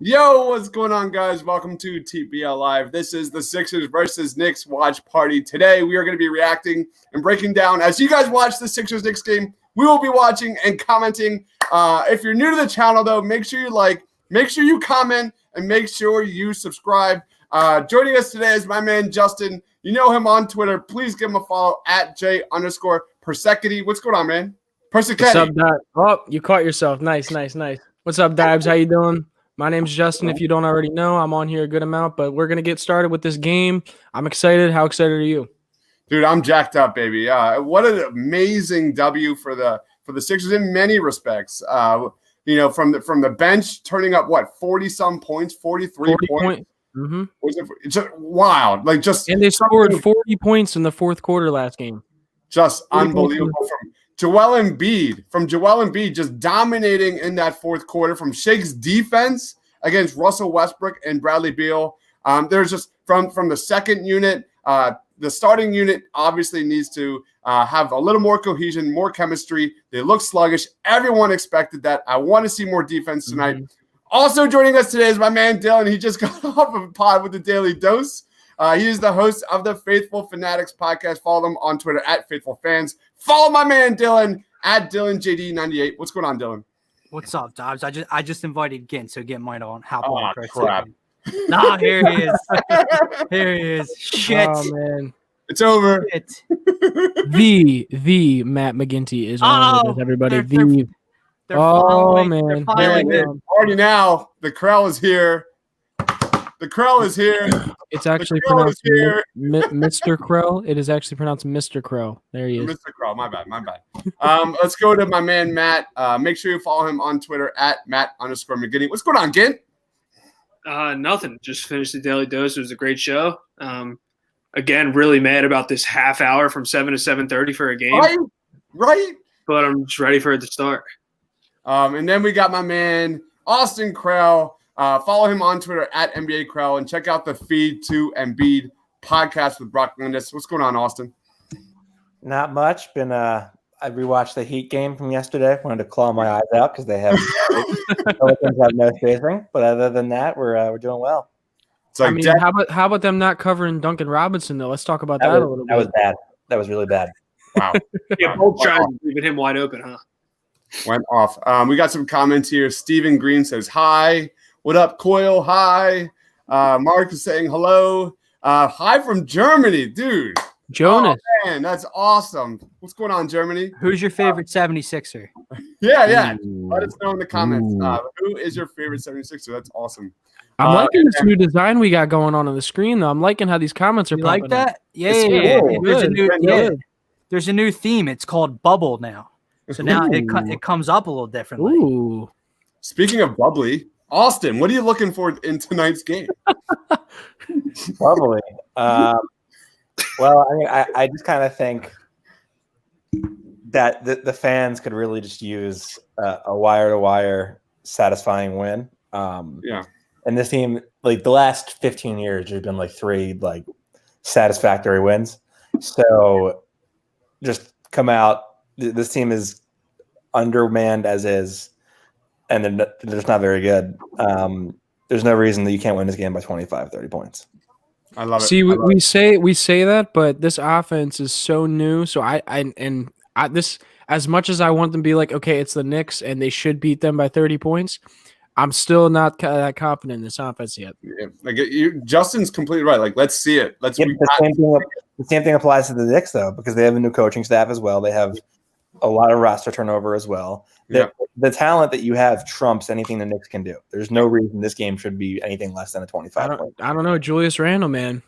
Yo, what's going on, guys? Welcome to TBL Live. This is the Sixers versus Knicks watch party. Today, we are going to be reacting and breaking down. As you guys watch the Sixers-Knicks game, we will be watching and commenting. If you're new to the channel, though, make sure you like, make sure you comment, and make sure you subscribe. Joining us today is my man, Justin. You know him on Twitter. Please give him a follow at J_Persecity. What's going on, man? Persecity. What's up, Dad? Oh, you caught yourself. Nice. What's up, Dibs? How you doing? My name's Justin. If you don't already know, I'm on here a good amount, but we're going to get started with this game. I'm excited. How excited are you? Dude, I'm jacked up, baby. What an amazing W for the Sixers in many respects. From the bench, turning up, 40-some points, 43 points. Mm-hmm. It's just wild. And they scored 40 points in the fourth quarter last game. Just unbelievable. From Joel Embiid, just dominating in that fourth quarter from Shake's defense against Russell Westbrook and Bradley Beal. There's just from the second unit, the starting unit obviously needs to have a little more cohesion, more chemistry. They look sluggish. Everyone expected that. I want to see more defense tonight. Mm-hmm. Also joining us today is my man Dylan. He just got off of a pod with the Daily Dose. He is the host of the Faithful Fanatics podcast. Follow them on Twitter at Faithful Fans. Follow my man Dylan at DylanJD98. What's going on, Dylan? What's up, Dobbs? I just invited Gint, so Gint might on hop on for a crap. second. Nah, here he is. Here he is. Shit. Oh man, it's over. Shit. The Matt McGinty is on with us, everybody. They're following, man, they're following already now. The Krell is here. The Krell is here. It's actually pronounced Mr. Krell. It is actually pronounced Mr. Krell. There he is. Mr. Krell. My bad. Let's go to my man, Matt. Make sure you follow him on Twitter at Matt_McGinney. What's going on, Gint? Nothing. Just finished the Daily Dose. It was a great show. Again, really mad about this half hour from 7 to 7:30 for a game. Right. But I'm just ready for it to start. And then we got my man, Austin Krell. Follow him on Twitter at NBA Krell and check out the Feed to Embiid podcast with Brock Lindis. What's going on, Austin? Not much. I rewatched the Heat game from yesterday. Wanted to claw my eyes out because they have Pelicans have no spacing. But other than that, we're doing well. It's like how about them not covering Duncan Robinson though? Let's talk about that a little bit. That was bad. That was really bad. Wow. Yeah, both trying leaving him wide open, huh? Went off. We got some comments here. Stephen Green says hi. What up, Coyle? Hi. Mark is saying hello. Hi from Germany, dude. Jonas. Oh, man, that's awesome. What's going on, Germany? Who's your favorite 76er? Yeah. Let us know in the comments. Who is your favorite 76er? That's awesome. I'm liking this new design we got going on the screen, though. I'm liking how these comments are You popping like that? up. Yeah. Good. There's a new theme. It's called Bubble now. So now it comes up a little differently. Ooh. Speaking of bubbly, Austin, what are you looking for in tonight's game? Bubbly. Well, I mean, I just kind of think that the fans could really just use a wire-to-wire satisfying win. And this team, like the last 15 years, there's been like 3 satisfactory wins. So just come out. This team is undermanned as is, and they're just not very good. There's no reason that you can't win this game by 25, 30 points. I love it. See, we say that, but this offense is so new. So this, as much as I want them to be like, okay, it's the Knicks and they should beat them by 30 points, I'm still not that confident in this offense yet. Yeah, Justin's completely right. Let's see it. The same thing applies to the Knicks, though, because they have a new coaching staff as well. They have a lot of roster turnover as well. The talent that you have trumps anything the Knicks can do. There's no reason this game should be anything less than a 25 point. I don't know. Julius Randle, man.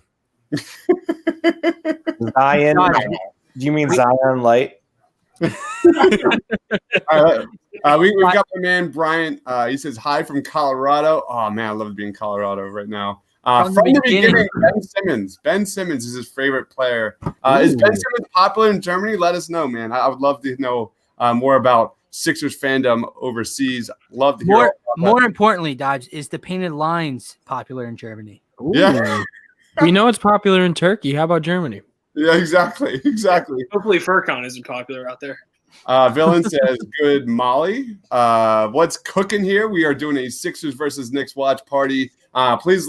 Zion. Do you mean Zion Light? All right, we've got my man Brian. He says hi from Colorado. Oh man, I love being in Colorado right now. From the beginning, Ben Simmons is his favorite player. Is Ben Simmons popular in Germany? Let us know, man. I would love to know more about Sixers fandom overseas. Love to hear more importantly, Dodge, is the painted lines popular in Germany? Ooh. Yeah. We know it's popular in Turkey. How about Germany? Yeah, exactly. Hopefully Furcon isn't popular out there. Villain says, good Molly. What's cooking here? We are doing a Sixers versus Knicks watch party. Please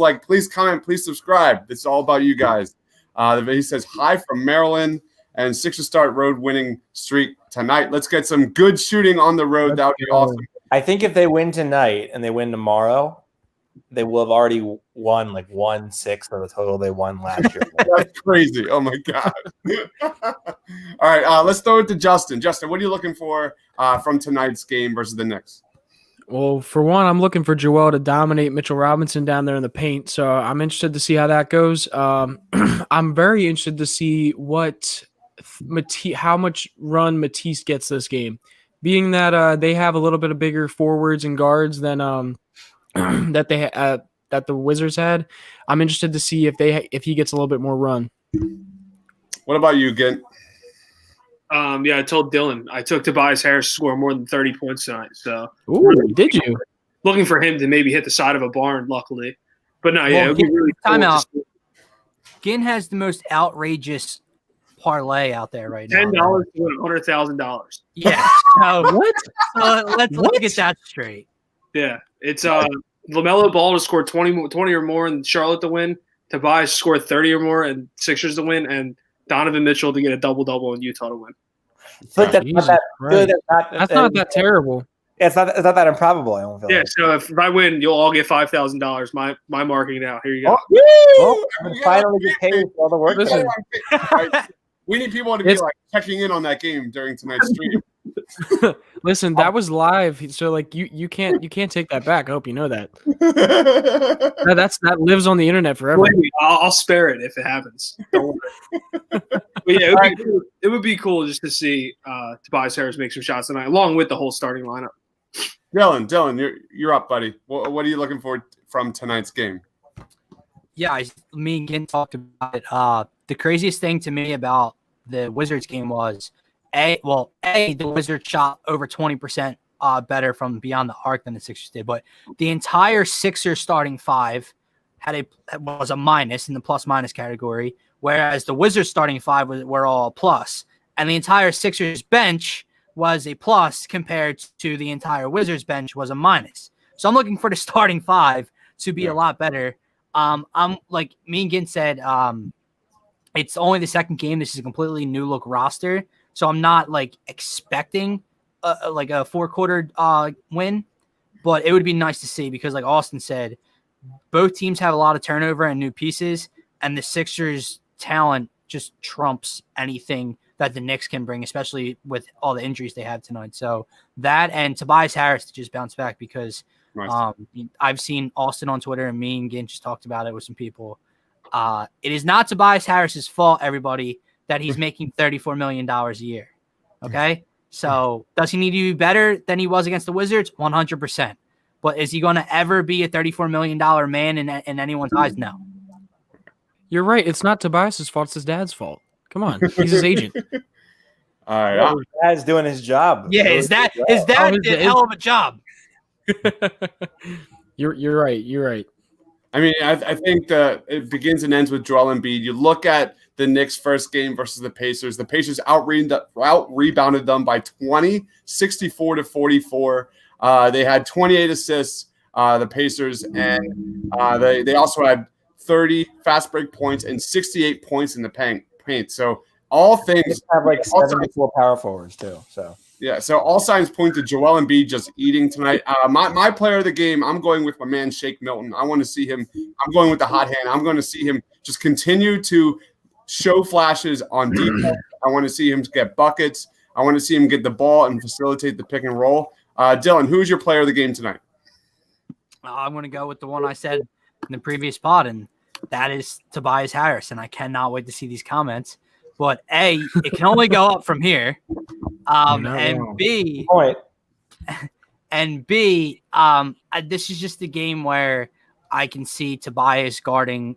comment, please subscribe. It's all about you guys. He says, hi from Maryland, and Sixers start road winning streak tonight. Let's get some good shooting on the road. That would be awesome. I think if they win tonight and they win tomorrow, they will have already won like 1/6 of the total they won last year. That's crazy. Oh my God. All right. Let's throw it to Justin. Justin, what are you looking for from tonight's game versus the Knicks? Well, for one, I'm looking for Joel to dominate Mitchell Robinson down there in the paint. So I'm interested to see how that goes. I'm very interested to see how much run Matisse gets this game, being that they have a little bit of bigger forwards and guards than that the Wizards had. I'm interested to see if he gets a little bit more run. What about you, Gint? Yeah, I told Dylan I took Tobias Harris to score more than 30 points tonight. So, did you? Looking for him to maybe hit the side of a barn, luckily. But no, yeah, it would be really cool. Time out. Ginn has the most outrageous parlay out there right now. $10 to win $100,000. Yeah. So What? Let's get that straight. Yeah, it's LaMelo Ball to score 20 or more and Charlotte to win. Tobias to score 30 or more and Sixers to win, and Donovan Mitchell to get a double-double in Utah to win. It's like that's not that good. That's not that terrible. It's not that improbable. I don't feel. Yeah, like. so if I win, you'll all get $5,000. My marking now. Here you go. Well, finally get paid for all the work. Listen. We need people to be like checking in on that game during tonight's stream. Listen, that was live, so like you can't take that back. I hope you know that. That lives on the internet forever. I'll spare it if it happens. Don't worry. But yeah, it would be cool just to see Tobias Harris make some shots tonight, along with the whole starting lineup. Dylan, you're up, buddy. What are you looking for from tonight's game? Yeah, me and Ginn talked about it. The craziest thing to me about the Wizards game was the Wizards shot over 20% better from beyond the arc than the Sixers did, but the entire Sixers starting five was a minus in the plus minus category, whereas the Wizards starting five were all plus, and the entire Sixers bench was a plus compared to the entire Wizards bench was a minus. So I'm looking for the starting five to be a lot better. I'm like me and Ginn said, it's only the second game. This is a completely new look roster. So I'm not like expecting a 4-quarter win, but it would be nice to see because like Austin said, both teams have a lot of turnover and new pieces, and the Sixers talent just trumps anything that the Knicks can bring, especially with all the injuries they have tonight. So that and Tobias Harris to just bounce back because I've seen Austin on Twitter and me and Ginn just talked about it with some people. It is not Tobias Harris's fault, everybody, that he's making $34 million a year. Okay? So does he need to be better than he was against the Wizards? 100%. But is he going to ever be a $34 million man in anyone's eyes? No. You're right. It's not Tobias's fault. It's his dad's fault. Come on. He's his agent. All right. Well, his dad's doing his job. Yeah, his dad did a hell of a job. You're right. You're right. I mean, I think it begins and ends with Joel Embiid. You look at the Knicks' first game versus the Pacers. The Pacers out-rebounded them by 20, 64-44. They had 28 assists, the Pacers, and they also had 30 fast break points and 68 points in the paint. So all things have like 74 power forwards too. So yeah, so all signs point to Joel Embiid just eating tonight. My player of the game, I'm going with my man Shake Milton. I want to see him. I'm going with the hot hand. I'm going to see him just continue to show flashes on defense. I want to see him get buckets. I want to see him get the ball and facilitate the pick and roll. Dylan, who's your player of the game tonight? I'm going to go with the one I said in the previous pod, and that is Tobias Harris. And I cannot wait to see these comments. But A, it can only go up from here. And B, this is just a game where I can see Tobias guarding.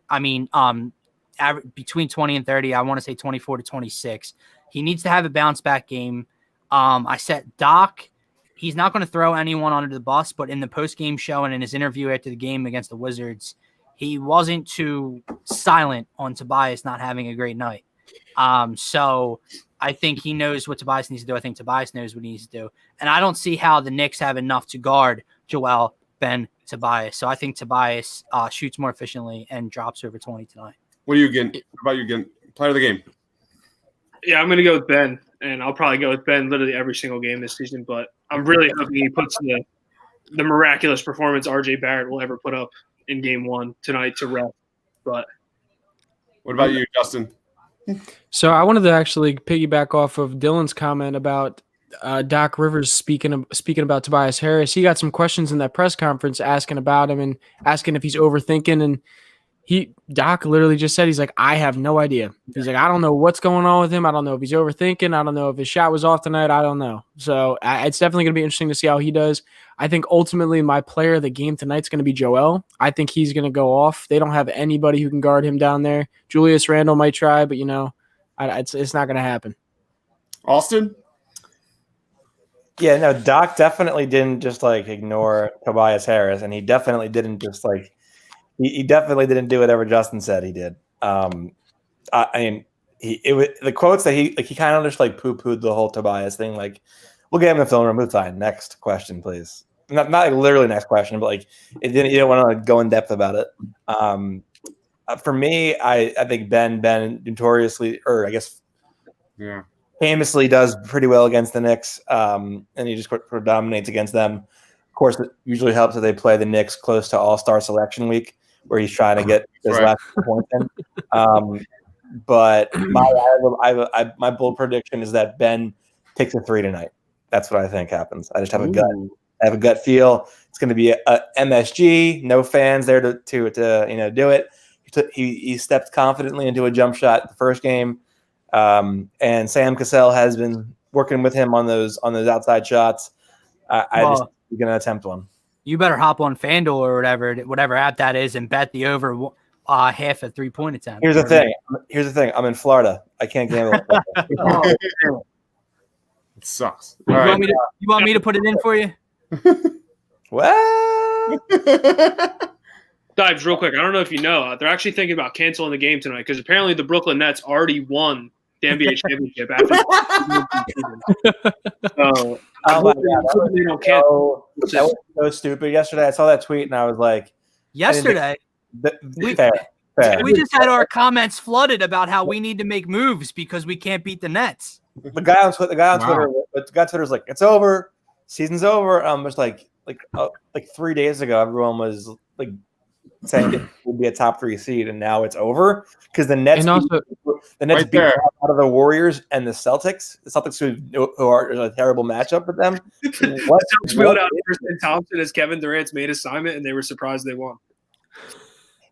Between 20 and 30, I want to say 24 to 26. He needs to have a bounce back game. I said Doc. He's not going to throw anyone under the bus, but in the post game show and in his interview after the game against the Wizards, he wasn't too silent on Tobias not having a great night. So I think he knows what Tobias needs to do. I think Tobias knows what he needs to do. And I don't see how the Knicks have enough to guard Joel, Ben, Tobias. So I think Tobias shoots more efficiently and drops over 20 tonight. What are you getting? What about you getting? Player of the game. Yeah, I'm going to go with Ben, and I'll probably go with Ben literally every single game this season. But I'm really hoping he puts the miraculous performance RJ Barrett will ever put up in game 1 tonight to rest. But what about you, Justin? So I wanted to actually piggyback off of Dylan's comment about Doc Rivers speaking about Tobias Harris. He got some questions in that press conference asking about him and asking if he's overthinking. And Doc literally just said, he's like, I have no idea. He's like, I don't know what's going on with him. I don't know if he's overthinking. I don't know if his shot was off tonight. I don't know. So it's definitely going to be interesting to see how he does. I think ultimately my player of the game tonight's going to be Joel. I think he's going to go off. They don't have anybody who can guard him down there. Julius Randle might try, but it's not going to happen. Austin? Yeah, no, Doc definitely didn't just ignore Tobias Harris, and he definitely didn't just he definitely didn't do whatever Justin said he did. The quotes that he kind of just poo-pooed the whole Tobias thing. We'll get him in the film room. It's fine. Next question, please. Not literally next question, but it didn't. You don't want to go in depth about it. For me, I think Ben notoriously, or I guess, famously does pretty well against the Knicks, and he just dominates against them. Of course, it usually helps that they play the Knicks close to All-Star Selection Week, where he's trying to get his last point in. But my bold prediction is that Ben takes a 3 tonight. That's what I think happens. I just have a gut. I have a gut feel. It's going to be a MSG. No fans there to do it. He stepped confidently into a jump shot the first game, and Sam Cassell has been working with him on those outside shots. He's going to attempt one. You better hop on FanDuel or whatever app that is and bet the over half a 3-point attempt. Here's the thing. I'm in Florida. I can't gamble. It sucks. You want me to put it in for you? Well, Dives, real quick. I don't know if you know, they're actually thinking about canceling the game tonight because apparently the Brooklyn Nets already won the NBA championship after. So, that was so stupid. Yesterday, I saw that tweet and I was like, yesterday. Fair. We just had our comments flooded about how we need to make moves because we can't beat the Nets. The guy on Twitter's like, it's over, season's over. Just like 3 days ago, everyone was saying it would be a top 3 seed, and now it's over because the Nets beat out of the Warriors and the Celtics. The Celtics who are a terrible matchup with them. What wheeled out Tristan Thompson as Kevin Durant's main assignment, and they were surprised they won.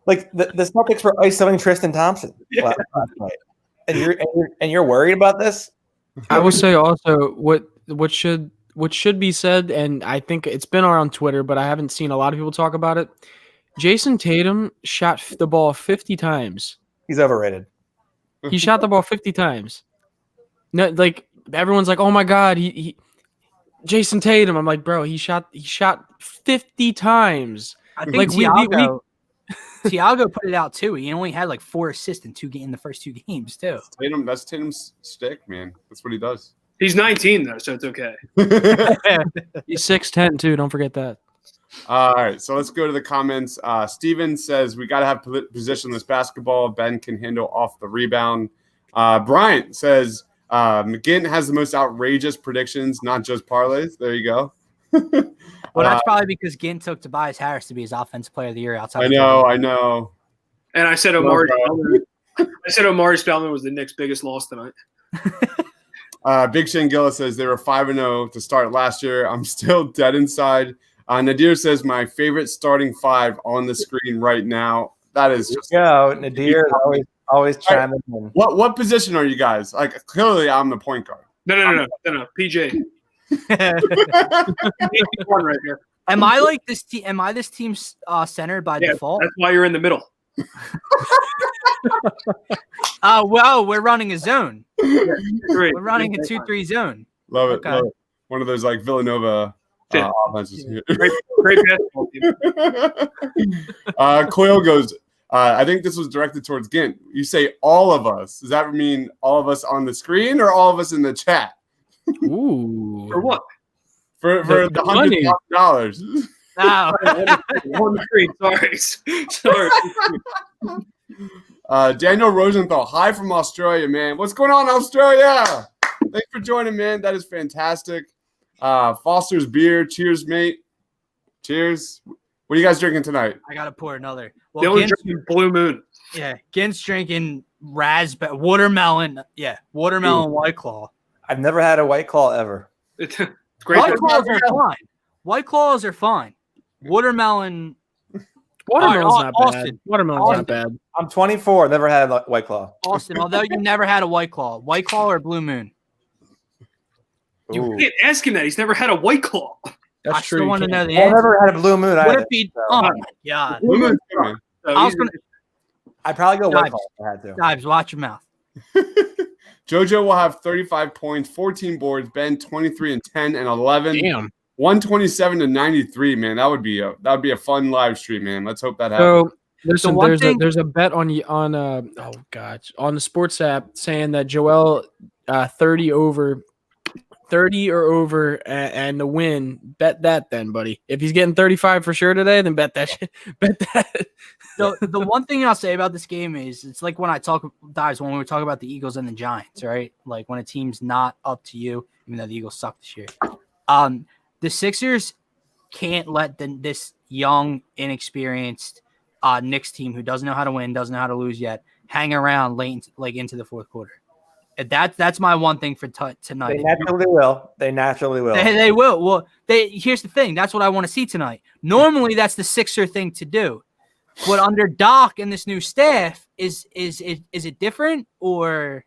The Celtics were isoing Tristan Thompson last night, and you're worried about this. I will say also what should be said, and I think it's been on Twitter, but I haven't seen a lot of people talk about it. Jason Tatum shot the ball 50 times. He's overrated. He shot the ball 50 times. No, everyone's like, "Oh my God, he Jason Tatum." I'm like, "Bro, he shot 50 times." I think Thiago put it out too. He only had 4 assists in the first 2 games too. That's Tatum's stick, man. That's what he does. He's 19 though, so it's okay. He's 6'10" too. Don't forget that. All right, so let's go to the comments. Steven says we got to have positionless basketball. Ben can handle off the rebound. Bryant says McGinn has the most outrageous predictions, not just parlays. There you go. Well, that's probably because Gint took Tobias Harris to be his offensive player of the year outside. I know. And I said Omari Spellman was the Knicks' biggest loss tonight. Big Shane Gillis says they were 5-0 to start last year. I'm still dead inside. Nadir says my favorite starting 5 on the screen right now. That is just Nadir always chiming in. What position are you guys? Clearly I'm the point guard. No. PJ. Right here. Am I this team? Am I this team's center by default? That's why you're in the middle. Well, we're running a zone. We're running a 2-3 zone. Love it. Love it. One of those Villanova offenses. Great basketball team. Coyle goes, I think this was directed towards Gint. You say all of us. Does that mean all of us on the screen or all of us in the chat? Ooh. For what? For the $100,000. No. One screen. Sorry. Daniel Rosenthal, hi from Australia, man. What's going on, Australia? Thanks for joining, man. That is fantastic. Foster's beer. Cheers, mate. Cheers. What are you guys drinking tonight? I gotta pour another. They Well, only Gint's, drinking Blue Moon. yeah, Gint's drinking raspberry watermelon. Yeah, watermelon White Claw. I've never had a White Claw ever. It's great. White Claws are fine. White Claws are fine. Watermelon. Watermelon's not bad. Austin. Watermelon's not bad. I'm 24. Never had a White Claw. Austin, although you never had a White Claw or Blue Moon. You Ooh. can't ask him that. He's never had a White Claw. That's I true. still want to know the I answer. never had a Blue Moon What either. if he? so Oh my god! Blue Moon's good, man. So I was he's- gonna I'd probably go White Dives. Claw if I had to. Dives. Watch your mouth. JoJo will have 35 points, 14 boards. Ben 23 and 10 and 11. Damn. 127 to 93, man. That would be a fun live stream, man. Let's hope that happens. So there's The some one there's thing- there's a bet on the sports app saying that Joel 30 or over and the win. Bet that then, buddy. If he's getting 35 for sure today, then bet that shit. Bet that. The one thing I'll say about this game is it's like when we were talking about the Eagles and the Giants, right? Like when a team's not up to you, even though the Eagles suck this year. The Sixers can't let this young, inexperienced Knicks team who doesn't know how to win, doesn't know how to lose yet, hang around late into the fourth quarter. That's my one thing for tonight. They naturally will. They naturally will. They will. Well, here's the thing. That's what I want to see tonight. Normally, that's the Sixer thing to do. But under Doc and this new staff, is it different or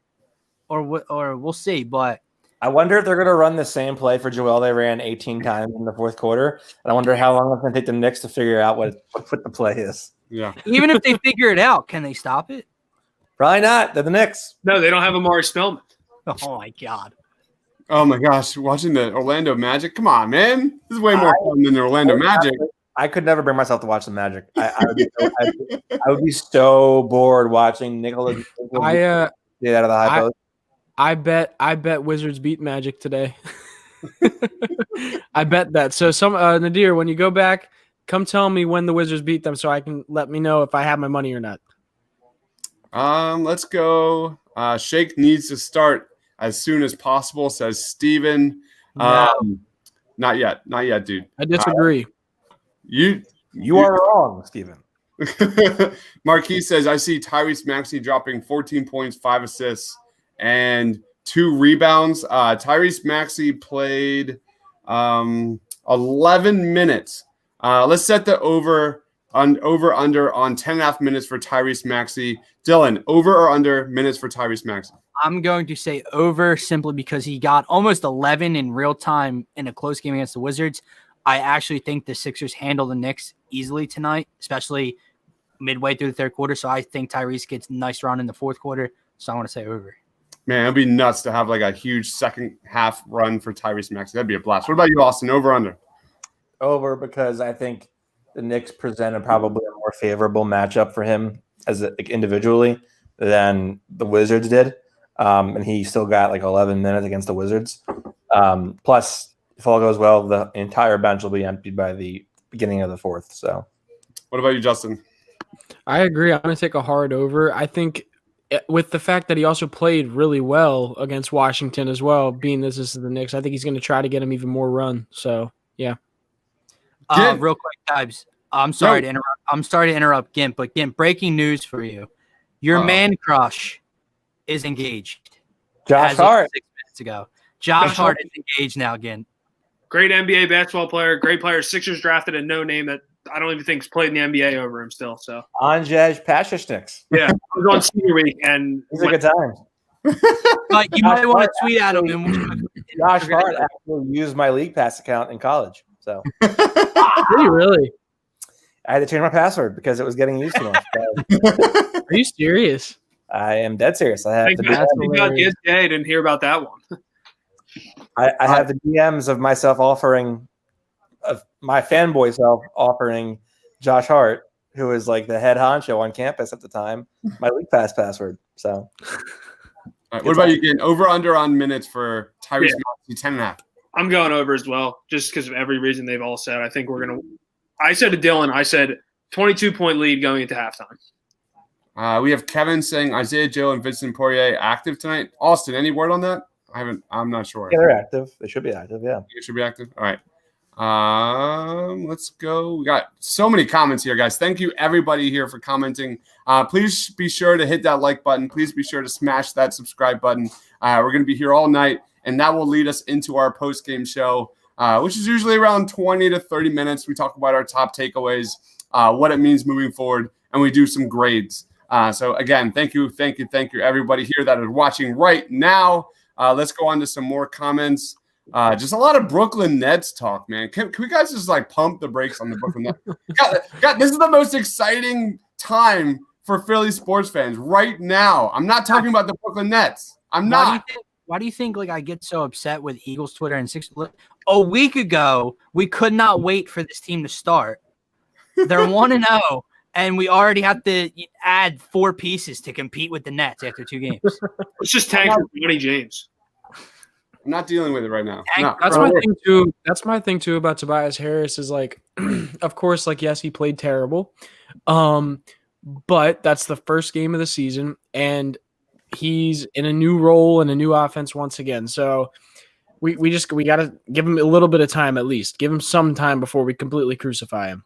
we'll see. But I wonder if they're going to run the same play for Joel they ran 18 times in the fourth quarter. And I wonder how long it's going to take the Knicks to figure out what the play is. Yeah. even if they figure it out, can they stop it? Probably not. They're the Knicks. No, they don't have Amari Spellman. Oh my God. Oh my gosh, watching the Orlando Magic. Come on, man. This is way more fun than the Orlando Magic. I could never bring myself to watch the Magic. I would be so bored watching Nicholas I get out of the high post. I bet Wizards beat Magic today. I bet that. So Nadir, when you go back, come tell me when the Wizards beat them so I can let me know if I have my money or not. Let's go. Shake needs to start as soon as possible, says Steven. Not yet, dude. I disagree. You are wrong, Steven. Marquis says, I see Tyrese Maxey dropping 14 points, 5 assists, and 2 rebounds. Tyrese Maxey played 11 minutes. Let's set the over under on 10.5 minutes for Tyrese Maxey. Dylan, over or under minutes for Tyrese Maxey? I'm going to say over simply because he got almost 11 in real time in a close game against the Wizards. I actually think the Sixers handle the Knicks easily tonight, especially midway through the third quarter. So I think Tyrese gets a nice run in the fourth quarter. So I want to say over. Man, it'd be nuts to have like a huge second half run for Tyrese Maxey. That'd be a blast. What about you, Austin? Over or under? Over, because I think the Knicks presented probably a more favorable matchup for him as individually than the Wizards did. And he still got like 11 minutes against the Wizards. Plus, if all goes well, the entire bench will be emptied by the beginning of the fourth. So, what about you, Justin? I agree. I'm going to take a hard over. I think with the fact that he also played really well against Washington as well, being this is the Knicks, I think he's going to try to get him even more run. So, yeah. Real quick, Tibbs. I'm sorry to interrupt Gimp, but Gimp, breaking news for you. Your man crush is engaged. Josh Hart. 6 minutes ago. Josh Hart is engaged now again. Great NBA basketball player, great player. Sixers drafted a no name that I don't even think's played in the NBA over him still. So Anzej Pasicniks. yeah, I was on senior week and These are good times. But you might want to tweet at him. Josh Hart actually used my league pass account in college. So Did he really? I had to change my password because it was getting used to much. Are you serious? I am dead serious. I have thank God the NBA didn't hear about that one. I have the DMs of myself offering, of my fanboy self offering Josh Hart, who was like the head honcho on campus at the time, my league pass password. So, what about you, Ginn? Over under on minutes for Tyrese Maxey, 10.5. I'm going over as well, just because of every reason they've all said. I think we're gonna. I said to Dylan, 22-point lead going into halftime. We have Kevin saying Isaiah Joe and Vincent Poirier active tonight. Austin, any word on that? I'm not sure. Yeah, they're active. They should be active. Yeah, they should be active. All right. Let's go. We got so many comments here, guys. Thank you everybody here for commenting. Please be sure to hit that like button. Please be sure to smash that subscribe button. We're going to be here all night, and that will lead us into our post-game show, which is usually around 20 to 30 minutes. We talk about our top takeaways, what it means moving forward, and we do some grades. So again, thank you everybody here that is watching right now. Let's go on to some more comments. Just a lot of Brooklyn Nets talk, man. Can we guys just like pump the brakes on the Brooklyn Nets? God, this is the most exciting time for Philly sports fans right now. I'm not talking about the Brooklyn Nets. I'm not. Why do you think like I get so upset with Eagles Twitter and a week ago we could not wait for this team to start. They're 1-0, and we already have to add 4 pieces to compete with the Nets after 2 games. Let's just tank for Bronny James. I'm not dealing with it right now. That's my thing too. That's my thing too about Tobias Harris is like, of course, like yes, he played terrible, but that's the first game of the season, and he's in a new role and a new offense once again. So we got to give him a little bit of time at least. Give him some time before we completely crucify him.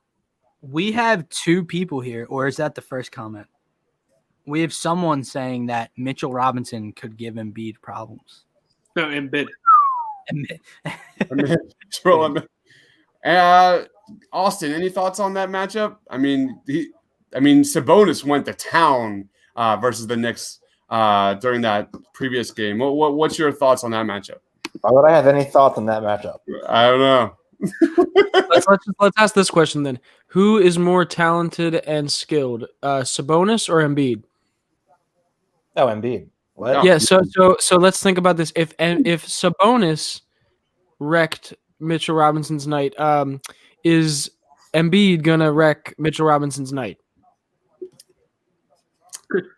We have 2 people here, or is that the first comment? We have someone saying that Mitchell Robinson could give Embiid problems. No, Embiid. Austin, any thoughts on that matchup? I mean, Sabonis went to town versus the Knicks during that previous game. What's your thoughts on that matchup? Why would I have any thoughts on that matchup? I don't know. let's ask this question then. Who is more talented and skilled, Sabonis or Embiid? Oh, Embiid. What? Yeah, so let's think about this. If Sabonis wrecked Mitchell Robinson's night, is Embiid gonna wreck Mitchell Robinson's night?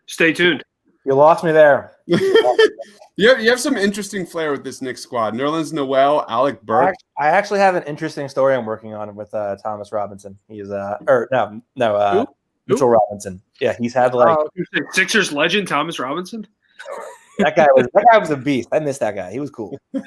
Stay tuned. You lost me there. You have some interesting flair with this Knicks squad. Nerlens Noel, Alec Burks. I actually have an interesting story I'm working on with Thomas Robinson. He's Mitchell Robinson. Yeah, he's had like Sixers legend Thomas Robinson. That guy was a beast. I missed that guy. He was cool. Big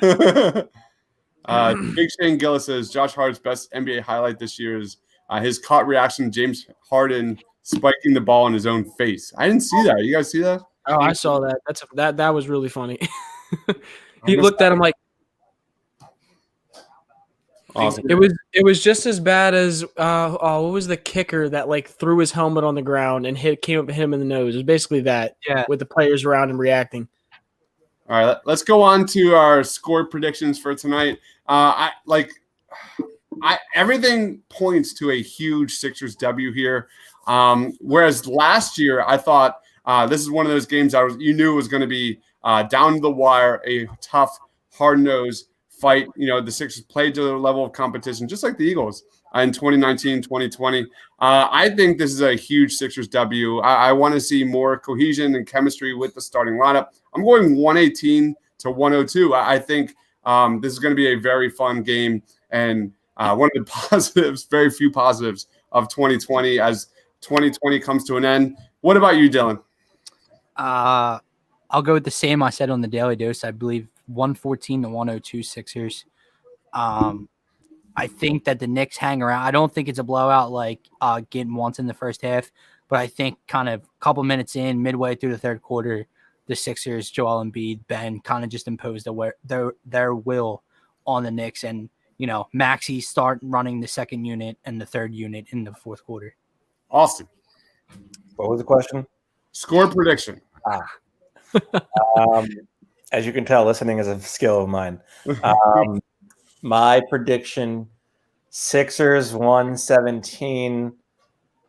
Shane Gillis says Josh Hart's best NBA highlight this year is his caught reaction to James Harden spiking the ball in his own face. I didn't see that. You guys see that? Oh, I saw that. That was really funny. He looked at him like awesome. It was just as bad as what was the kicker that like threw his helmet on the ground and came up hit him in the nose. It was basically that, with the players around him reacting. All right, let's go on to our score predictions for tonight. Everything points to a huge Sixers W here. Whereas last year, I thought this is one of those games you knew was going to be down to the wire, a tough, hard-nosed fight. You know, the Sixers played to their level of competition, just like the Eagles in 2019, 2020. I think this is a huge Sixers W. I want to see more cohesion and chemistry with the starting lineup. I'm going 118-102. I think this is going to be a very fun game, and one of the positives, very few positives of 2020 as 2020 comes to an end. What about you, Dylan? I'll go with the same I said on the Daily Dose. I believe 114-102 Sixers. I think that the Knicks hang around. I don't think it's a blowout like getting once in the first half, but I think kind of a couple minutes in, midway through the third quarter, the Sixers, Joel Embiid, Ben, kind of just imposed their will on the Knicks, and Maxey start running the second unit and the third unit in the fourth quarter. Austin, what was the question? Score prediction. As you can tell, listening is a skill of mine. My prediction: Sixers 117,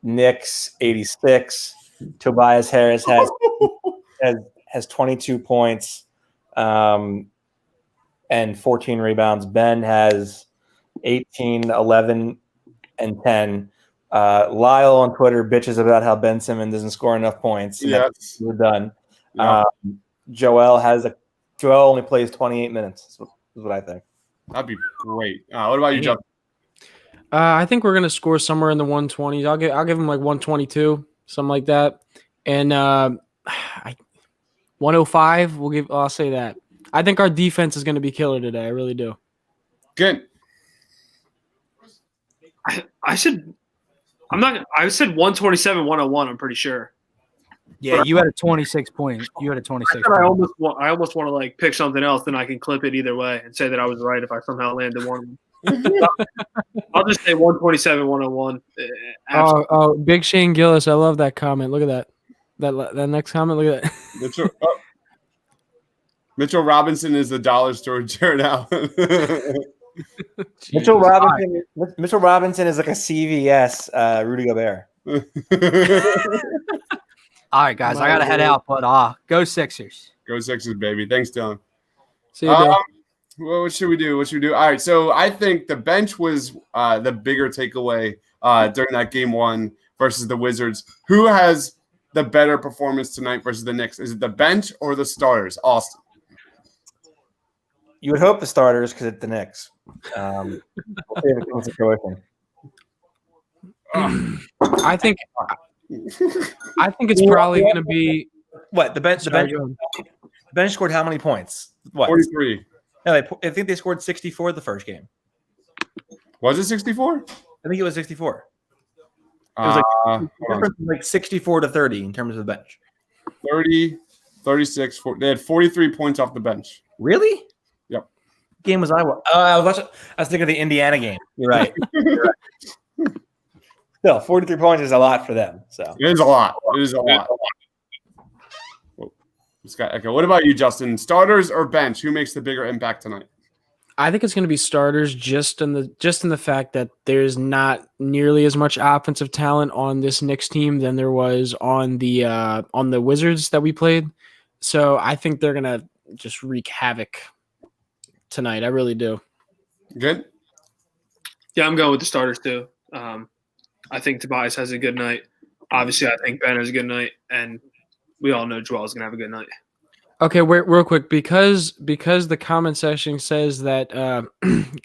Knicks 86. Tobias Harris has 22 points and 14 rebounds. Ben has 18, 11, and 10 Lyle on Twitter bitches about how Ben Simmons doesn't score enough points. Yes. We're done. Yeah. Joel only plays 28 minutes. Is what I think. That'd be great. What about you, Justin? I think we're gonna score somewhere in the 120s. I'll give him like 122, something like that. And 105. I'll say that. I think our defense is gonna be killer today. I really do. Good. I said 127, 101. I'm pretty sure. Yeah, you had a 26 point. You had a 26. I almost want to like pick something else, then I can clip it either way and say that I was right if I somehow landed one. I'll just say 127, 101. Oh, Big Shane Gillis. I love that comment. Look at that. That next comment. Look at that. Mitchell Robinson is the dollar store Jared Allen. Mitchell Robinson is like a CVS Rudy Gobert. All right, guys, I gotta head out, but go Sixers. Go Sixers, baby. Thanks, Dylan. See you, Dylan. What should we do? All right, so I think the bench was the bigger takeaway during that game one versus the Wizards. Who has the better performance tonight versus the Knicks? Is it the bench or the starters? Austin. You would hope the starters because it's the Knicks. We'll see if it comes to fruition. I think it's probably going to be what the bench. The bench scored how many points? What 43? No, I think they scored 64 the first game. Was it 64? I think it was 64. It was like 64 to 30 in terms of the bench. 30, 36. They had 43 points off the bench. Really? Yep. Game was I was thinking of the Indiana game. You're right. Still, 43 points is a lot for them. So it is a lot. Okay, what about you, Justin? Starters or bench? Who makes the bigger impact tonight? I think it's going to be starters just in the fact that there's not nearly as much offensive talent on this Knicks team than there was on the Wizards that we played. So I think they're going to just wreak havoc tonight. I really do. Good. Yeah, I'm going with the starters too. I think Tobias has a good night. Obviously, I think Ben has a good night, and we all know Joel's going to have a good night. Okay, real quick, because the comment section says that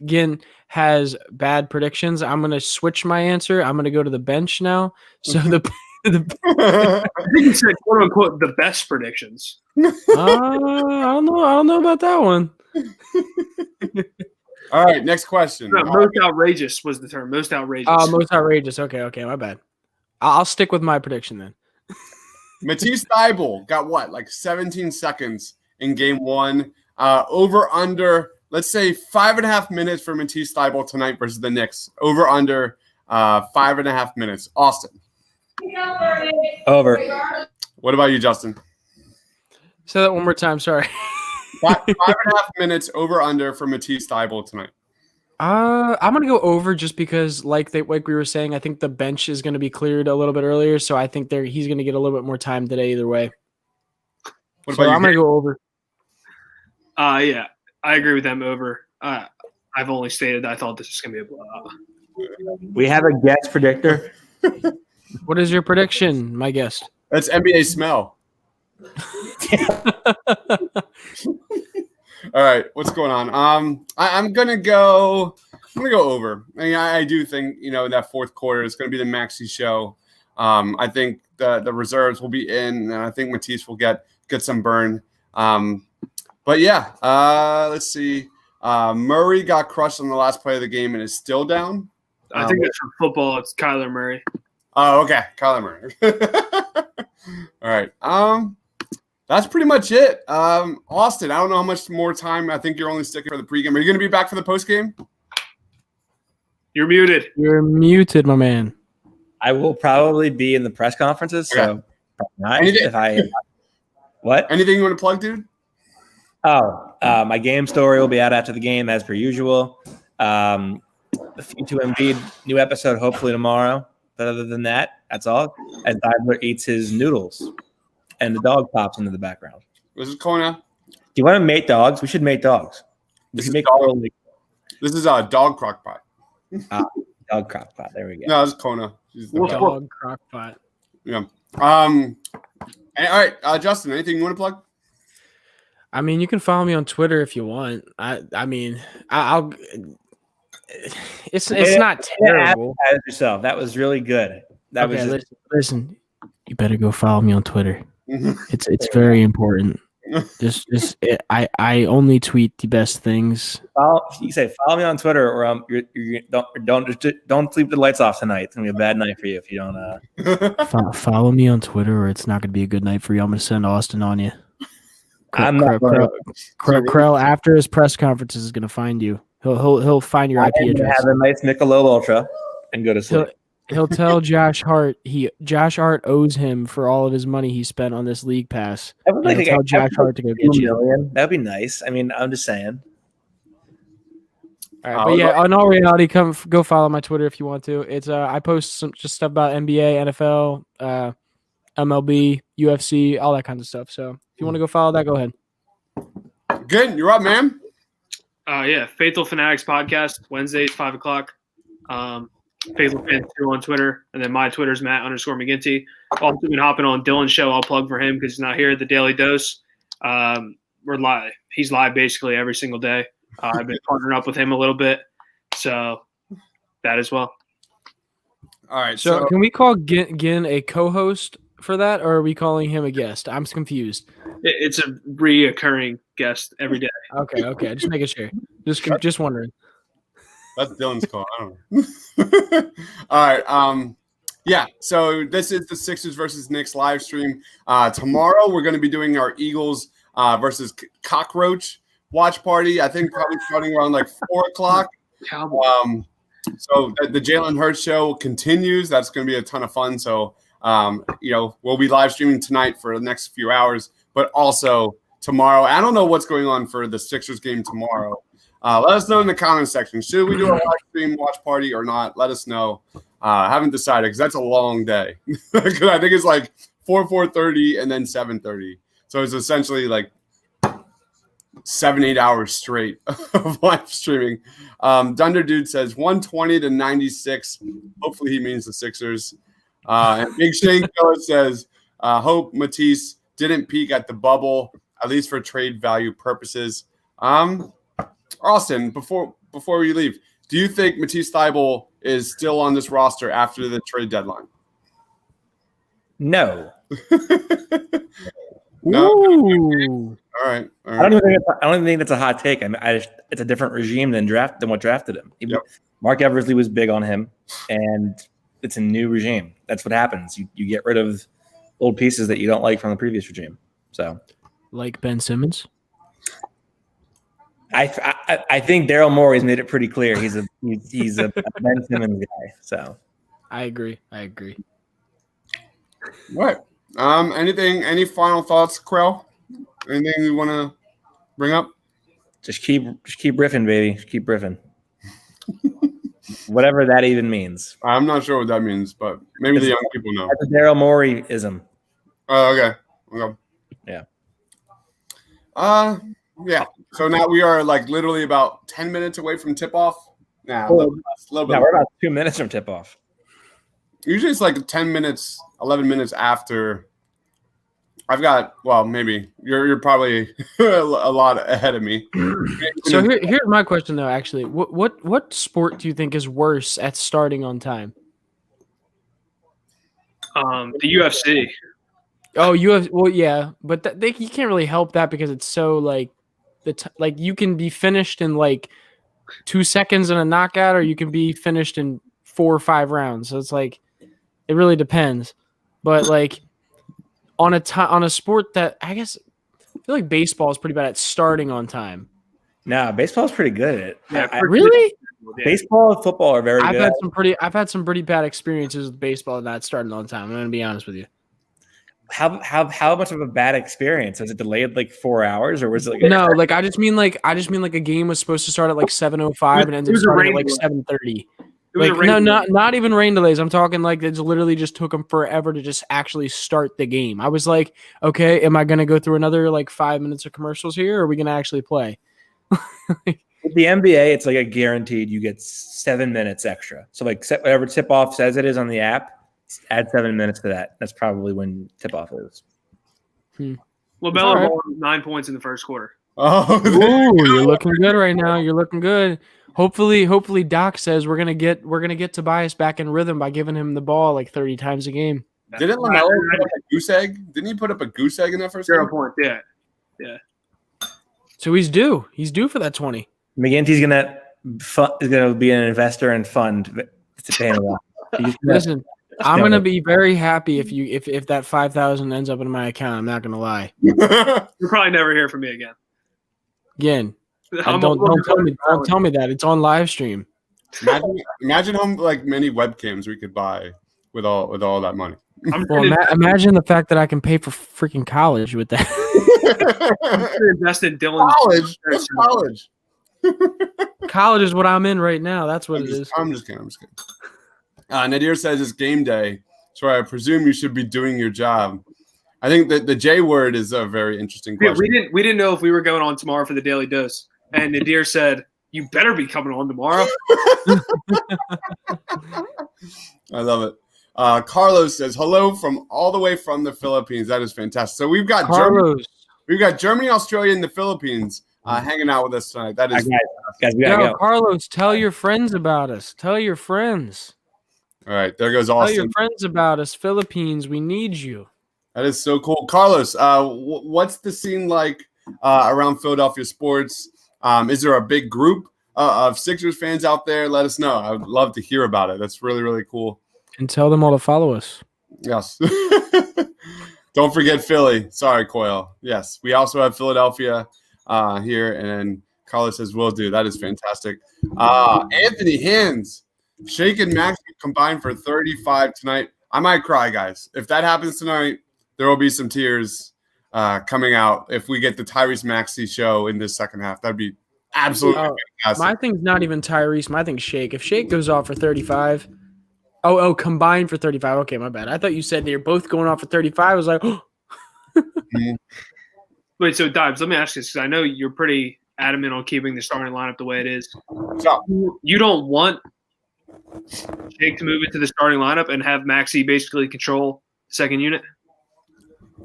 Ginn has bad predictions, I'm going to switch my answer. I'm going to go to the bench now. So I think you said quote unquote the best predictions. I don't know about that one. All right, next question. No, most outrageous was the term. Most outrageous. Most outrageous. Okay, my bad. I'll stick with my prediction then. Matisse Thybulle got like 17 seconds in game one. Over under, let's say 5.5 minutes for Matisse Thybulle tonight versus the Knicks. Over under 5.5 minutes. Austin. Over. What about you, Justin? Say that one more time. Sorry. 5.5 minutes over under for Matisse Thybulle tonight. I'm gonna go over just because, like we were saying, I think the bench is gonna be cleared a little bit earlier, so I think he's gonna get a little bit more time today either way. What about you? I'm gonna go over. Yeah, I agree with them over. I've only stated that I thought this was gonna be a blowout. We have a guest predictor. What is your prediction, my guest? That's NBA smell. All right, what's going on? I'm gonna go over. I mean, I do think that fourth quarter is gonna be the Maxey show. I think the reserves will be in, and I think Matisse will get some burn. But yeah, let's see. Murray got crushed on the last play of the game and is still down. I think it's from football. It's Kyler Murray. Oh, okay, Kyler Murray. All right. That's pretty much it. Austin, I don't know how much more time. I think you're only sticking for the pregame. Are you going to be back for the postgame? You're muted. You're muted, my man. I will probably be in the press conferences, so not what? Anything you want to plug, dude? My game story will be out after the game as per usual. The Feed2 Embiid new episode hopefully tomorrow. But other than that, that's all. As Dibler eats his noodles. And the dog pops into the background. This is Kona. Do you want to mate dogs? We should mate dogs. This is a dog crock pot. Dog crockpot. There we go. No, it's Kona. She's the best. Dog crockpot. Yeah. All right, Justin, anything you want to plug? I mean, you can follow me on Twitter if you want. I'll. It's not terrible. Yourself. That was really good. That okay, was listen. You better go follow me on Twitter. It's very important. I only tweet the best things. You say follow me on Twitter, or don't sleep the lights off tonight. It's gonna be a bad night for you if you don't. Follow me on Twitter, or it's not gonna be a good night for you. I'm gonna send Austin on you. Krell after his press conferences is gonna find you. He'll find your IP address. Have a nice Michelob Ultra and go to sleep. He'll tell Josh Hart Josh Hart owes him for all of his money he spent on this league pass. I would like tell Josh Hart to go get you. That'd be nice. I mean, I'm just saying. All right, but yeah, in all reality, go follow my Twitter if you want to. It's I post some just stuff about NBA, NFL, MLB, UFC, all that kind of stuff. So if you want to go follow that, go ahead. Good, you're up, man. Yeah, Faithful Fanatics podcast Wednesdays 5:00. Faithful Fans 2 on Twitter, and then my Twitter's Matt_McGinty. Also been hopping on Dylan's show. I'll plug for him because he's not here at the Daily Dose. We're live. He's live basically every single day. I've been partnering up with him a little bit, so that as well. All right. So can we call Gin a co-host for that, or are we calling him a guest? I'm confused. It's a reoccurring guest every day. Okay. Just making sure. Just wondering. That's Dylan's call. I don't know. All right. Yeah. So this is the Sixers versus Knicks live stream. Tomorrow we're going to be doing our Eagles versus Cockroach watch party. I think probably starting around like 4:00. So the Jalen Hurts show continues. That's going to be a ton of fun. So we'll be live streaming tonight for the next few hours, but also tomorrow. I don't know what's going on for the Sixers game tomorrow. Let us know in the comments section. Should we do a live stream watch party or not? Let us know. I haven't decided because that's a long day. Because I think it's like 4:30 and then 7:30. So it's essentially like 7-8 hours straight of live streaming. Dunder Dude says 120-96. Hopefully he means the Sixers. And Big Shane Killer says, hope Matisse didn't peak at the bubble, at least for trade value purposes. Austin, before we leave, do you think Matisse Thybulle is still on this roster after the trade deadline? No. No. Ooh. All right. I don't even think that's a hot take. I mean, it's a different regime than what drafted him. Yep. Mark Eversley was big on him, and it's a new regime. That's what happens. You get rid of old pieces that you don't like from the previous regime. So, like Ben Simmons. I think Daryl Morey's made it pretty clear he's a Ben Simmons guy. So, I agree. What? Any final thoughts, Krell? Anything you want to bring up? Just keep riffing, baby. Just keep riffing. Whatever that even means. I'm not sure what that means, but maybe the young people know. That's a Daryl Morey-ism. Oh, okay. Yeah. Yeah. So now we are like literally about 10 minutes away from tip-off. Nah, a little bit. We're about 2 minutes from tip-off. Usually it's like 10 minutes, 11 minutes after. I've got, well, maybe. You're probably a lot ahead of me. So here's my question, though, actually. What sport do you think is worse at starting on time? The UFC. Oh, UFC. Well, yeah, but you can't really help that because it's so like you can be finished in like 2 seconds in a knockout, or you can be finished in 4 or 5 rounds. So it's like it really depends. But like on a sport that I guess I feel like baseball is pretty bad at starting on time. No, baseball is pretty good at it. Yeah, really? Baseball and football are very good. I've had some pretty bad experiences with baseball not starting on time. I'm going to be honest with you. How much of a bad experience? Was it delayed like 4 hours, or was it like no? Like I just mean like a game was supposed to start at like 7:05 and ended up starting at like 7:30. Like no, not even rain delays. I'm talking like it's literally just took them forever to just actually start the game. I was like, okay, am I going to go through another like 5 minutes of commercials here, or are we going to actually play? With the NBA, it's like a guaranteed you get 7 minutes extra. So like whatever tip-off says it is on the app, add 7 minutes to that. That's probably when tip-off is. LaMelo Ball 9 points in the first quarter. Oh, ooh, you're looking good right now. You're looking good. Hopefully Doc says we're gonna get Tobias back in rhythm by giving him the ball like 30 times a game. Didn't LaMelo put up a goose egg? Didn't he put up a goose egg in that first 0 game? points, yeah. So he's due. He's due for that 20. McGinty's gonna be an investor and fund to pay him off. Listen, I'm gonna be very happy if that 5,000 ends up in my account. I'm not gonna lie. You'll probably never hear from me again. Again, don't tell me that it's on live stream. Imagine how like many webcams we could buy with all that money. Well, imagine the fact that I can pay for freaking college with that. I'm gonna invest in Dylan's college. What's college? College is what I'm in right now. That's what it is. I'm just kidding. Nadir says it's game day, so I presume you should be doing your job. I think that the J word is a very interesting question. Yeah, we didn't know if we were going on tomorrow for the Daily Dose, and Nadir said, "You better be coming on tomorrow." I love it. Carlos says hello from all the way from the Philippines. That is fantastic. So we've got Germany, Australia, and the Philippines hanging out with us tonight. That is guys, we gotta go. Carlos, tell your friends about us. Tell your friends. All right, there goes Austin. Tell your friends about us. Philippines, we need you. That is so cool. Carlos, what's the scene like around Philadelphia sports? Is there a big group of Sixers fans out there? Let us know. I would love to hear about it. That's really, really cool. And tell them all to follow us. Yes. Don't forget Philly. Sorry, Coyle. Yes, we also have Philadelphia here, and Carlos says will do. That is fantastic. Anthony Hands, Shake and Max combined for 35 tonight. I might cry, guys. If that happens tonight, there will be some tears coming out if we get the Tyrese Maxey show in this second half. That'd be absolutely fantastic. My thing's not even Tyrese. My thing's Shake. If Shake goes off for 35, combined for 35. Okay, my bad. I thought you said they're both going off for 35. I was like, Wait, so Dives, let me ask you this, because I know you're pretty adamant on keeping the starting lineup the way it is. So, you don't want Shake to move into the starting lineup and have Maxey basically control the second unit?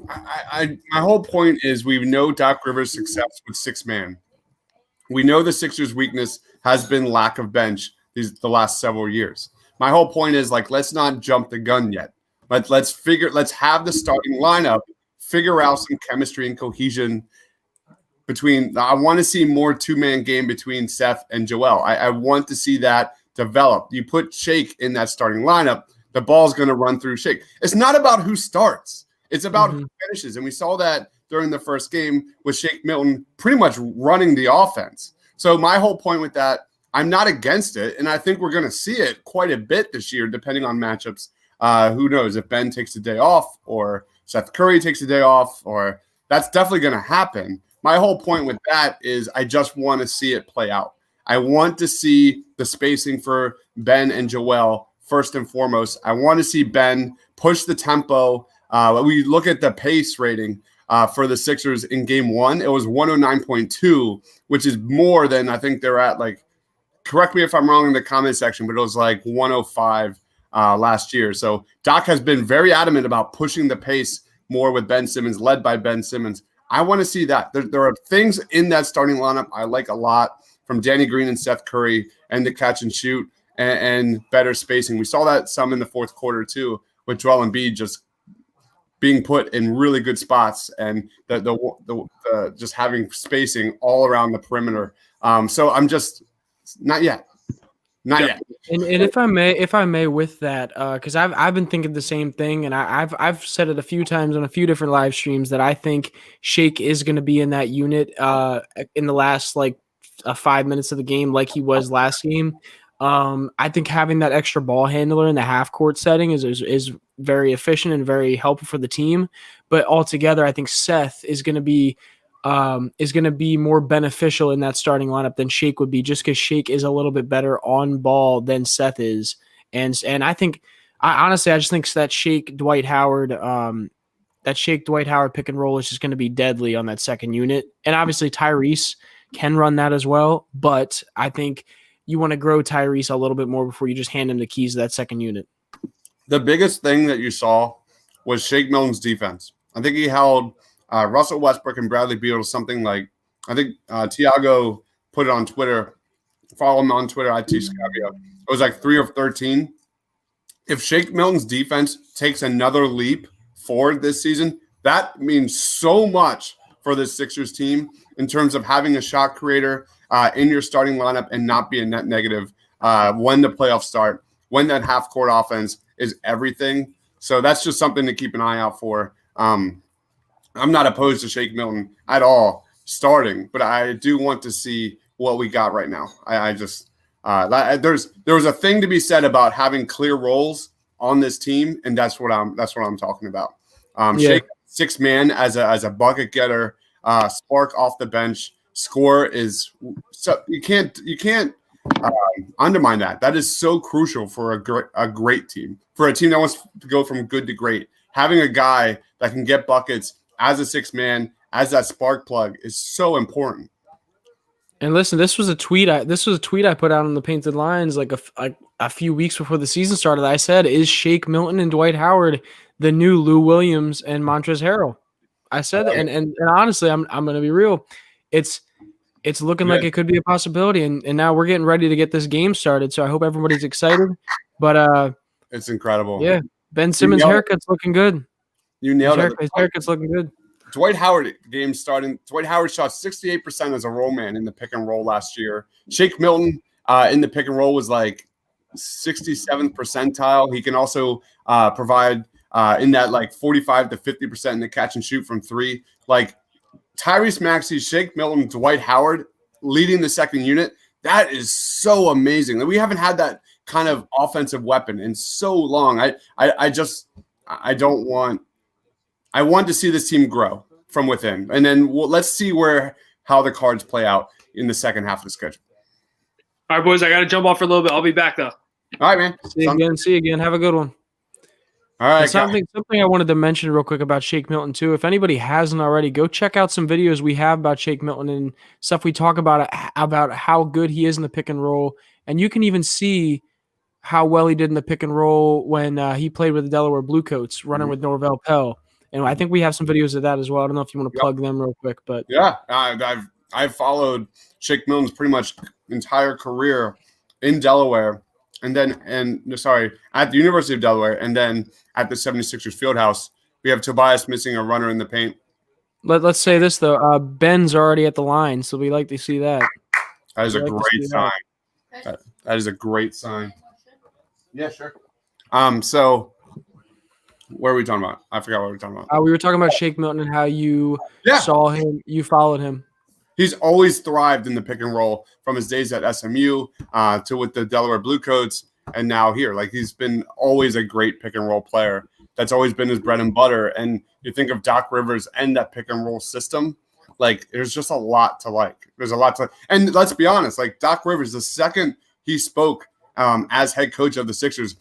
my whole point is we know Doc Rivers' success with 6-man. We know the Sixers' weakness has been lack of bench the last several years. My whole point is let's not jump the gun yet. Let's have the starting lineup figure out some chemistry and cohesion between. I want to see more 2-man game between Seth and Joel. I want to see that develop. You put Shake in that starting lineup, the ball's going to run through Shake. It's not about who starts. It's about who finishes. And we saw that during the first game with Shake Milton pretty much running the offense. So my whole point with that, I'm not against it. And I think we're going to see it quite a bit this year, depending on matchups. Who knows if Ben takes a day off or Seth Curry takes a day off, or that's definitely going to happen. My whole point with that is I just want to see it play out. I want to see the spacing for Ben and Joel first and foremost. I want to see Ben push the tempo. We look at the pace rating for the Sixers in game one. It was 109.2, which is more than I think they're at. Correct me if I'm wrong in the comment section, but it was 105 last year. So Doc has been very adamant about pushing the pace more with Ben Simmons, led by Ben Simmons. I want to see that. There are things in that starting lineup I like a lot, from Danny Green and Seth Curry, and the catch and shoot and better spacing. We saw that some in the fourth quarter too, with Joel Embiid just being put in really good spots and the just having spacing all around the perimeter. So I'm just not yet. Not yet. And if I may with that, because I've been thinking the same thing, and I've said it a few times on a few different live streams that I think Shake is going to be in that unit in the last 5 minutes of the game, like he was last game. I think having that extra ball handler in the half court setting is very efficient and very helpful for the team. But altogether, I think Seth is going to be more beneficial in that starting lineup than Shake would be, just because Shake is a little bit better on ball than Seth is. And I think, I just think that Shake Dwight Howard pick and roll is just going to be deadly on that second unit. And obviously Tyrese can run that as well. But I think you want to grow Tyrese a little bit more before you just hand him the keys to that second unit. The biggest thing that you saw was Shake Milton's defense. I think he held Russell Westbrook and Bradley Beal to something like, I think Tiago put it on Twitter. Follow him on Twitter, @Scavio. It was like 3 of 13. If Shake Milton's defense takes another leap forward this season, that means so much for this Sixers team in terms of having a shot creator in your starting lineup and not be a net negative when the playoffs start, when that half-court offense is everything. So that's just something to keep an eye out for. I'm not opposed to Shake Milton at all starting, but I do want to see what we got right now. I just there was a thing to be said about having clear roles on this team, and that's what I'm talking about. Shake 6-man as a bucket getter, spark off the bench, score is so you can't undermine that. That is so crucial for a great team, for a team that wants to go from good to great. Having a guy that can get buckets as a 6-man, as that spark plug is so important. And listen, this was a tweet I put out on the Painted Lines like a few weeks before the season started. I said, "Is Shake Milton and Dwight Howard the new Lou Williams and Montrezl Harrell?" I said that, and honestly, I'm going to be real. It's looking like it could be a possibility, and now we're getting ready to get this game started. So I hope everybody's excited. But it's incredible. Yeah, Ben Simmons' haircut's looking good. You nailed it. His haircut's looking good. Dwight Howard game starting. Dwight Howard shot 68% as a roll man in the pick and roll last year. Shake Milton in the pick and roll was like 67th percentile. He can also provide in that like 45 to 50% in the catch and shoot from 3. Like Tyrese Maxey, Shake Milton, Dwight Howard leading the second unit. That is so amazing. We haven't had that kind of offensive weapon in so long. I want to see this team grow from within, and then let's see how the cards play out in the second half of the schedule. All right, boys, I got to jump off for a little bit. I'll be back, though. All right, man. See you again. Have a good one. All right. Something I wanted to mention real quick about Shake Milton, too. If anybody hasn't already, go check out some videos we have about Shake Milton and stuff we talk about how good he is in the pick and roll. And you can even see how well he did in the pick and roll when he played with the Delaware Bluecoats, running with Norvell Pell. And I think we have some videos of that as well. I don't know if you want to plug them real quick, but yeah, I've followed Shake Milton's pretty much entire career in Delaware, at the University of Delaware, and then at the 76ers Fieldhouse. We have Tobias missing a runner in the paint. Let's say this though, Ben's already at the line, so we like to see that. That is a great sign. That is a great sign. Yeah, sure. So. Where are we talking about? I forgot what we were talking about. We were talking about Shake Milton and how you saw him, you followed him. He's always thrived in the pick and roll from his days at SMU to with the Delaware Bluecoats and now here. Like he's been always a great pick and roll player. That's always been his bread and butter. And you think of Doc Rivers and that pick and roll system, like there's just a lot to like. There's a lot to like. And let's be honest, like Doc Rivers, the second he spoke as head coach of the Sixers,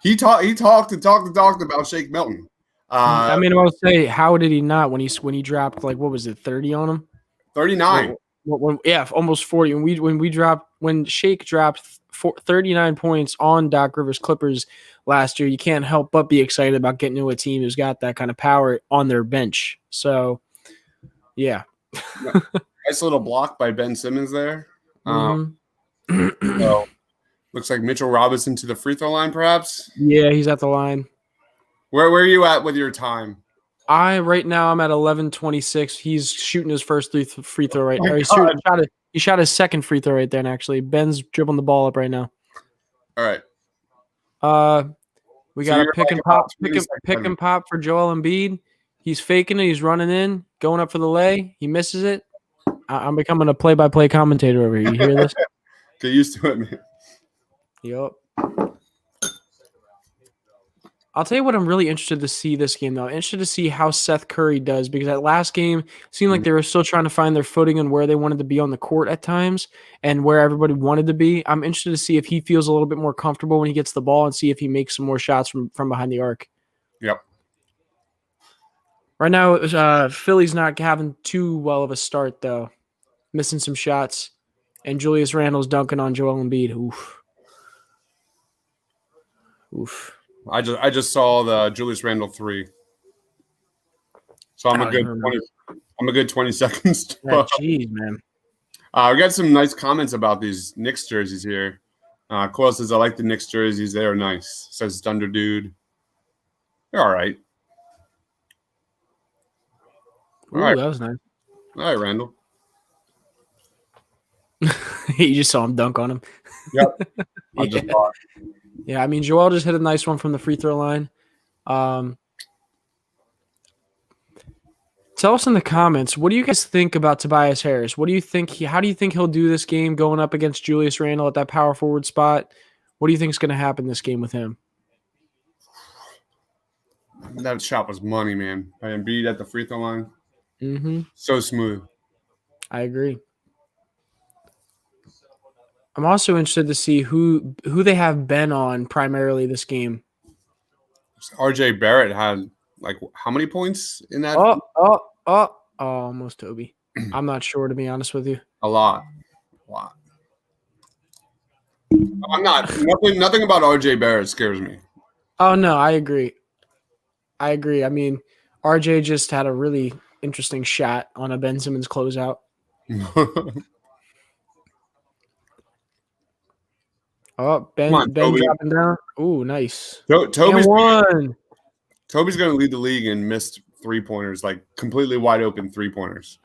He talked about Shake Milton. I mean, I would say, how did he not when he dropped like what was it, 30 on him? 39. Almost 40. When Shake dropped 39 points on Doc Rivers Clippers last year, you can't help but be excited about getting to a team who's got that kind of power on their bench. So, yeah. Nice little block by Ben Simmons there. Mm-hmm. So. Looks like Mitchell Robinson to the free throw line, perhaps. Yeah, he's at the line. Where are you at with your time? Right now I'm at 11:26. He's shooting his first free throw right now. He shot his second free throw right there. And actually, Ben's dribbling the ball up right now. All right. We got a pick and pop for Joel Embiid. He's faking it. He's running in, going up for the lay. He misses it. I'm becoming a play-by-play commentator over here. You hear this? Get used to it, man. Yep. I'll tell you what I'm really interested to see this game, though. Interested to see how Seth Curry does, because that last game seemed like they were still trying to find their footing and where they wanted to be on the court at times and where everybody wanted to be. I'm interested to see if he feels a little bit more comfortable when he gets the ball and see if he makes some more shots from behind the arc. Yep. Right now, Philly's not having too well of a start, though. missing some shots, and Julius Randle's dunking on Joel Embiid. Oof. I just saw the Julius Randle 3. So I'm a good 20 seconds. Jeez, man. We got some nice comments about these Knicks jerseys here. Coyle says, I like the Knicks jerseys. They are nice. Says Thunder Dude. They're all right. Ooh, that was nice. All right, Randall. You just saw him dunk on him. Yep. Yeah, I mean, Joel just hit a nice one from the free throw line. Tell us in the comments, what do you guys think about Tobias Harris? What do you think? How do you think he'll do this game going up against Julius Randle at that power forward spot? What do you think is going to happen this game with him? That shot was money, man. By Embiid at the free throw line. Mm-hmm. So smooth. I agree. I'm also interested to see who they have Ben on primarily this game. RJ Barrett had like how many points in that? Almost Toby. I'm not sure, to be honest with you. A lot. I'm not. Nothing about RJ Barrett scares me. Oh no, I agree. I mean, RJ just had a really interesting shot on a Ben Simmons closeout. Ben dropping down. Ooh, nice. Toby's going to lead the league in missed 3-pointers, like completely wide open 3-pointers.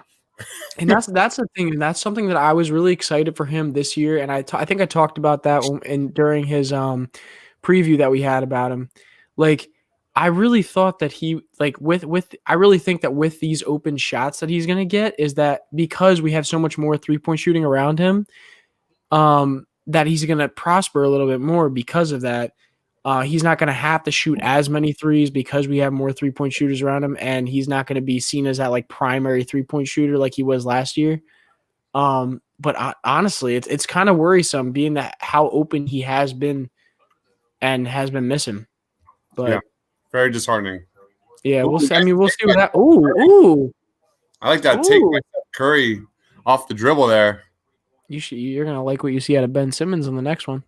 And that's the thing, and that's something that I was really excited for him this year. And I think I talked about that during his preview that we had about him. Like, I really thought that he I really think that with these open shots that he's going to get is that because we have so much more 3-point shooting around him, that he's going to prosper a little bit more because of that. He's not going to have to shoot as many threes because we have more 3-point shooters around him, and he's not going to be seen as that like primary 3-point shooter like he was last year. But honestly, it's kind of worrisome being that how open he has been and has been missing. But yeah, very disheartening. Yeah, we'll see what that. Ooh. I like that take by Curry off the dribble there. You're gonna like what you see out of Ben Simmons in the next one.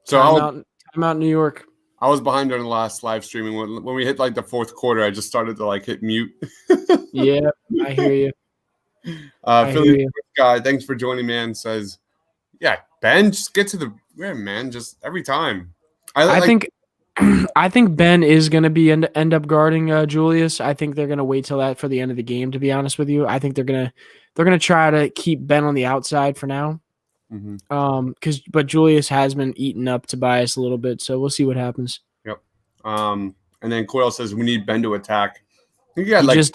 So time out New York. I was behind during the last live streaming when we hit like the fourth quarter. I just started to like hit mute. Yeah, I hear you. Philly guy, thanks for joining, man. Says, yeah, Ben, just get to the rim, man. Just every time. I think Ben is going to be end up guarding Julius. I think they're going to wait till that for the end of the game. To be honest with you, I think they're gonna try to keep Ben on the outside for now. Mm-hmm. But Julius has been eating up Tobias a little bit, so we'll see what happens. Yep. And then Coyle says we need Ben to attack. He just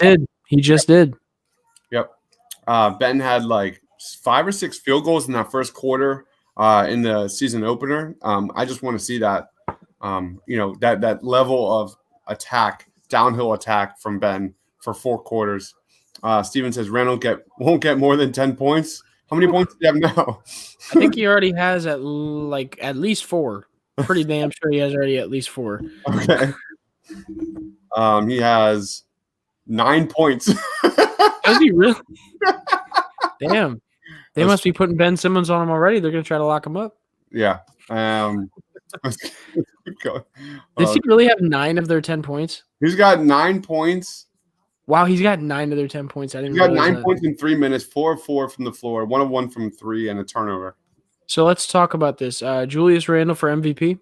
did. Yep. Ben had like 5 or 6 field goals in that first quarter in the season opener. I just want to see that. That level of attack, downhill attack from Ben for 4 quarters. Steven says Randall won't get more than 10 points. How many points do you have now? I think he already has at least 4. Pretty damn sure he has already at least 4. Okay. He has 9 points. Does he really? Damn. They must be putting Ben Simmons on him already. They're going to try to lock him up. Yeah. Let's keep going. Does he really have 9 of their 10 points? He's got 9 points. Wow, he's got 9 of their 10 points. He's got 9 points in 3 minutes, 4 of 4 from the floor, 1 of 1 from 3, and a turnover. So let's talk about this. Julius Randle for MVP.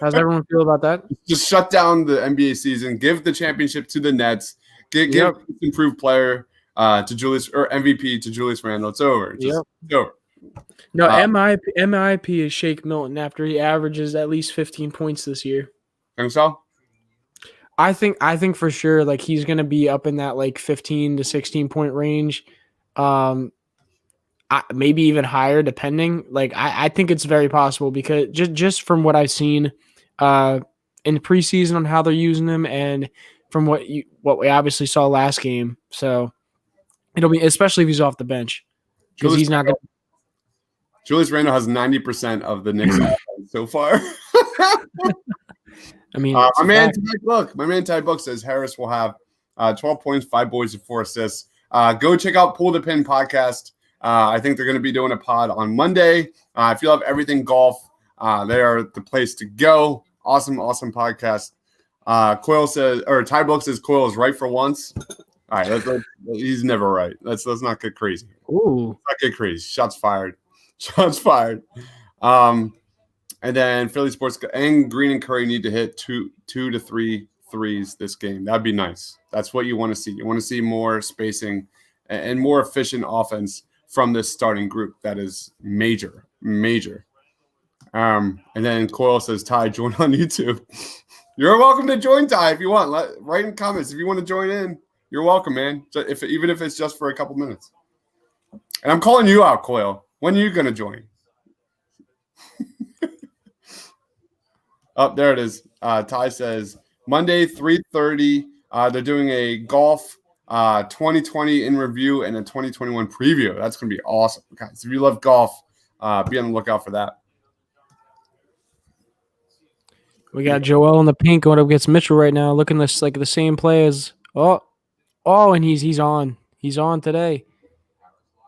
How's everyone feel about that? Just shut down the NBA season. Give the championship to the Nets. Give improved player to Julius or MVP to Julius Randle. It's over. It's over. No, MIP is Shake Milton after he averages at least 15 points this year. Think so? I think for sure like he's going to be up in that like 15 to 16 point range. Maybe even higher depending. Like I think it's very possible because just from what I've seen in preseason on how they're using him and from what we obviously saw last game. So it'll be especially if he's off the bench because he's not going to. Julius Randle has 90% of the Knicks offense so far. I mean, my man Ty Book says Harris will have 12 points, 5 boards, and 4 assists. Go check out Pull the Pin podcast. I think they're going to be doing a pod on Monday. If you love everything golf, they are the place to go. Awesome podcast. Coyle says, or Ty Book says Coyle is right for once. All right, he's never right. Let's not get crazy. Ooh, let's not get crazy. Shots fired. And then Philly Sports and Green and Curry need to hit two to three threes this game. That'd be nice. That's what you want to see. You want to see more spacing and more efficient offense from this starting group. That is major. And then Coyle says, Ty, join on YouTube. You're welcome to join, Ty, if you want. Write in comments if you want to join in. You're welcome, man. So even if it's just for a couple minutes. And I'm calling you out, Coyle. When are you going to join? Oh, there it is. Ty says Monday, 3:30. They're doing a golf 2020 in review and a 2021 preview. That's going to be awesome. Guys, if you love golf, be on the lookout for that. We got Joel in the pink going up against Mitchell right now, looking like the same play as and he's on. He's on today.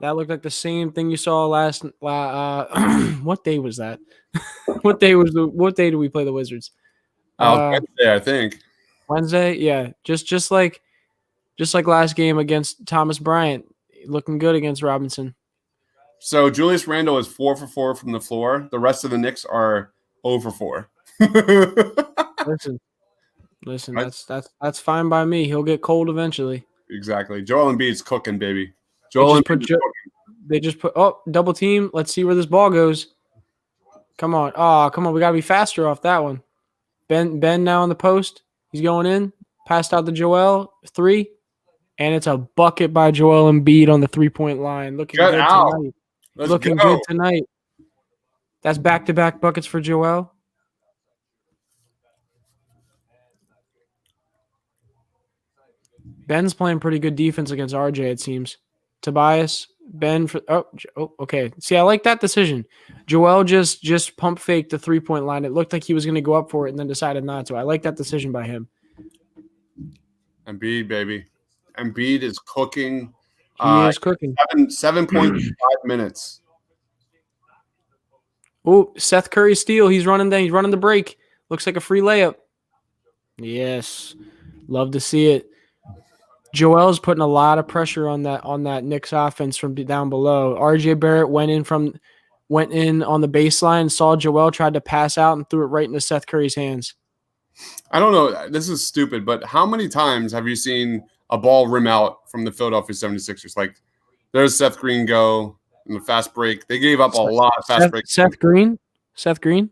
That looked like the same thing you saw last. What day was that? What day did we play the Wizards? Wednesday, I think. Wednesday, yeah. Just like last game against Thomas Bryant, looking good against Robinson. So Julius Randle is 4 for 4 from the floor. The rest of the Knicks are 0 for 4. Listen. That's fine by me. He'll get cold eventually. Exactly. Joel Embiid's cooking, baby. They just put double team. Let's see where this ball goes. Come on. Come on. We gotta be faster off that one. Ben now on the post. He's going in. Passed out to Joel. 3. And it's a bucket by Joel Embiid on the 3-point line. Looking good tonight. Looking good tonight. That's back-to-back buckets for Joel. Ben's playing pretty good defense against RJ, it seems. Tobias, Ben for okay. See, I like that decision. Joel just pump faked the 3-point line. It looked like he was going to go up for it and then decided not to. I like that decision by him. Embiid, baby. Embiid is cooking. He is cooking. 7.5 minutes. Oh, Seth Curry steal. He's running the break. Looks like a free layup. Yes. Love to see it. Joel's putting a lot of pressure on that Knicks offense from down below. RJ Barrett went in on the baseline, saw Joel, tried to pass out and threw it right into Seth Curry's hands. I don't know. This is stupid, but how many times have you seen a ball rim out from the Philadelphia 76ers? Like, there's Seth Green go in the fast break. They gave up a lot of fast breaks. Seth Green? Did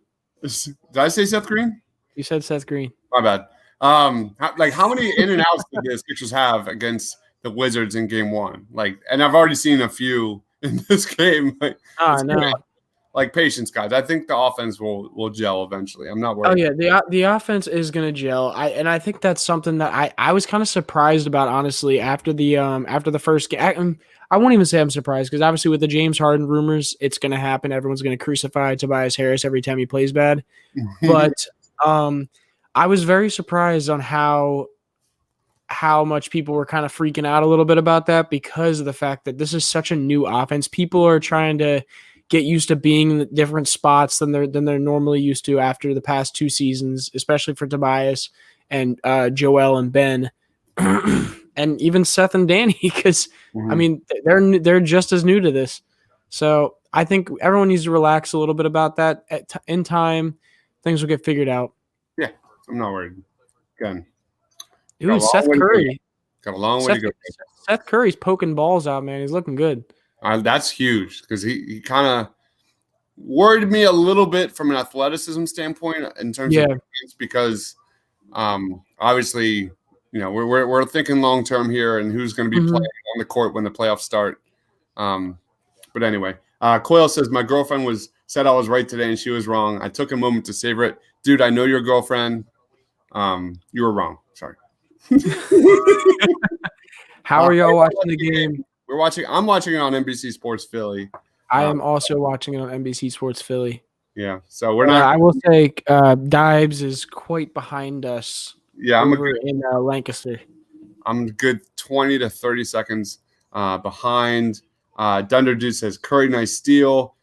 I say Seth Green? You said Seth Green. My bad. How many in and outs did the Sixers have against the Wizards in game 1? And I've already seen a few in this game. No. Patience, guys. I think the offense will gel eventually. I'm not worried. Oh yeah, the offense is gonna gel. I think that's something that I was kind of surprised about, honestly, after the first game. I won't even say I'm surprised because obviously with the James Harden rumors, it's gonna happen. Everyone's gonna crucify Tobias Harris every time he plays bad. But I was very surprised on how much people were kind of freaking out a little bit about that because of the fact that this is such a new offense. People are trying to get used to being in different spots than they're normally used to after the past 2 seasons, especially for Tobias and Joel and Ben, and even Seth and Danny. Because I mean, they're just as new to this. So I think everyone needs to relax a little bit about that. In time, things will get figured out. Yeah, I'm not worried. Again, dude, Seth Curry got a long way to go. Seth Curry's poking balls out, man. He's looking good. That's huge because he kind of worried me a little bit from an athleticism standpoint in terms of defense because obviously, we're thinking long term here and who's going to be playing on the court when the playoffs start. But anyway, Coyle says my girlfriend said I was right today and she was wrong. I took a moment to savor it. Dude, I know your girlfriend. You were wrong. Sorry. How are y'all watching the game? I'm watching it on NBC Sports Philly. I am also watching it on NBC Sports Philly. Yeah, so we're not. I will say, Dibes is quite behind us. Yeah, over in Lancaster. I'm good 20 to 30 seconds behind. Dunder Dude says Curry, nice steal.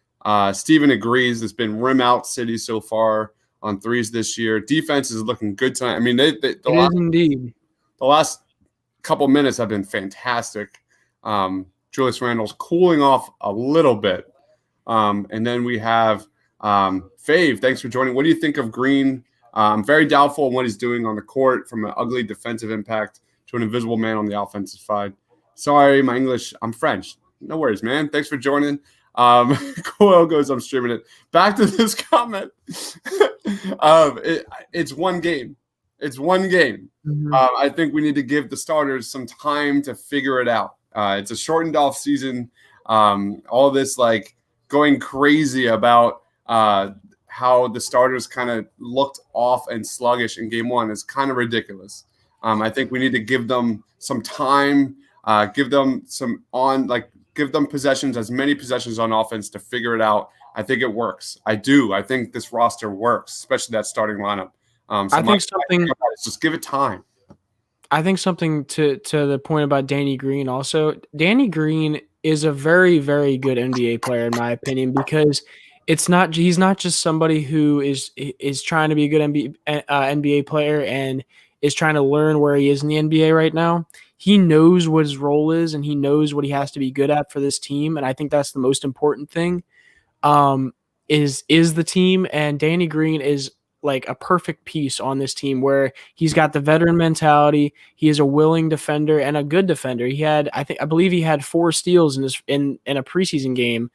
Steven agrees. It's been rim out City so far on threes this year. Defense is looking good tonight. I mean, indeed. The last couple minutes have been fantastic. Julius Randle's cooling off a little bit. And then we have Fave. Thanks for joining. What do you think of Green? I'm very doubtful on what he's doing on the court, from an ugly defensive impact to an invisible man on the offensive side. Sorry, my English. I'm French. No worries, man. Thanks for joining. Coyle goes, I'm streaming it. Back to this comment. It's one game. It's one game. Mm-hmm. I think we need to give the starters some time to figure it out. It's a shortened off season. All this like going crazy about how the starters kind of looked off and sluggish in game one is kind of ridiculous. I think we need to give them some time, give them possessions, as many possessions on offense to figure it out. I think it works. I do. I think this roster works, especially that starting lineup. Just give it time. I think something to the point about Danny Green also. Danny Green is a very, very good NBA player in my opinion, because he's not just somebody who is trying to be a good NBA player and is trying to learn where he is in the NBA right now. He knows what his role is and he knows what he has to be good at for this team, and I think that's the most important thing. Is the team, and Danny Green is like a perfect piece on this team where he's got the veteran mentality. He is a willing defender and a good defender. I believe he had 4 steals in a preseason game,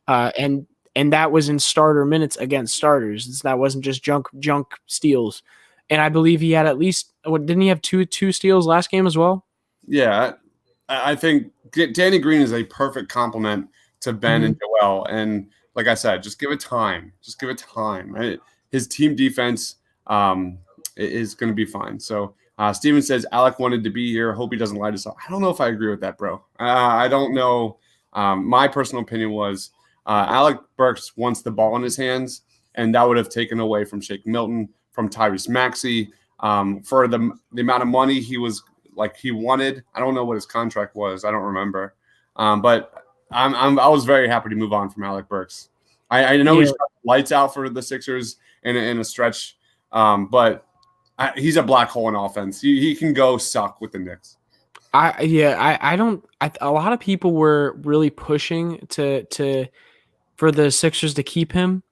and that was in starter minutes against starters. That wasn't just junk steals. And I believe he had at least didn't he have two steals last game as well? Yeah, I think Danny Green is a perfect complement to Ben and Joel. And like I said, just give it time. Just give it time. Right? His team defense is going to be fine. So Steven says Alec wanted to be here. Hope he doesn't light us up. I don't know if I agree with that, bro. I don't know. My personal opinion was Alec Burks wants the ball in his hands, and that would have taken away from Shake Milton, from Tyrese Maxey, for the amount of money he wanted. I don't know what his contract was. I don't remember. But I was very happy to move on from Alec Burks. I know he's lights out for the Sixers in a stretch, but he's a black hole in offense. He can go suck with the Knicks. A lot of people were really pushing for the Sixers to keep him.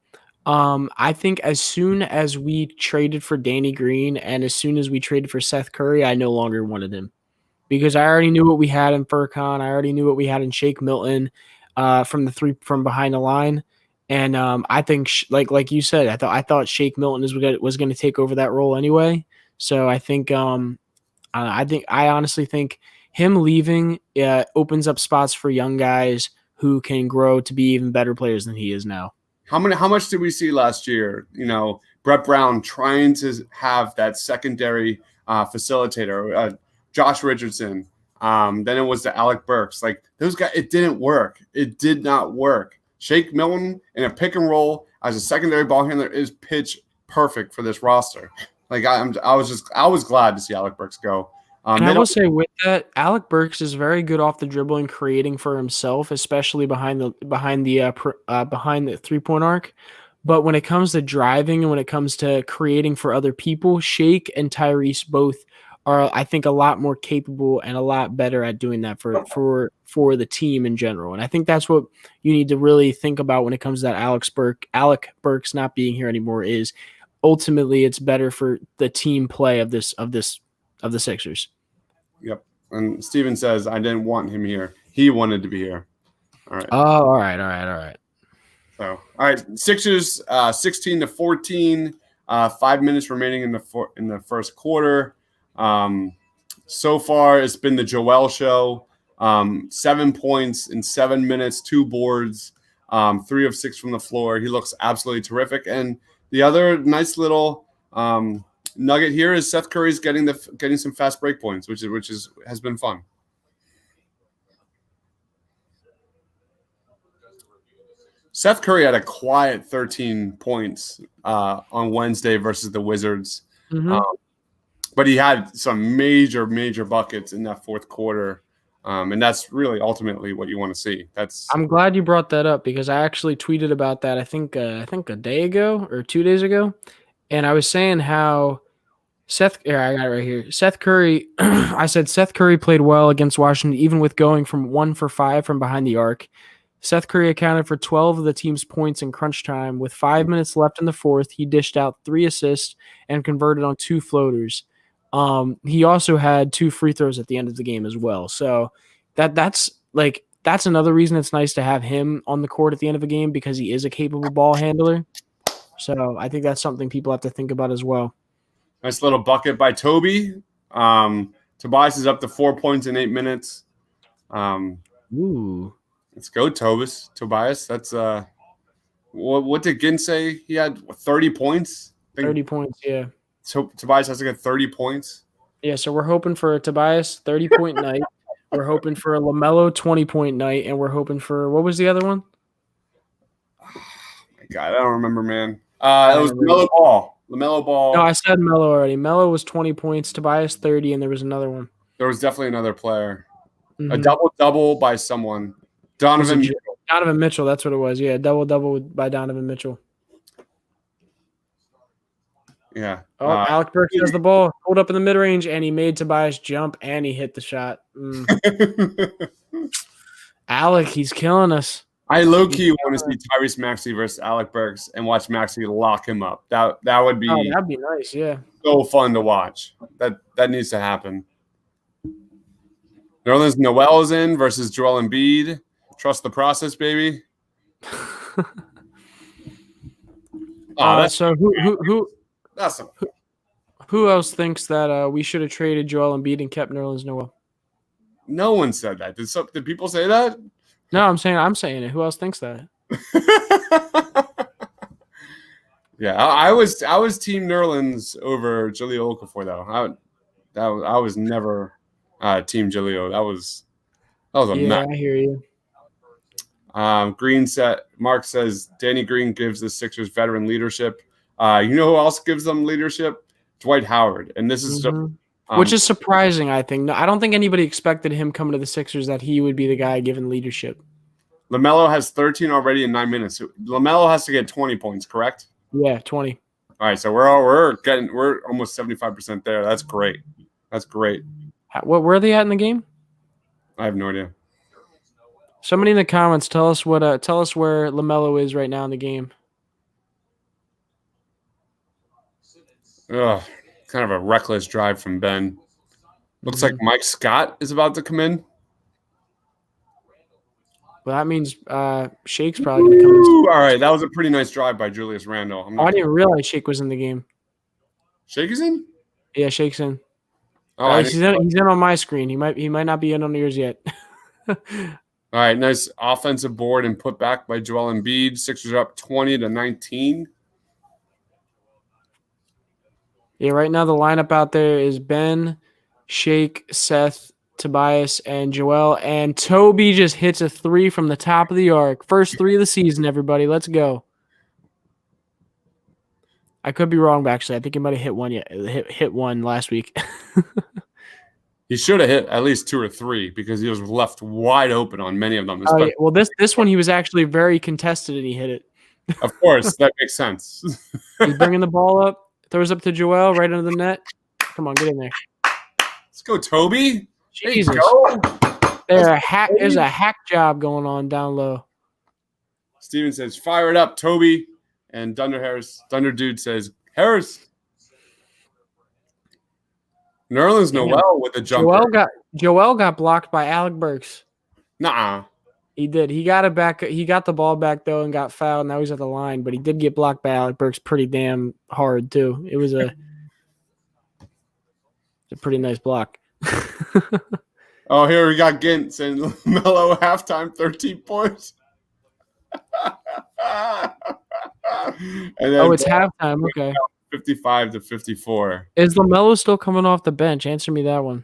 I think as soon as we traded for Danny Green and as soon as we traded for Seth Curry, I no longer wanted him, because I already knew what we had in Furkan. I already knew what we had in Shake Milton from the three from behind the line. And I think, like you said, I thought Shake Milton was going to take over that role anyway. So I think I honestly think him leaving opens up spots for young guys who can grow to be even better players than he is now. How much did we see last year? Brett Brown trying to have that secondary facilitator, Josh Richardson. Then it was the Alec Burks. Like those guys, it didn't work. It did not work. Shake Milton in a pick and roll as a secondary ball handler is pitch perfect for this roster. Like I was glad to see Alec Burks go. And I will say with that, Alec Burks is very good off the dribble and creating for himself, especially behind the 3-point arc. But when it comes to driving and when it comes to creating for other people, Shake and Tyrese both are, I think, a lot more capable and a lot better at doing that for the team in general. And I think that's what you need to really think about when it comes to that Alec Burks not being here anymore. Is ultimately it's better for the team play of the Sixers. Yep. And Steven says, I didn't want him here. He wanted to be here. All right. Oh, all right. So, all right. Sixers 16-14. 5 minutes remaining in the first quarter. So far, it's been the Joel show. 7 points in 7 minutes, 2 boards, 3 of 6 from the floor. He looks absolutely terrific. And the other nice little nugget here is Seth Curry's getting some fast break points, which has been fun. Seth Curry had a quiet 13 points on Wednesday versus the Wizards. but he had some major buckets in that fourth quarter. And that's really ultimately what you want to see. I'm glad you brought that up because I actually tweeted about that. I think a day ago or 2 days ago, and I was saying how I got it right here. Seth Curry. I said Seth Curry played well against Washington, even with going from 1 for 5 from behind the arc. Seth Curry accounted for 12 of the team's points in crunch time. With 5 minutes left in the fourth, he dished out 3 assists and converted on 2 floaters. He also had 2 free throws at the end of the game as well. So that's another reason it's nice to have him on the court at the end of a game because he is a capable ball handler. So I think that's something people have to think about as well. Nice little bucket by Toby. Tobias is up to 4 points in 8 minutes. Ooh. Let's go, Tobias. That's what did Ginn say? He had 30 points. 30 points, yeah. So Tobias has to get 30 points. Yeah, so we're hoping for a Tobias 30-point night. We're hoping for a LaMelo 20-point night, and we're hoping for what was the other one? Oh my God, I don't remember, man. It was LaMelo Ball. LaMelo Ball. No, I said Melo already. Melo was 20 points, Tobias 30, and there was another one. There was definitely another player. Mm-hmm. A double by someone. Donovan Mitchell, that's what it was. Yeah, double by Donovan Mitchell. Yeah. Oh, Alec Burks has the ball. Hold up in the mid-range, and he made Tobias jump, and he hit the shot. Alec, he's killing us. I low-key want to see Tyrese Maxey versus Alec Burks and watch Maxey lock him up. That would be that'd be nice, yeah. So fun to watch. That needs to happen. Nerlens Noel is in versus Joel Embiid. Trust the process, baby. So who That's who else thinks that we should have traded Joel Embiid and kept Nerlens Noel? No one said that. Did people say that? No, I'm saying it. Who else thinks that? Yeah, I was Team Nerlens over Jahlil Okafor though. I was never Team Jahlil. That was a mess. I hear you. Mark says Danny Green gives the Sixers veteran leadership. You know who else gives them leadership? Dwight Howard. And this is which is surprising, I think. No, I don't think anybody expected him coming to the Sixers that he would be the guy given leadership. LaMelo has 13 already in 9 minutes. LaMelo has to get 20 points, correct? Yeah, 20. All right, so we're almost 75% there. That's great. What were they at in the game? I have no idea. Somebody in the comments tell us where LaMelo is right now in the game. Ugh, kind of a reckless drive from Ben. Looks like Mike Scott is about to come in. Well, that means Shake's probably going to come in. All right, that was a pretty nice drive by Julius Randle. I didn't realize Shake was in the game. Shake is in? Yeah, Shake's in. Oh, he's in on my screen. He might not be in on yours yet. All right, nice offensive board and put back by Joel Embiid. Sixers are up 20-19. Yeah, right now the lineup out there is Ben, Shake, Seth, Tobias, and Joel. And Toby just hits a 3 from the top of the arc. First 3 of the season, everybody. Let's go. I could be wrong, actually. I think he might have hit one hit one last week. He should have hit at least 2 or 3 because he was left wide open on many of them. Yeah. Well, this one he was actually very contested and he hit it. Of course, that makes sense. He's bringing the ball up, throws up to Joel right under the net. Come on, get in there. Let's go, Toby. Jesus. There's a hack job going on down low. Steven says, fire it up, Toby. And Thunder Dude says, Harris. Nerlens Noel with a jumper. Joel got blocked by Alec Burks. Nuh-uh. He did. He got it back. He got the ball back though and got fouled. Now he's at the line, but he did get blocked by Alec Burks pretty damn hard too. It was a pretty nice block. Oh, here we got Gint saying Melo halftime 13 points. And then it's halftime. Okay. 55-54. Is LaMelo still coming off the bench? Answer me that one.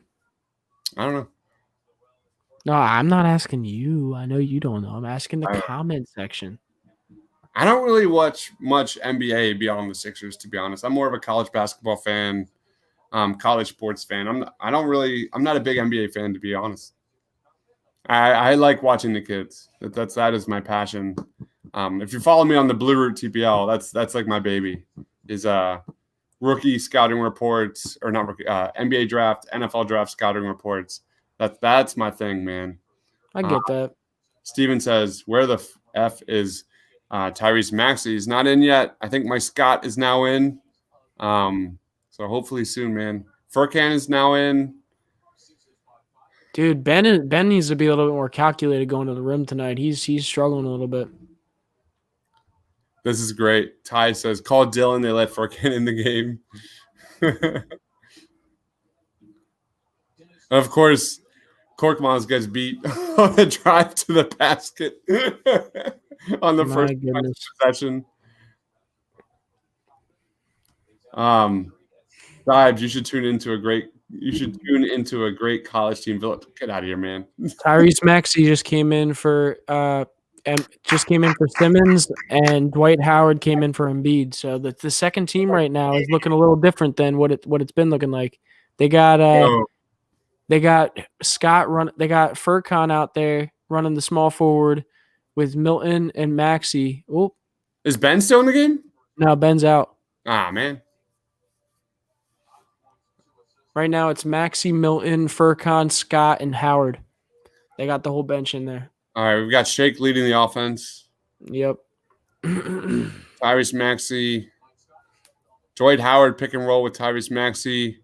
I don't know. No, I'm not asking you. I know you don't know. I'm asking the comment section. I don't really watch much NBA beyond the Sixers, to be honest. I'm more of a college basketball fan. college sports fan. I'm not a big NBA fan, to be honest. I like watching the kids. That is my passion. If you follow me on the Blue Root TPL, that's like my baby. Is rookie scouting reports, or not rookie, NBA draft, NFL draft scouting reports. That's my thing, man. I get that. Steven says, where the F is Tyrese Maxey? He's not in yet. I think my Scott is now in. So hopefully soon, man. Furkan is now in. Dude, Ben needs to be a little bit more calculated going to the rim tonight. He's struggling a little bit. This is great. Ty says, call Dylan. They let Furkan in the game. Of course, Korkmaz gets beat on the drive to the basket on the first possession. Vibes, you should tune into a great college team. Get out of here, man. Tyrese Maxey just came in for Simmons, and Dwight Howard came in for Embiid. So the second team right now is looking a little different than what it's been looking like. They got Scott they got Furkan out there running the small forward with Milton and Maxey. Oh, is Ben still in the game? No, Ben's out. Ah, man. Right now it's Maxey, Milton, Furkan, Scott, and Howard. They got the whole bench in there. All right, we've got Shake leading the offense. Yep. Tyrese Maxey. Dwight Howard pick and roll with Tyrese Maxey.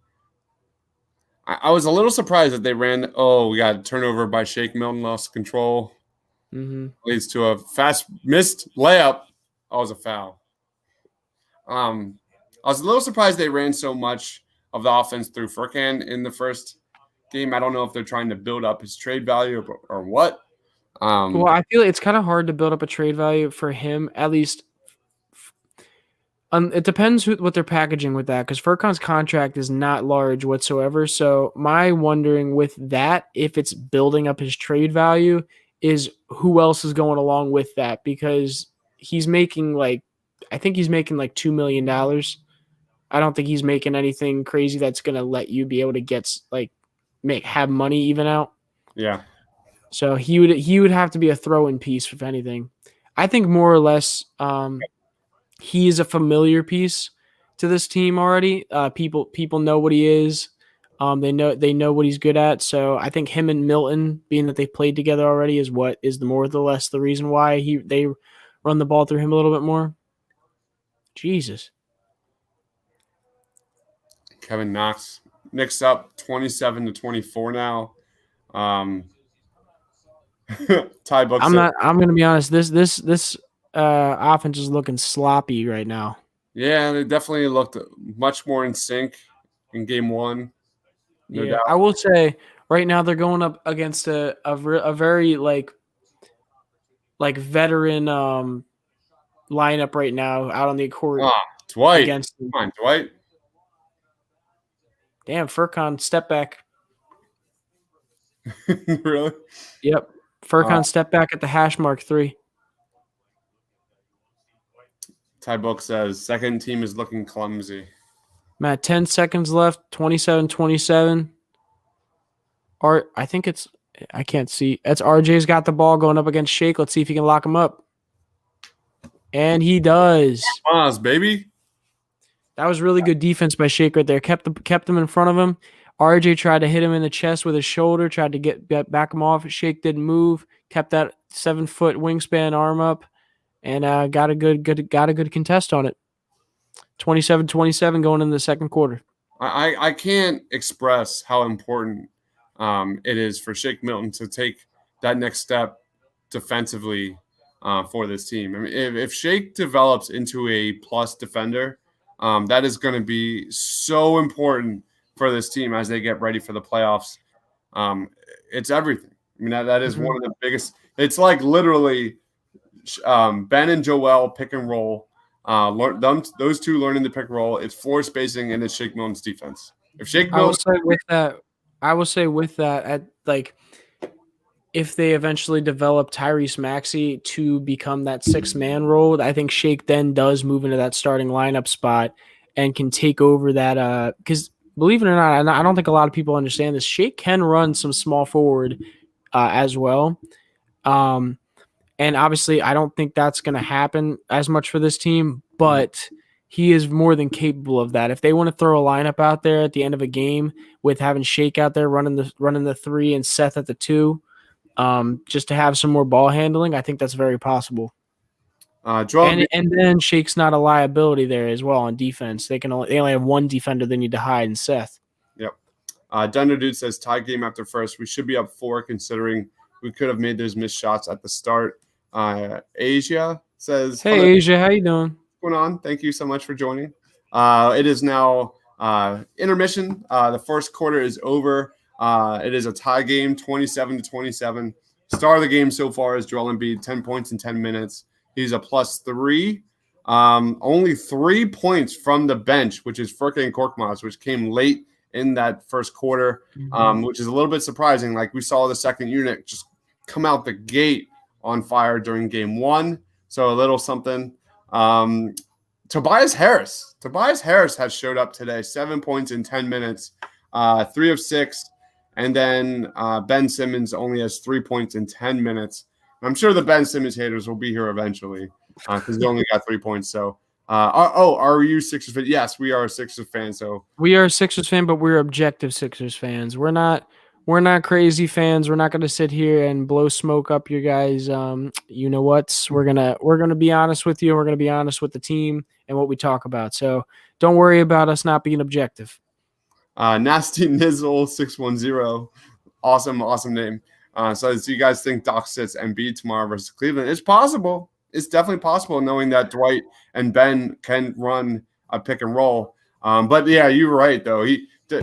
I was a little surprised that they ran. Oh, we got a turnover by Shake. Milton lost control. Mm-hmm. Leads to a fast missed layup. Oh, it was a foul. I was a little surprised they ran so much of the offense through Furkan in the first game. I don't know if they're trying to build up his trade value or what. Well, I feel like it's kind of hard to build up a trade value for him, at least. It depends what they're packaging with that, because Furkan's contract is not large whatsoever. So my wondering with that, if it's building up his trade value, is who else is going along with that, because he's making I think he's making like $2 million. I don't think he's making anything crazy that's going to let you be able to get have money even out. Yeah. So he would have to be a throw-in piece, if anything. I think more or less he is a familiar piece to this team already. People know what he is. They know what he's good at. So I think him and Milton, being that they played together already, is what is the more or less the reason why they run the ball through him a little bit more. Jesus. Kevin Knox. Knicks up 27-24 now. Ty Buck. I'm gonna be honest. This offense is looking sloppy right now. Yeah, they definitely looked much more in sync in game one. No doubt. I will say right now they're going up against a very veteran lineup right now out on the court. Dwight. Come on, Dwight. Damn, Furkan step back. Really? Yep. Furkan step back at the hash mark 3. Ty Book says second team is looking clumsy. Matt, 10 seconds left, 27-27. I think it's – I can't see. That's RJ's got the ball going up against Shake. Let's see if he can lock him up. And he does. Pause, baby. That was really good defense by Shake right there. Kept him in front of him. RJ tried to hit him in the chest with his shoulder, tried to back him off. Shake didn't move, kept that 7-foot wingspan arm up, and got a good contest on it. 27-27 going into the second quarter. I can't express how important it is for Shake Milton to take that next step defensively for this team. I mean, if Shake develops into a plus defender, that is going to be so important for this team as they get ready for the playoffs. It's everything. I mean, that is one of the biggest. It's like literally Ben and Joel pick and roll. Those two learning the pick and roll. It's floor spacing and it's Shake Milton's defense. If Shake Milton, I will say with that, if they eventually develop Tyrese Maxey to become that 6-man role, I think Shake then does move into that starting lineup spot and can take over that. Because believe it or not, and I don't think a lot of people understand this. Shake can run some small forward as well. And obviously, I don't think that's going to happen as much for this team, but he is more than capable of that. If they want to throw a lineup out there at the end of a game with having Shake out there running the 3 and Seth at the 2, just to have some more ball handling, I think that's very possible. And then Shake's not a liability there as well on defense. They only have one defender they need to hide in Seth. Yep. Dunder Dude says tie game after first. We should be up 4 considering we could have made those missed shots at the start. Asia says, "Hey Asia, how you doing? What's going on? Thank you so much for joining. It is now intermission. The first quarter is over. It is a tie game, 27-27. Star of the game so far is Joel Embiid, 10 points in 10 minutes. He's a +3. Only 3 points from the bench, which is Furkan and Korkmaz, which came late in that first quarter, which is a little bit surprising. Like we saw the second unit just come out the gate on fire during game 1. So a little something. Tobias Harris has showed up today, 7 points in 10 minutes, 3 of 6. And then Ben Simmons only has 3 points in 10 minutes. I'm sure the Ben Simmons haters will be here eventually because he only got 3 points. So, are you Sixers fans? Yes, we are a Sixers fan. So we are a Sixers fan, but we're objective Sixers fans. We're not crazy fans. We're not going to sit here and blow smoke up your guys. You know what? We're gonna be honest with you. We're gonna be honest with the team and what we talk about. So don't worry about us not being objective. Nasty Nizzle 610, awesome name. So you guys think Doc sits Embiid tomorrow versus Cleveland? It's possible. It's definitely possible, knowing that Dwight and Ben can run a pick and roll. But yeah, you're right though.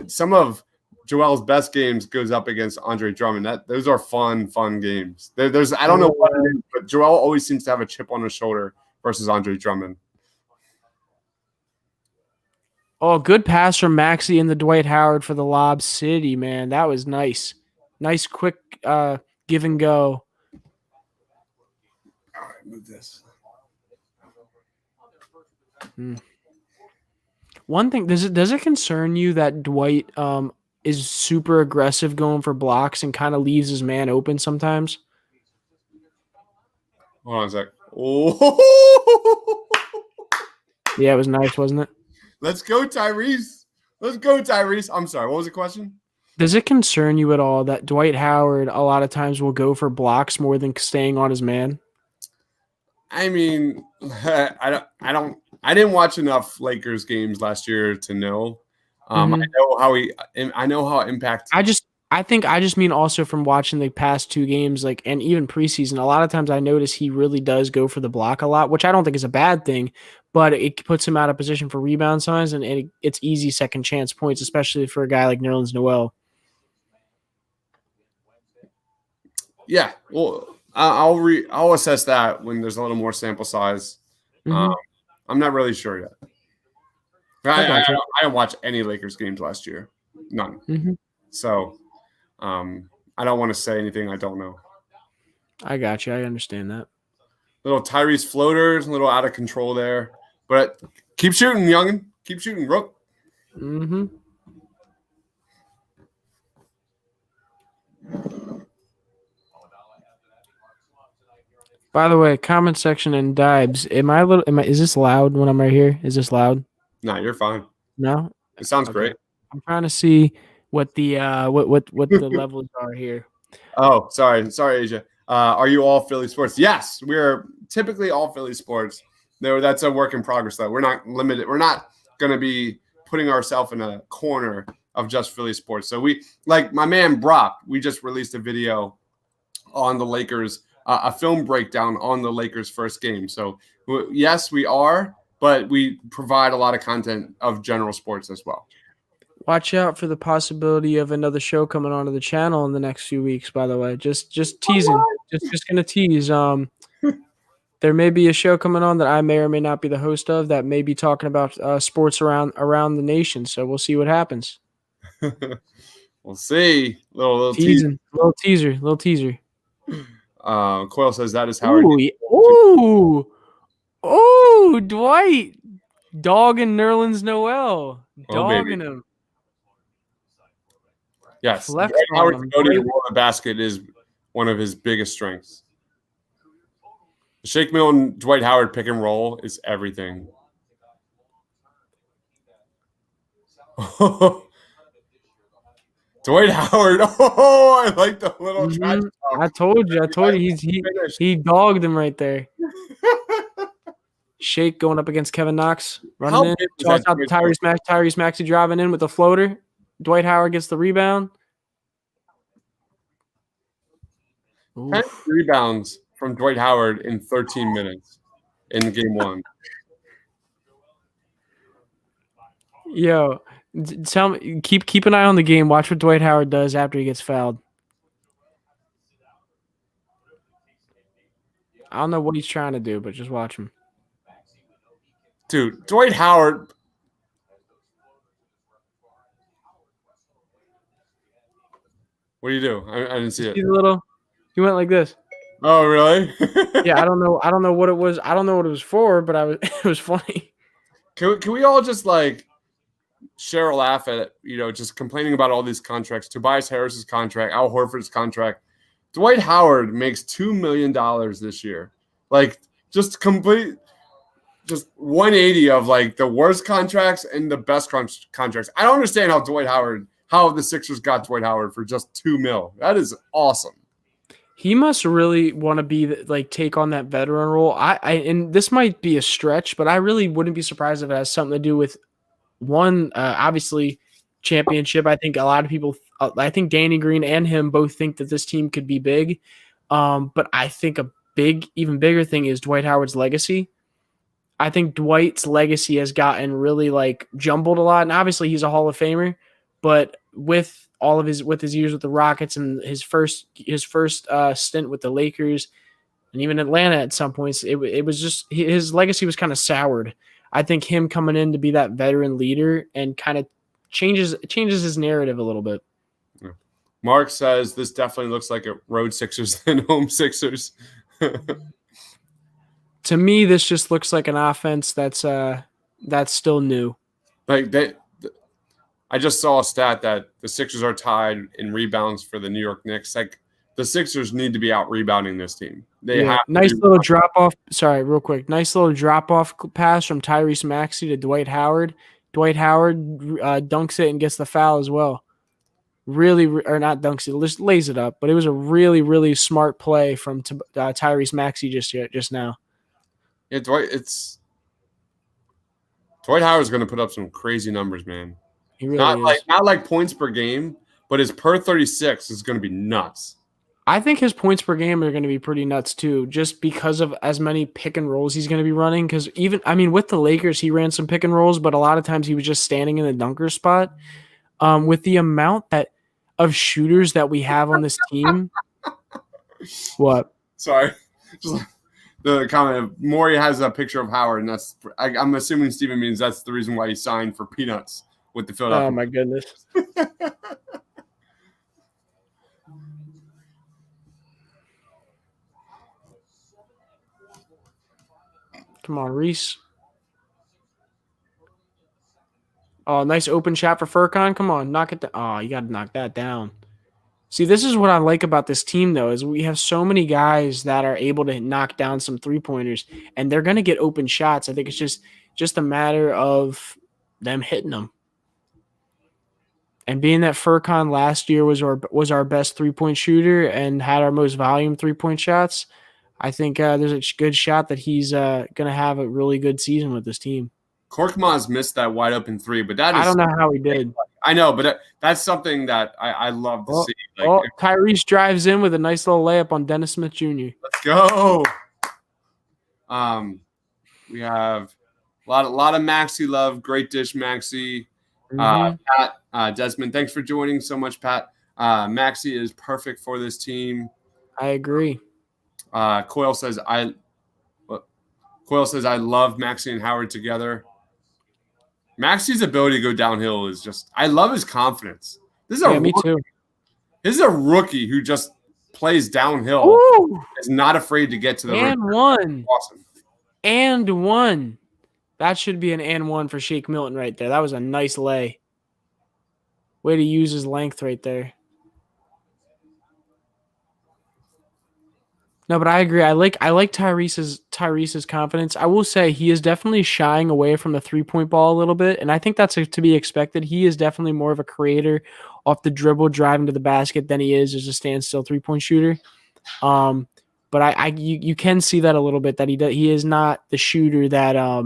Some of Joel's best games goes up against Andre Drummond. Those are fun games. There's I don't know what it is, but Joel always seems to have a chip on his shoulder versus Andre Drummond. Oh, good pass from Maxey and the Dwight Howard for the Lob City, man. That was nice. Nice, quick give and go. All right, move this. One thing, does it concern you that Dwight is super aggressive going for blocks and kind of leaves his man open sometimes? Hold on a sec. Oh, yeah, it was nice, wasn't it? Let's go, Tyrese. I'm sorry. What was the question? Does it concern you at all that Dwight Howard a lot of times will go for blocks more than staying on his man? I mean, I didn't watch enough Lakers games last year to know. I know how impact. I think I just mean also from watching the past 2 games, like, and even preseason, a lot of times I notice he really does go for the block a lot, which I don't think is a bad thing, but it puts him out of position for rebound signs, and it's easy second chance points, especially for a guy like Nerlens Noel. Yeah, well, I'll assess that when there's a little more sample size. I'm not really sure yet. I didn't watch any Lakers games last year, none. So, I don't want to say anything I don't know. I got you. I understand that. Little Tyrese floaters, a little out of control there, but keep shooting, youngin. Keep shooting, Rook. By the way, comment section and Dibes. Is this loud when I'm right here? Is this loud? No, you're fine. No? It sounds great. I'm trying to see what the what the levels are here. Oh, sorry, Asia. Are you all Philly sports? Yes, we're typically all Philly sports. No, that's a work in progress, though. We're not limited. We're not going to be putting ourselves in a corner of just Philly sports. So we, like my man Brock, we just released a video on the Lakers, a film breakdown on the Lakers' first game. So yes, we are, but we provide a lot of content of general sports as well. Watch out for the possibility of another show coming onto the channel in the next few weeks, by the way. Just teasing. Just going to tease. There may be a show coming on that I may or may not be the host of that may be talking about sports around the nation. So we'll see what happens. We'll see. Little teasing. Little teaser. Coyle says that is Howard. Ooh, Dwight. Dogging Nerlens Noel. Dogging him. Yes, Flex Dwight Howard's on him, ability to right? roll the basket is one of his biggest strengths. The Shake Milton, Dwight Howard pick and roll is everything. Dwight Howard. Oh, I like the little trash talk. I told you. He dogged him right there. Shake going up against Kevin Knox, running in, toss out to Tyrese Maxey driving in with a floater. Dwight Howard gets the rebound. 10 rebounds from Dwight Howard in 13 minutes in game 1. Yo, tell me, keep an eye on the game. Watch what Dwight Howard does after he gets fouled. I don't know what he's trying to do, but just watch him. Dude, Dwight Howard. What do you do? I didn't see it. He went like this. Oh, really? Yeah, I don't know what it was. I don't know what it was for, but it was funny. Can we all just like share a laugh at it, just complaining about all these contracts? Tobias Harris's contract, Al Horford's contract. Dwight Howard makes $2 million this year. Like, just 180 of like the worst contracts and the best contracts. I don't understand how the Sixers got Dwight Howard for just $2 million. That is awesome. He must really want to be like take on that veteran role. And this might be a stretch, but I really wouldn't be surprised if it has something to do with one, obviously championship. I think a lot of people, I think Danny Green and him both think that this team could be big. But I think even bigger thing is Dwight Howard's legacy. I think Dwight's legacy has gotten really like jumbled a lot. And obviously he's a Hall of Famer, but with his years with the Rockets and his first stint with the Lakers and even Atlanta at some points, it was just his legacy was kind of soured. I think him coming in to be that veteran leader and kind of changes his narrative a little bit. Mark says this definitely looks like a road Sixers than home Sixers. To me, this just looks like an offense that's still new. I just saw a stat that the Sixers are tied in rebounds for the New York Knicks. Like, the Sixers need to be out rebounding this team. They have nice little drop off. Sorry, real quick. Nice little drop off pass from Tyrese Maxey to Dwight Howard. Dwight Howard dunks it and gets the foul as well. Really, or not dunks it, just lays it up. But it was a really, really smart play from Tyrese Maxey just now. Yeah, Dwight Howard's going to put up some crazy numbers, man. He really is. Not like points per game, but his per 36 is going to be nuts. I think his points per game are going to be pretty nuts too, just because of as many pick and rolls he's going to be running. Because with the Lakers, he ran some pick and rolls, but a lot of times he was just standing in the dunker spot. With the amount of shooters that we have on this team, what? Sorry, just the comment of Maury has a picture of Howard, and I'm assuming Steven means that's the reason why he signed for peanuts with the Philadelphia. Oh my goodness. Come on, Reese. Oh, nice open shot for Furkan. Come on, knock it down. Oh, you got to knock that down. See, this is what I like about this team, though, is we have so many guys that are able to knock down some three-pointers, and they're going to get open shots. I think it's just a matter of them hitting them. And being that Furkan last year was our best three-point shooter and had our most volume three-point shots, I think there's a good shot that he's going to have a really good season with this team. Korkmaz missed that wide open three, but I don't know how he did. I know, but that's something that I love to see. Tyrese drives in with a nice little layup on Dennis Smith Jr. Let's go. We have a lot of Maxey love. Great dish, Maxey. Pat, Desmond, thanks for joining so much, Pat. Maxey is perfect for this team. I agree. Coyle says I love Maxey and Howard together. Maxey's ability to go downhill is just – I love his confidence. Me too. This is a rookie who just plays downhill. Ooh. Is not afraid to get to the rim. One. Awesome. And one. That should be an and one for Shake Milton right there. That was a nice lay. Way to use his length right there. No, but I agree. I like Tyrese's confidence. I will say he is definitely shying away from the 3-point ball a little bit, and I think that's to be expected. He is definitely more of a creator off the dribble, driving to the basket than he is as a standstill 3-point shooter. But you can see that a little bit that he is not the shooter that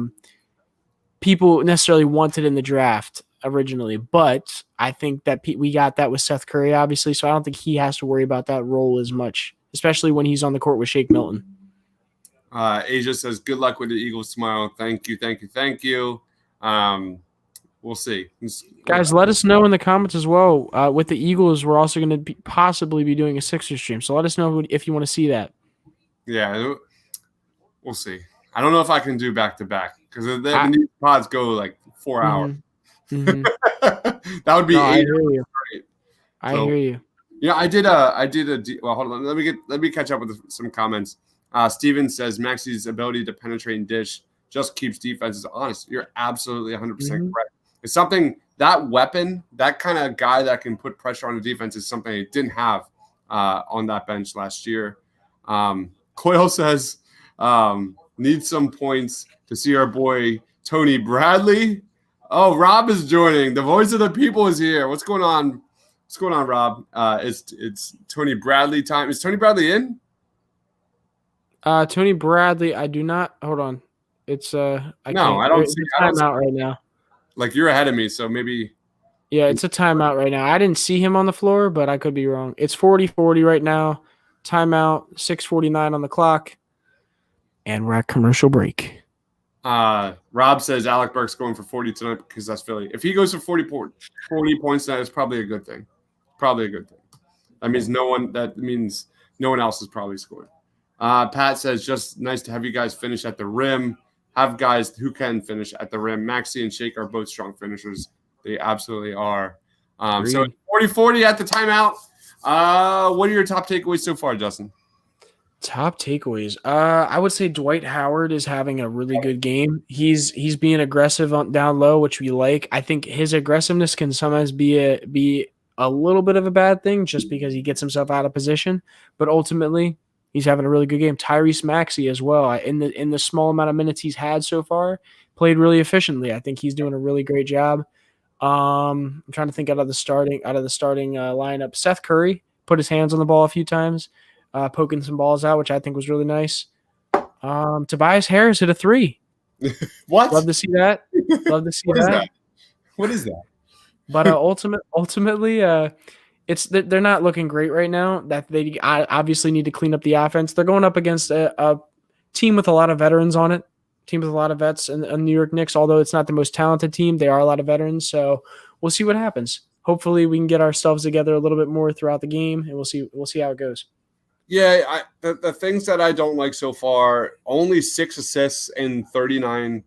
people necessarily wanted in the draft originally. But I think that we got that with Seth Curry, obviously, so I don't think he has to worry about that role as much, especially when he's on the court with Shake Milton. Asia says, good luck with the Eagles tomorrow. Thank you. We'll see. Guys, let us know in the comments as well. With the Eagles, we're also going to possibly be doing a Sixers stream, so let us know if you want to see that. Yeah, we'll see. I don't know if I can do back-to-back because these pods go like 4 hours. Mm-hmm. That would be 8 I hear you. Right? I hear you. Yeah, I did well, hold on. Let me catch up with some comments. Steven says Maxi's ability to penetrate and dish just keeps defenses honest. You're absolutely 100% correct. It's something that weapon, that kind of guy that can put pressure on the defense is something he didn't have on that bench last year. Coyle says need some points to see our boy Tony Bradley. Oh, Rob is joining. The voice of the people is here. What's going on? What's going on, Rob? It's Tony Bradley time. Is Tony Bradley in? Tony Bradley, I do not. Hold on. It's I don't see timeout right now. Like you're ahead of me, so maybe. Yeah, it's a timeout right now. I didn't see him on the floor, but I could be wrong. It's 40-40 right now. Timeout, 6:49 on the clock, and we're at commercial break. Rob says Alec Burks going for 40 tonight because that's Philly. If he goes for 40 points tonight, it's probably a good thing. That means no one else is probably scoring. Pat says just nice to have you guys finish at the rim. Have guys who can finish at the rim. Maxi and Shake are both strong finishers. They absolutely are. So 40-40 at the timeout. What are your top takeaways so far, Justin? Top takeaways. I would say Dwight Howard is having a really good game. He's being aggressive down low, which we like. I think his aggressiveness can sometimes be a little bit of a bad thing just because he gets himself out of position. But ultimately, he's having a really good game. Tyrese Maxey as well. In the small amount of minutes he's had so far, played really efficiently. I think he's doing a really great job. I'm trying to think out of the starting lineup. Seth Curry put his hands on the ball a few times, poking some balls out, which I think was really nice. Tobias Harris hit a 3. What? Love to see that. What is that? But ultimately, they're not looking great right now. That they obviously need to clean up the offense. They're going up against a team with a lot of veterans on it. Team with a lot of vets and New York Knicks, although it's not the most talented team, they are a lot of veterans. So we'll see what happens. Hopefully we can get ourselves together a little bit more throughout the game, and we'll see how it goes. Yeah, the things that I don't like so far, only 6 assists and 39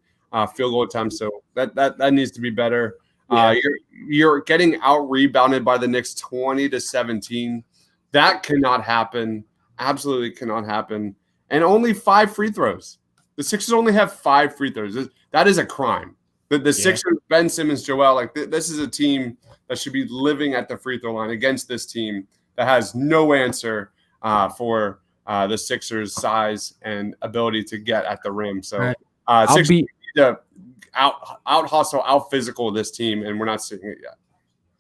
field goal attempts. So that needs to be better. Yeah. You're getting out rebounded by the Knicks 20-17. That cannot happen. Absolutely cannot happen. And only 5 free throws. The Sixers only have 5 free throws. That is a crime. The Sixers, Ben Simmons, Joel, this is a team that should be living at the free throw line against this team that has no answer for the Sixers' size and ability to get at the rim. So Sixers need to out hustle, out physical this team, and we're not seeing it yet.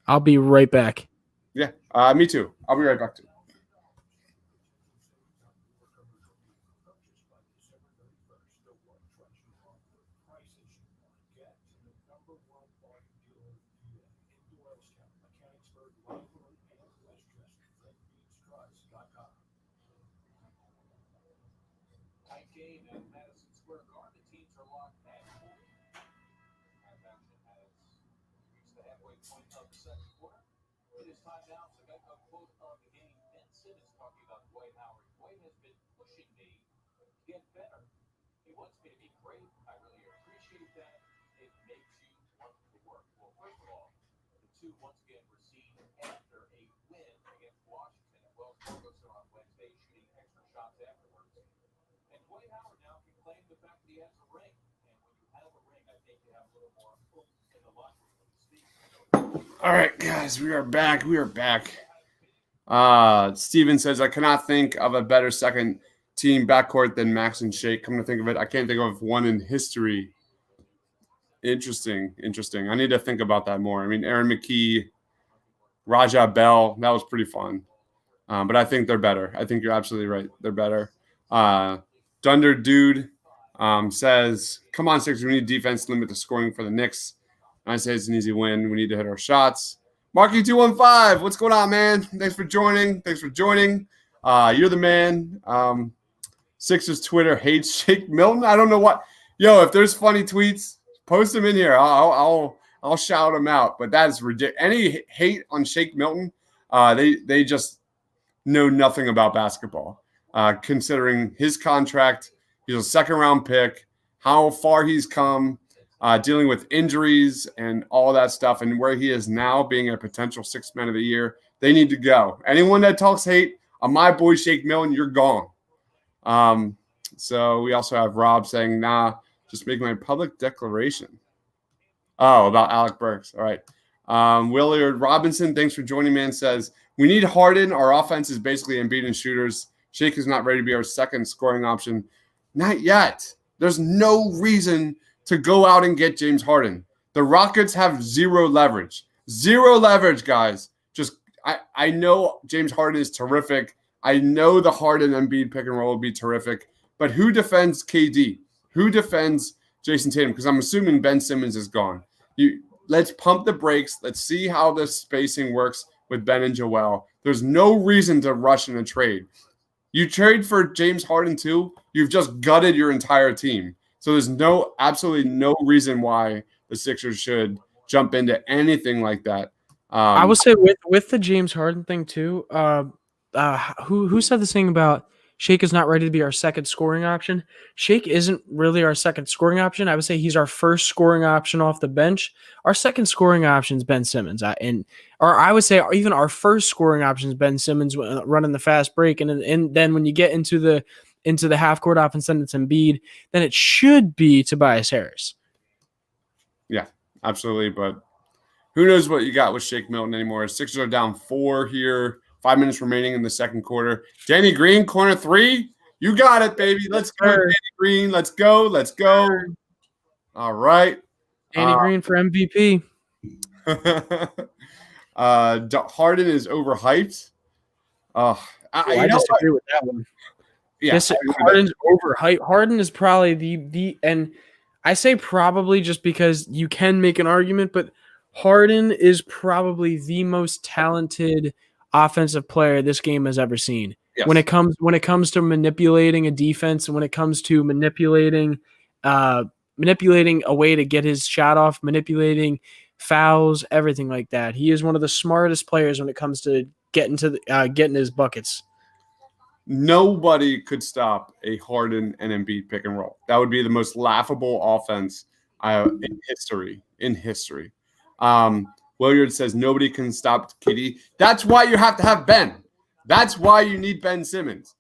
I'll be right back. Yeah, me too. I'll be right back too. All right, guys, we are back. Steven says, I cannot think of a better second team backcourt than Max and Shake. Come to think of it, I can't think of one in history. Interesting. I need to think about that more. I mean, Aaron McKee, Raja Bell, that was pretty fun. But I think they're better. I think you're absolutely right. They're better. Dunder Dude says, come on, Sixers, we need defense to limit the scoring for the Knicks. I say it's an easy win. We need to hit our shots. Marky215, what's going on, man? Thanks for joining. You're the man. Sixers Twitter hates Shake Milton. I don't know what. Yo, if there's funny tweets, post them in here. I'll shout them out. But that is ridiculous. Any hate on Shake Milton, they just know nothing about basketball. Considering his contract, he's a second-round pick, how far he's come, dealing with injuries and all that stuff, and where he is now being a potential sixth man of the year, they need to go. Anyone that talks hate on my boy Shake Milton, you're gone. So we also have Rob saying, nah, just make my public declaration. Oh, about Alec Burks. All right. Willard Robinson, thanks for joining, man, says, we need Harden. Our offense is basically Embiid and shooters. Shake is not ready to be our second scoring option. Not yet. There's no reason to go out and get James Harden. The Rockets have zero leverage. Zero leverage, guys. I know James Harden is terrific. I know the Harden Embiid pick and roll will be terrific. But who defends KD? Who defends Jason Tatum? Because I'm assuming Ben Simmons is gone. Let's pump the brakes. Let's see how this spacing works with Ben and Joel. There's no reason to rush in a trade. You trade for James Harden too, you've just gutted your entire team. So there's absolutely no reason why the Sixers should jump into anything like that. I would say with the James Harden thing too. Who said this thing about Shake is not ready to be our second scoring option? Shake isn't really our second scoring option. I would say he's our first scoring option off the bench. Our second scoring option is Ben Simmons, or I would say even our first scoring option is Ben Simmons running the fast break, and then when you get into the half court offense, then it's Embiid. Then it should be Tobias Harris. Yeah, absolutely. But who knows what you got with Shake Milton anymore? Sixers are down 4 here. 5 minutes remaining in the second quarter. Danny Green, corner 3. You got it, baby. Let's go, Danny Green. Let's go. All right. Danny Green for MVP. Harden is overhyped. I disagree with that one. Yeah, Harden's overhyped. Harden is probably the and I say probably just because you can make an argument, but Harden is probably the most talented offensive player this game has ever seen. Yes. When it comes to manipulating a defense, and when it comes to manipulating a way to get his shot off, manipulating fouls, everything like that. He is one of the smartest players when it comes to getting his buckets. Nobody could stop a Harden and Embiid pick and roll. That would be the most laughable offense in history. Williard says nobody can stop KD. That's why you have to have Ben. That's why you need Ben Simmons.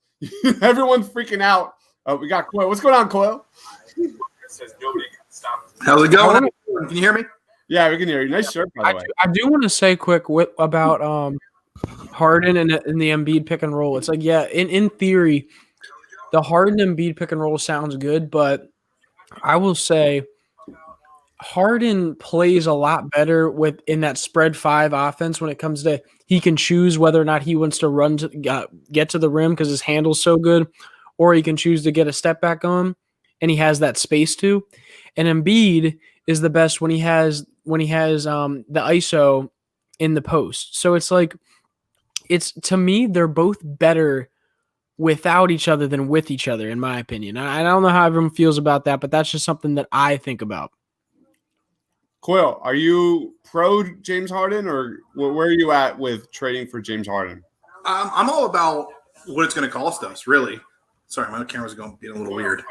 Everyone's freaking out. We got Coyle. What's going on, Coyle? It says nobody can stop. How's it going? Can you hear me? Yeah, we can hear you. Nice shirt, by the way. I do want to say quick about Harden and the Embiid pick and roll. It's like, yeah, in theory, the Harden Embiid pick and roll sounds good, but I will say Harden plays a lot better in that spread 5 offense when it comes to he can choose whether or not he wants to run to get to the rim because his handle's so good, or he can choose to get a step back on, and he has that space too. And Embiid is the best when he has the ISO in the post. So it's like to me they're both better without each other than with each other, in my opinion. I don't know how everyone feels about that, but that's just something that I think about. Coyle, are you pro James Harden, or where are you at with trading for James Harden? I'm all about what it's going to cost us, really. Sorry, my camera's going to be a little weird.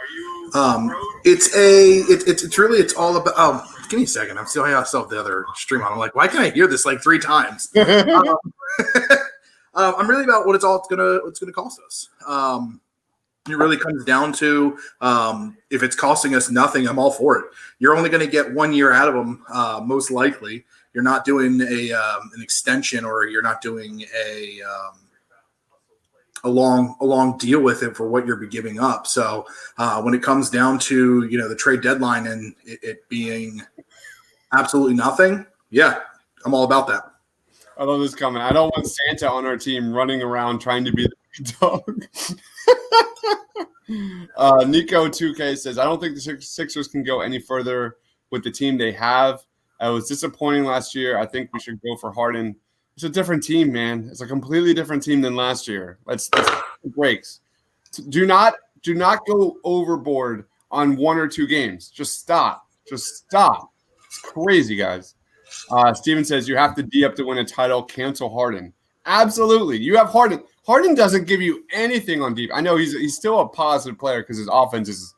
It's all about. Oh, give me a second. I'm still the other stream on. I'm like, why can't I hear this like 3 times? I'm really about what it's going to cost us. it really comes down to if it's costing us nothing, I'm all for it. You're only going to get 1 year out of them, most likely. You're not doing an extension, or you're not doing a long deal with it for what you're giving up. So when it comes down to the trade deadline and it being absolutely nothing, yeah, I'm all about that. I love this comment. I don't want Santa on our team running around trying to be the big dog. Nico 2K says, I don't think the Sixers can go any further with the team they have. It was disappointing last year. I think we should go for Harden. It's a different team, man. It's a completely different team than last year. Let's breaks. Do not go overboard on 1 or 2 games. Just stop. It's crazy, guys. Steven says you have to D up to win a title. Cancel Harden. Absolutely. You have Harden. Harden doesn't give you anything on deep. I know he's still a positive player because his offense is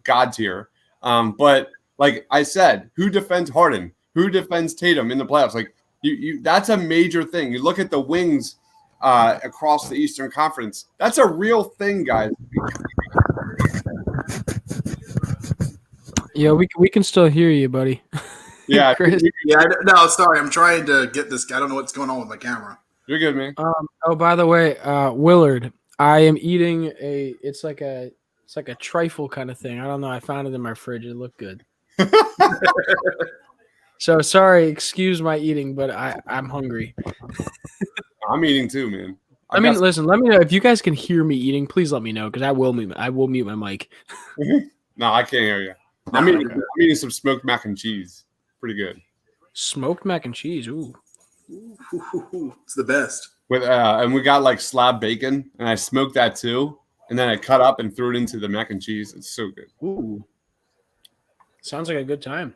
god tier. But like I said, who defends Harden? Who defends Tatum in the playoffs? Like you that's a major thing. You look at the wings across the Eastern Conference. That's a real thing, guys. Yeah, we can still hear you, buddy. Yeah, Chris. Yeah, no, sorry. I'm trying to get this. I don't know what's going on with my camera. You're good, man. Oh, by the way, Willard, I am eating it's like a trifle kind of thing. I don't know. I found it in my fridge. It looked good. So sorry, excuse my eating, but I'm hungry. I'm eating too, man. Listen, let me know if you guys can hear me eating. Please let me know because I will mute my mic. No, I can't hear you. I'm eating some smoked mac and cheese. Pretty good. Smoked mac and cheese. Ooh. It's the best. With and we got like slab bacon, and I smoked that too, and then I cut up and threw it into the mac and cheese. It's so good. Ooh. Sounds like a good time.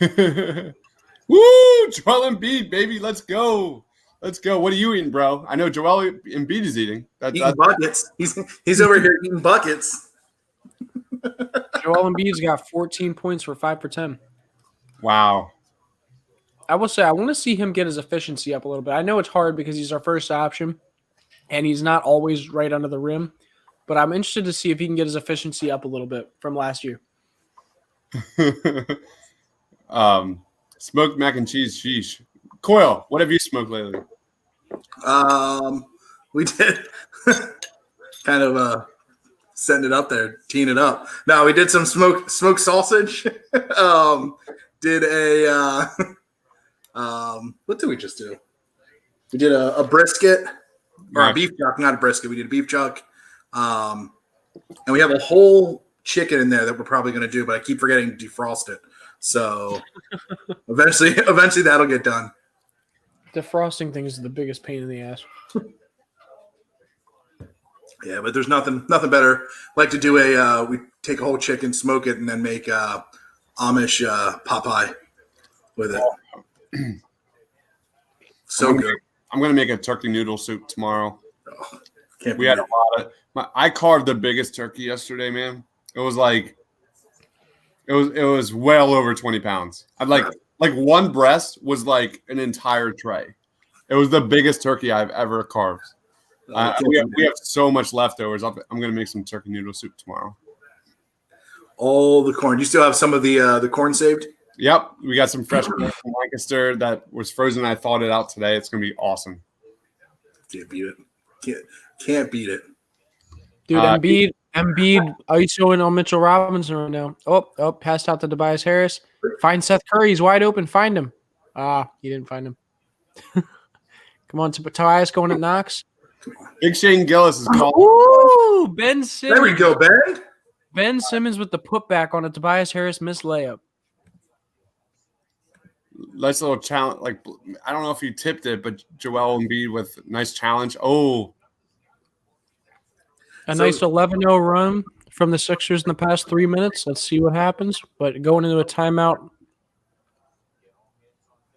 Woo! Joel Embiid, baby, let's go. What are you eating, bro? I know Joel Embiid is eating. Eating buckets. He's over here eating buckets. Joel Embiid's got 14 points for 5 for 10. Wow. I will say I want to see him get his efficiency up a little bit. I know it's hard because he's our first option, and he's not always right under the rim. But I'm interested to see if he can get his efficiency up a little bit from last year. Smoked mac and cheese, sheesh. Coyle, what have you smoked lately? We did kind of setting it up there, teeing it up. No, we did some smoked sausage. Did a what did we just do? We did a brisket or a beef chuck, not a brisket. We did a beef chuck. And we have a whole chicken in there that we're probably going to do, but I keep forgetting to defrost it. So eventually that'll get done. Defrosting thing is the biggest pain in the ass. Yeah, but there's nothing better. Like to do we take a whole chicken, smoke it, and then make Amish pot pie with it. So good. I'm gonna make a turkey noodle soup tomorrow. Oh, we had a lot of. I carved the biggest turkey yesterday, man. It was like. It was well over 20 pounds. I'd like one breast was like an entire tray. It was the biggest turkey I've ever carved. We have so much leftovers. I'm gonna make some turkey noodle soup tomorrow. All the corn. You still have some of the corn saved? Yep, we got some fresh corn from Lancaster that was frozen. I thawed it out today. It's gonna be awesome. Can't beat it. Can't beat it. Dude, Embiid ISOing on Mitchell Robinson right now. Oh, passed out to Tobias Harris. Find Seth Curry. He's wide open. Find him. He didn't find him. Come on, Tobias going at Knox. Big Shane Gillis is calling. Ooh, Ben Simmons. There we go, Ben. Ben Simmons with the putback on a Tobias Harris missed layup. Nice little challenge. Like, I don't know if he tipped it, but Joel Embiid with nice challenge. Oh. Nice 11-0 run from the Sixers in the past 3 minutes. Let's see what happens. But going into a timeout.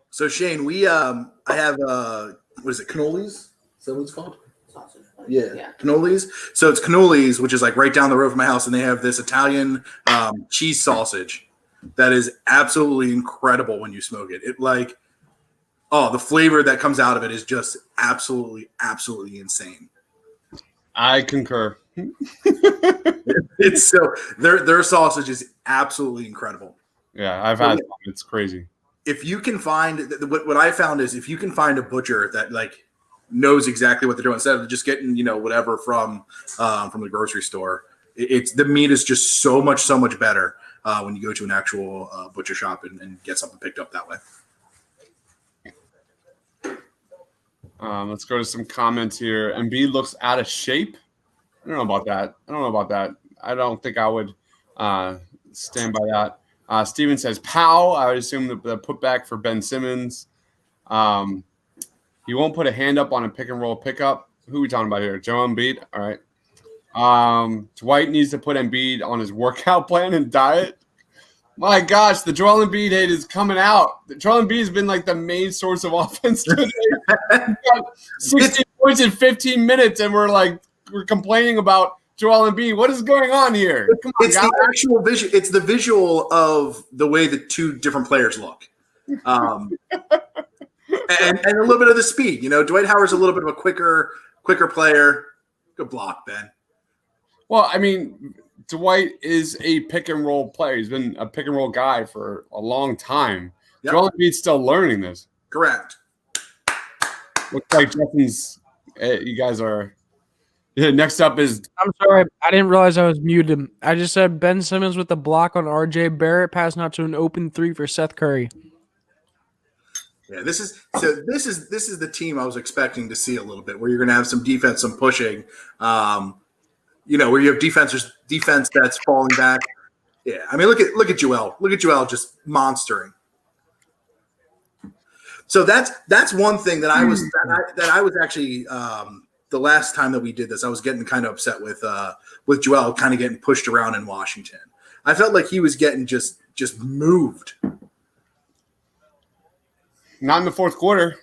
So, Shane, I have, what is it, cannolis? Is that what it's called? Sausage. Yeah, cannolis. So it's cannolis, which is like right down the road from my house, and they have this Italian cheese sausage that is absolutely incredible when you smoke it. The flavor that comes out of it is just absolutely, absolutely insane. I concur. It's so their sausage is absolutely incredible. Yeah, I've had some. It's crazy. If you can find what I found is if you can find a butcher that like knows exactly what they're doing instead of just getting whatever from the grocery store, it's the meat is just so much better when you go to an actual butcher shop and get something picked up that way. Let's go to some comments here. Embiid looks out of shape. I don't know about that. I don't think I would stand by that. Steven says Powell. I would assume the putback for Ben Simmons. He won't put a hand up on a pick and roll pickup. Who are we talking about here? Joel Embiid. All right. Dwight needs to put Embiid on his workout plan and diet. My gosh, the Joel Embiid hate is coming out. The Joel Embiid has been like the main source of offense today. 16 points in 15 minutes, and we're complaining about Joel Embiid. What is going on here? Come on, it's guys. The actual visual. It's the visual of the way the two different players look, and a little bit of the speed. Dwight Howard's a little bit of a quicker player. Good block, Ben. Well, I mean, Dwight is a pick and roll player. He's been a pick and roll guy for a long time. Yep. Joel Embiid's still learning this. Correct. Looks like Justin's. You guys are. Yeah, next up is. I'm sorry, I didn't realize I was muted. I just said Ben Simmons with the block on RJ Barrett, passing out to an open 3 for Seth Curry. Yeah, this is the team I was expecting to see a little bit, where you're going to have some defense, some pushing. Where you have defense that's falling back. Yeah, I mean, look at Joel. Look at Joel just monstering. So that's one thing that I was actually the last time that we did this, I was getting kind of upset with Joel kind of getting pushed around in Washington. I felt like he was getting just moved. Not in the fourth quarter.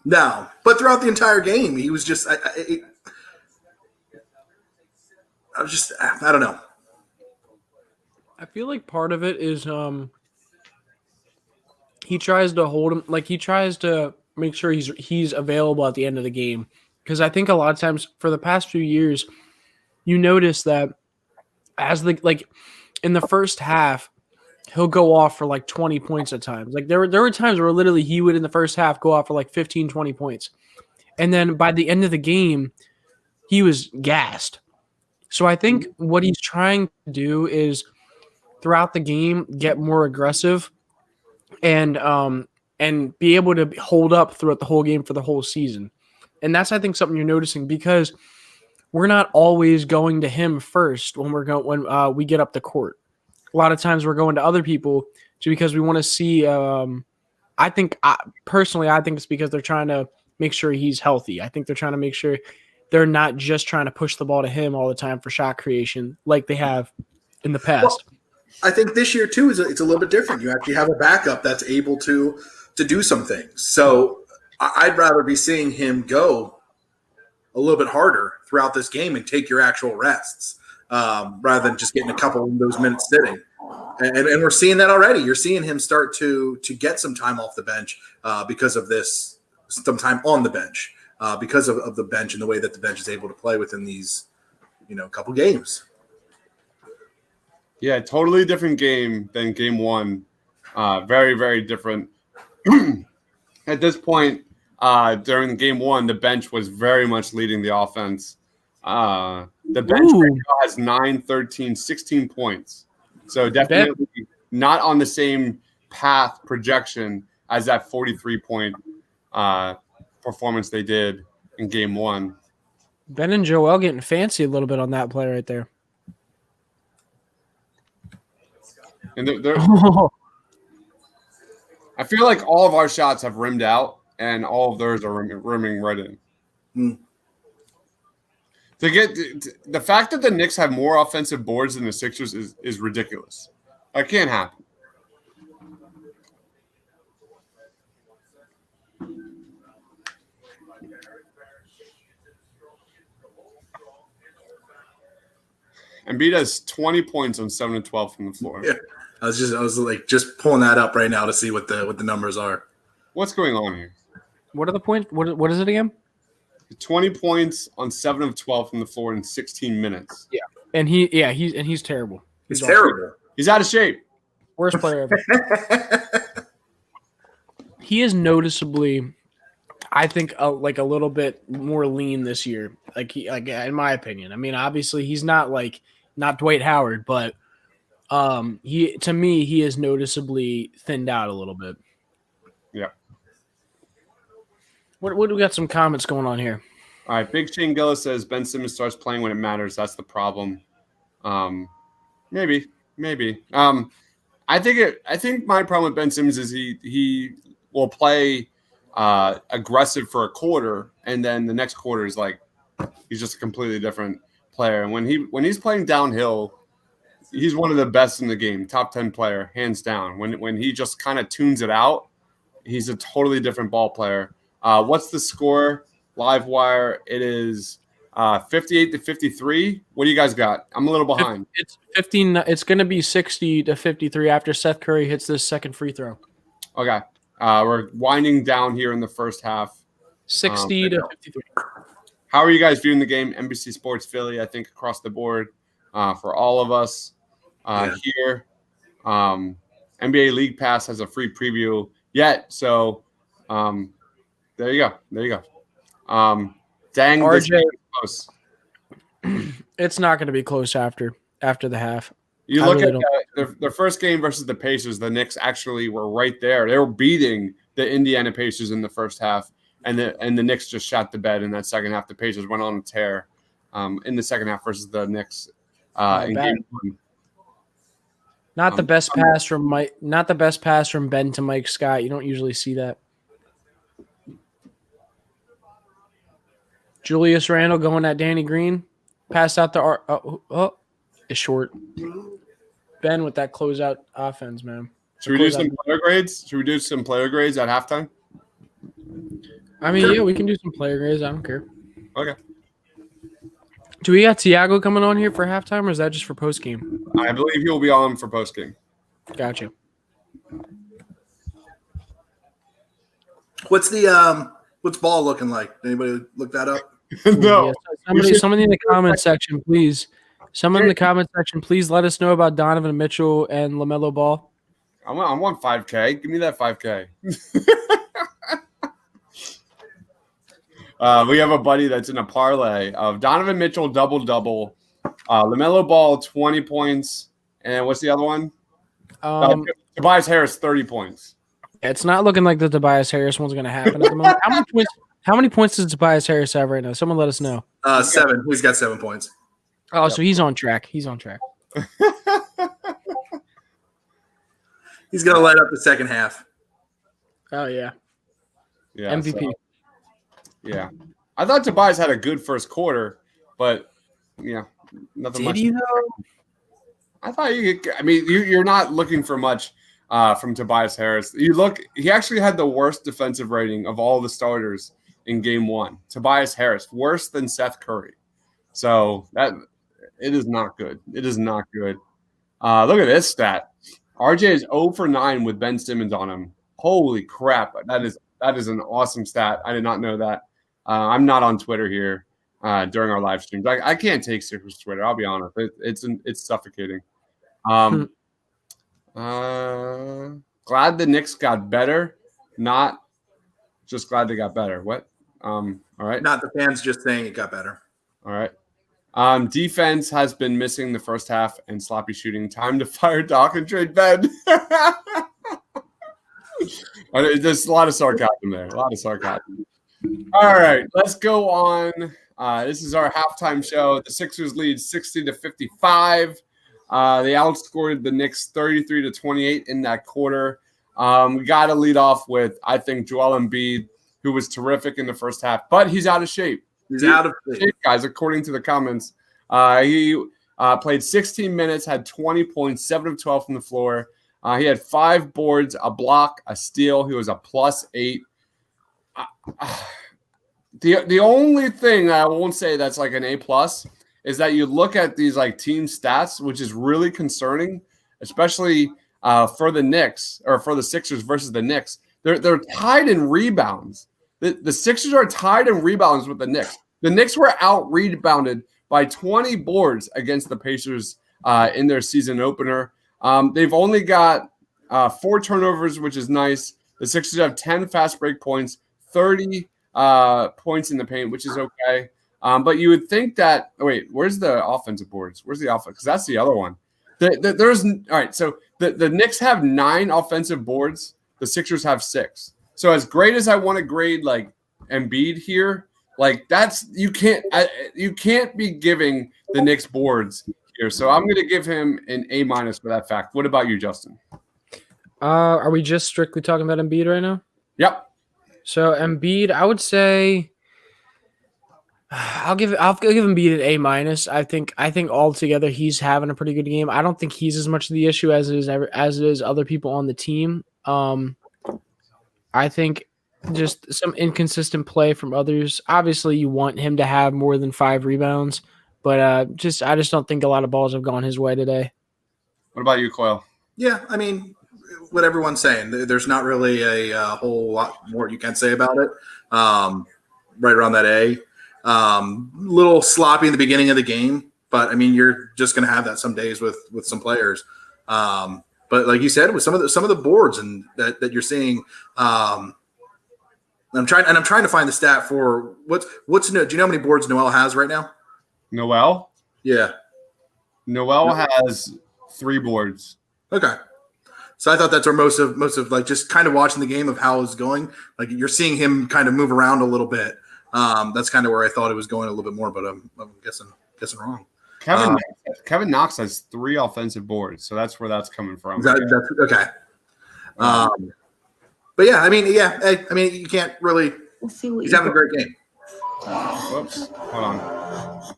No, but throughout the entire game, he was just. I don't know. I feel like part of it is he tries to hold him, like he tries to make sure he's available at the end of the game. Because I think a lot of times for the past few years, you notice that in the first half, he'll go off for 20 points at times. Like there were times where literally he would in the first half go off for 15, 20 points. And then by the end of the game, he was gassed. So I think what he's trying to do is throughout the game get more aggressive and be able to hold up throughout the whole game for the whole season. And that's, I think, something you're noticing because we're not always going to him first when we get up the court. A lot of times we're going to other people because we want to see. I think it's because they're trying to make sure he's healthy. I think they're trying to make sure they're not just trying to push the ball to him all the time for shot creation like they have in the past. Well, I think this year too it's a little bit different. You actually have a backup that's able to do some things. So I'd rather be seeing him go a little bit harder throughout this game and take your actual rests rather than just getting a couple of those minutes sitting. And we're seeing that already. You're seeing him start to get some time off the bench because of this, some time on the bench because of the bench and the way that the bench is able to play within these, couple games. Yeah, totally different game than game one. Very, very different. At this point, during game one, the bench was very much leading the offense. The bench right now has 9, 13, 16 points. So definitely not on the same path projection as that 43-point performance they did in game one. Ben and Joel getting fancy a little bit on that play right there. And I feel like all of our shots have rimmed out, and all of theirs are rimming right in. To get the fact that the Knicks have more offensive boards than the Sixers is ridiculous. That can't happen. Embiid has 20 points on 7 of 12 from the floor. Yeah. I was just pulling that up right now to see what the numbers are. What's going on here? What are the points? What is it again? 20 points on 7 of 12 from the floor in 16 minutes. Yeah, and he's terrible. He's terrible. He's out of shape. Worst player ever. He is noticeably, I think, like a little bit more lean this year. Like in my opinion. I mean, obviously he's not Dwight Howard, but he is noticeably thinned out a little bit. Yeah. What do we got some comments going on here? All right, Big Shane Gillis says Ben Simmons starts playing when it matters. That's the problem. Maybe. I think my problem with Ben Simmons is he will play aggressive for a quarter, and then the next quarter is like he's just a completely different player. And when he's playing downhill, he's one of the best in the game, top 10 player, hands down. When he just kind of tunes it out, he's a totally different ball player. What's the score? Live wire. It is 58-53. What do you guys got? I'm a little behind. It's 15. It's going to be 60-53 after Seth Curry hits this second free throw. Okay. We're winding down here in the first half. 60-53. How are you guys viewing the game? NBC Sports Philly, I think, across the board for all of us here. NBA League Pass has a free preview yet. So there you go. Dang, RJ, close. It's not going to be close after the half. You look at their first game versus the Pacers. The Knicks actually were right there. They were beating the Indiana Pacers in the first half, and the Knicks just shot the bed in that second half. The Pacers went on a tear in the second half versus the Knicks in game one. Not the best pass from Mike. Not the best pass from Ben to Mike Scott. You don't usually see that. Julius Randle going at Danny Green. Passed out the it's short. Ben with that closeout offense, man. Should we do some player grades? Should we do some player grades at halftime? I mean, yeah, we can do some player grades. I don't care. Okay. Do we got Tiago coming on here for halftime, or is that just for post game? I believe he'll be on for post game. Gotcha. What's ball looking like? Anybody look that up? No. Yeah, somebody in the comment section, please. Someone in the comment section, please let us know about Donovan Mitchell and LaMelo Ball. I want 5K. Give me that 5K. We have a buddy that's in a parlay of Donovan Mitchell double-double, LaMelo Ball 20 points, and what's the other one? Tobias Harris 30 points. It's not looking like the Tobias Harris one's going to happen at the moment. How many points does Tobias Harris have right now? Someone let us know. 7. He's got 7 points. Oh, so he's on track. He's on track. He's going to light up the second half. Oh, yeah. Yeah. MVP. So, yeah. I thought Tobias had a good first quarter, but, yeah, nothing much. Did he, though? I thought you're not looking for much from Tobias Harris. He actually had the worst defensive rating of all the starters in game one. Tobias Harris, worse than Seth Curry. So it is not good. It is not good. Look at this stat. RJ is 0 for 9 with Ben Simmons on him. Holy crap. That is an awesome stat. I did not know that. I'm not on Twitter here during our live streams. I can't take serious Twitter. I'll be honest. It's suffocating. Glad the Knicks got better, not just glad they got better. What? All right. Not the fans just saying it got better. All right. Defense has been missing the first half and sloppy shooting. Time to fire Doc and trade Ben. There's a lot of sarcasm there. A lot of sarcasm. All right, let's go on. This is our halftime show. The Sixers lead 60-55. They outscored the Knicks 33-28 in that quarter. We got to lead off with, I think, Joel Embiid, who was terrific in the first half, but he's out of shape. He's out of shape, guys, according to the comments. He played 16 minutes, had 20 points, 7 of 12 from the floor. He had 5 boards, a block, a steal. He was a +8. The only thing I won't say that's like an A+ is that you look at these like team stats, which is really concerning, especially for the Knicks or for the Sixers versus the Knicks. They're tied in rebounds. The Sixers are tied in rebounds with the Knicks. The Knicks were out-rebounded by 20 boards against the Pacers in their season opener. They've only got 4 turnovers, which is nice. The Sixers have 10 fast break points, 30 points in the paint, which is okay. But you would think that – wait, where's the offensive boards? Where's the offense? Because that's the other one. There's – all right, so the Knicks have 9 offensive boards. The Sixers have 6. So as great as I want to grade like Embiid here, like that's you can't be giving the Knicks boards here. So I'm going to give him an A- for that fact. What about you, Justin? Are we just strictly talking about Embiid right now? Yep. So Embiid, I would say I'll give Embiid an A-. I think altogether he's having a pretty good game. I don't think he's as much of the issue as it is other people on the team. I think just some inconsistent play from others. Obviously, you want him to have more than 5 rebounds, but I just don't think a lot of balls have gone his way today. What about you, Coyle? Yeah, I mean, what everyone's saying. There's not really a whole lot more you can say about it. Right around that A. Little sloppy in the beginning of the game, but I mean, you're just going to have that some days with some players. But like you said, with some of the boards and that you're seeing, I'm trying to find the stat for what's do you know how many boards Noel has right now? Noel? Yeah. Noel has 3 boards. Okay. So I thought that's where most of like just kind of watching the game of how it's going. Like you're seeing him kind of move around a little bit. That's kind of where I thought it was going a little bit more, but I'm guessing wrong. Kevin Knox has 3 offensive boards, so that's where that's coming from. That's okay. But yeah, I mean, you can't really. He's having a great game. Whoops, hold on.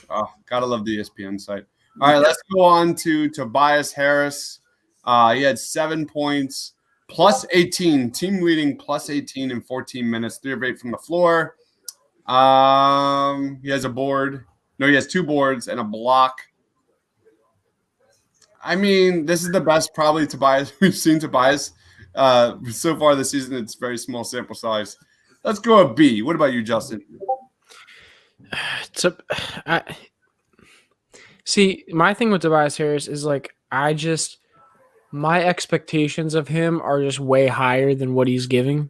Oh, gotta love the ESPN site. All right, let's go on to Tobias Harris. He had 7 points, plus 18, team leading plus 18 in 14 minutes, 3 of 8 from the floor. He has a board. No, he has 2 boards and a block. I mean, this is the best probably Tobias we've seen Tobias so far this season. It's very small sample size. Let's go a B. What about you, Justin? See, my thing with Tobias Harris is like my expectations of him are just way higher than what he's giving.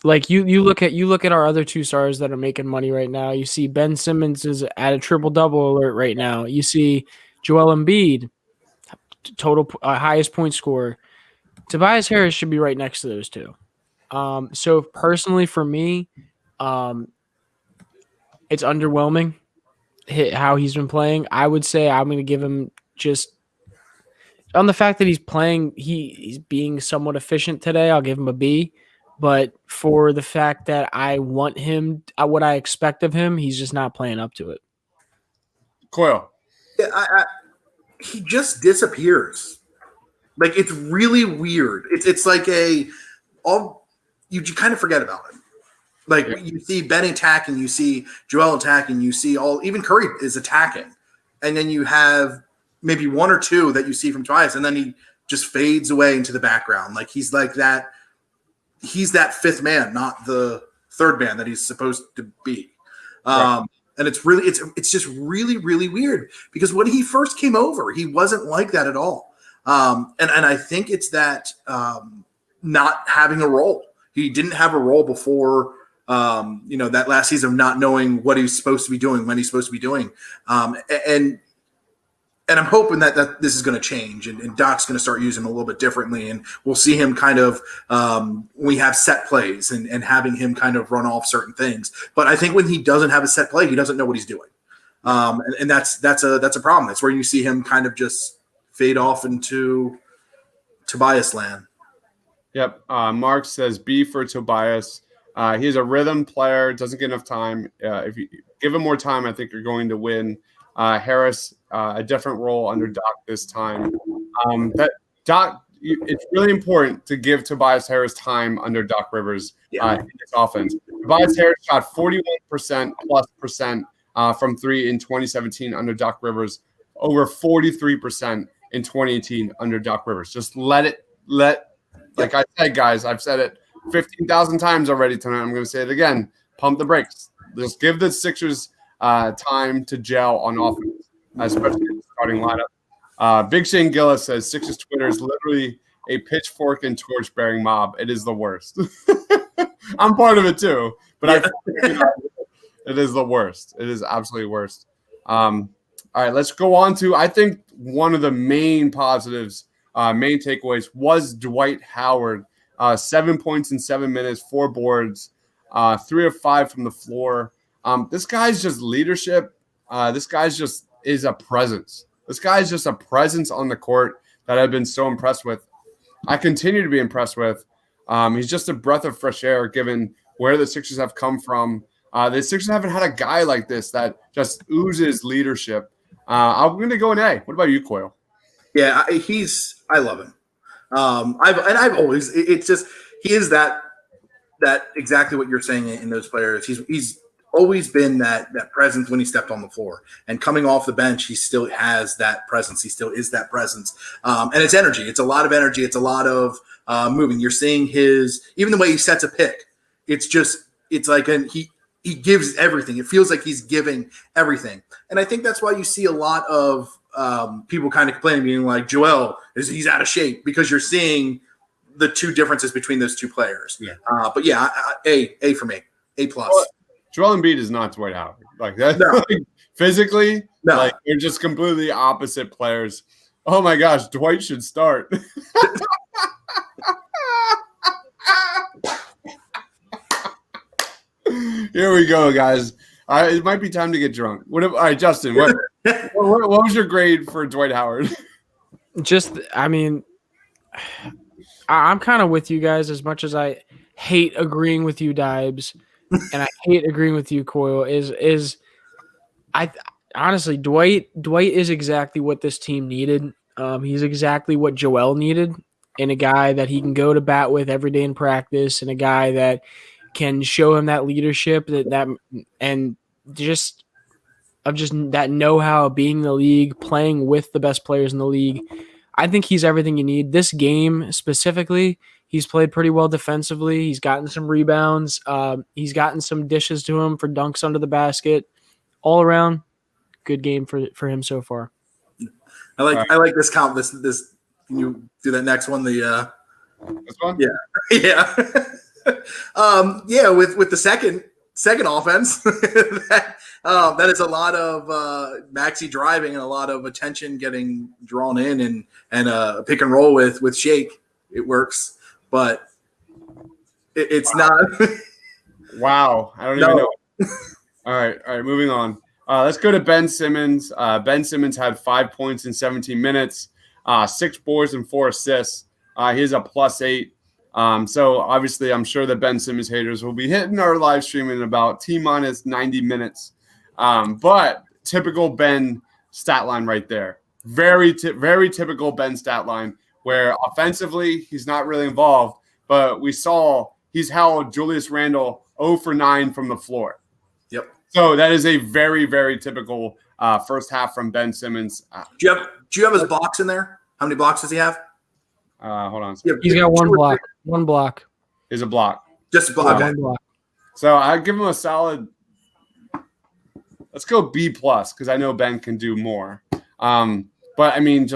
Like you look at our other 2 stars that are making money right now. You see Ben Simmons is at a triple-double alert right now. You see Joel Embiid, total highest point scorer. Tobias Harris should be right next to those 2. So personally for me, it's underwhelming how he's been playing. I would say I'm going to give him just on the fact that he's playing, he's being somewhat efficient today. I'll give him a B. But for the fact that I want him, what I expect of him, he's just not playing up to it. Coyle. Yeah, he just disappears. Like it's really weird. It's like you kind of forget about him. Like you see Ben attacking, you see Joel attacking, you see even Curry is attacking, and then you have maybe 1 or 2 that you see from Tobias, and then he just fades away into the background. Like he's like that. He's that 5th man, not the 3rd man that he's supposed to be. Right. And it's just really, really weird because when he first came over, he wasn't like that at all. And I think it's that not having a role. He didn't have a role before, that last season of not knowing what he's supposed to be doing, when he's supposed to be doing. And I'm hoping that this is going to change and Doc's going to start using him a little bit differently. And we'll see him kind of we have set plays and having him kind of run off certain things. But I think when he doesn't have a set play, he doesn't know what he's doing. And that's a problem. That's where you see him kind of just fade off into Tobias land. Yep. Mark says B for Tobias. He's a rhythm player, doesn't get enough time. If you give him more time, I think you're going to win. Harris, a different role under Doc this time. It's really important to give Tobias Harris time under Doc Rivers in this offense. Tobias Harris shot 41% plus from 3 in 2017 under Doc Rivers, over 43% in 2018 under Doc Rivers. Just like I said, guys, I've said it 15,000 times already tonight. I'm going to say it again. Pump the brakes. Just give the Sixers time to gel on offense, especially in the starting lineup. Big Shane Gillis says Sixers Twitter is literally a pitchfork and torch-bearing mob. It is the worst. I'm part of it too, but it is the worst. It is absolutely worst. All right, let's go on to, I think, one of the main positives, main takeaways was Dwight Howard. 7 points in 7 minutes, 4 boards, 3 of 5 from the floor. This guy's just leadership. This guy's just is a presence. This guy's just a presence on the court that I've been so impressed with. I continue to be impressed with. He's just a breath of fresh air given where the Sixers have come from. The Sixers haven't had a guy like this that just oozes leadership. I'm going to go an A. What about you, Coyle? Yeah, I love him. I've always, it's just, he is that exactly what you're saying in those players. He's always been that presence when he stepped on the floor, and coming off the bench, he still has that presence. He still is that presence. And it's energy. It's a lot of energy. It's a lot of moving. You're seeing even the way he sets a pick. It's like he gives everything. It feels like he's giving everything. And I think that's why you see a lot of people kind of complaining, being like, Joel, he's out of shape, because you're seeing the two differences between those two players. Yeah. But yeah, A for me, A+. Well, Joel Embiid is not Dwight Howard. Like that. No. Like, physically, no. Like they're just completely opposite players. Oh my gosh, Dwight should start. Here we go, guys. It might be time to get drunk. All right, Justin, what was your grade for Dwight Howard? I'm kind of with you guys, as much as I hate agreeing with you, Dibes, and I hate agreeing with you, Coyle. Honestly, Dwight is exactly what this team needed. He's exactly what Joel needed, and a guy that he can go to bat with every day in practice, and a guy that can show him that leadership and just that know-how of being in the league, playing with the best players in the league. I think he's everything you need. This game specifically, he's played pretty well defensively. He's gotten some rebounds. He's gotten some dishes to him for dunks under the basket. All around, good game for him so far. I like this count. This can you do that next one? This one? Yeah. Yeah. With the second offense, that is a lot of Maxey driving and a lot of attention getting drawn in, and a pick and roll with Shake. It works, but it's not. Wow, I don't even know. All right, moving on. Let's go to Ben Simmons. Ben Simmons had 5 points in 17 minutes, 6 boards and 4 assists. He's a +8. So obviously, I'm sure that Ben Simmons haters will be hitting our live stream in about T-minus 90 minutes. But typical Ben stat line right there. Very typical Ben stat line, where offensively he's not really involved, but we saw he's held Julius Randle 0 for 9 from the floor. Yep. So that is a very, very typical first half from Ben Simmons. Do you have his blocks in there? How many blocks does he have? Hold on. He's got one block. One block. Is a block. Just a block. One block. So I give him a solid. Let's go B+, because I know Ben can do more. But I mean,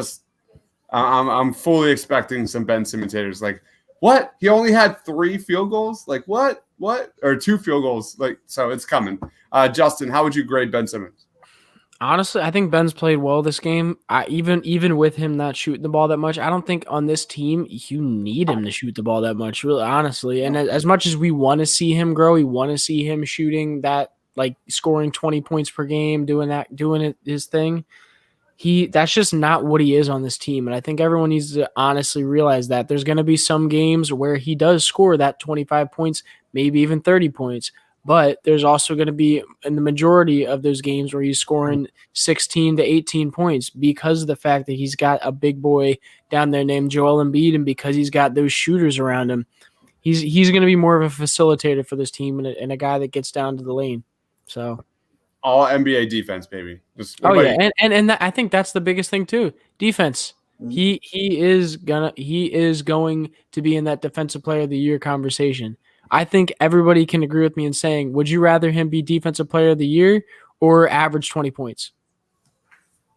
I'm fully expecting some Ben Simmons haters. Like, what? He only had 3 field goals? Like, what? Or 2 field goals? Like, so it's coming. Justin, how would you grade Ben Simmons? Honestly, I think Ben's played well this game. Even with him not shooting the ball that much, I don't think on this team you need him to shoot the ball that much, really, honestly. And as much as we want to see him grow, we want to see him shooting that, like scoring 20 points per game, doing it his thing. That's just not what he is on this team. And I think everyone needs to honestly realize that there's going to be some games where he does score that 25 points, maybe even 30 points. But there's also going to be in the majority of those games where he's scoring 16 to 18 points because of the fact that he's got a big boy down there named Joel Embiid, and because he's got those shooters around him. He's going to be more of a facilitator for this team and a guy that gets down to the lane. So all NBA defense, baby. And I think that's the biggest thing too. Defense. He is going to be in that defensive player of the year conversation. I think everybody can agree with me in saying, would you rather him be defensive player of the year or average 20 points?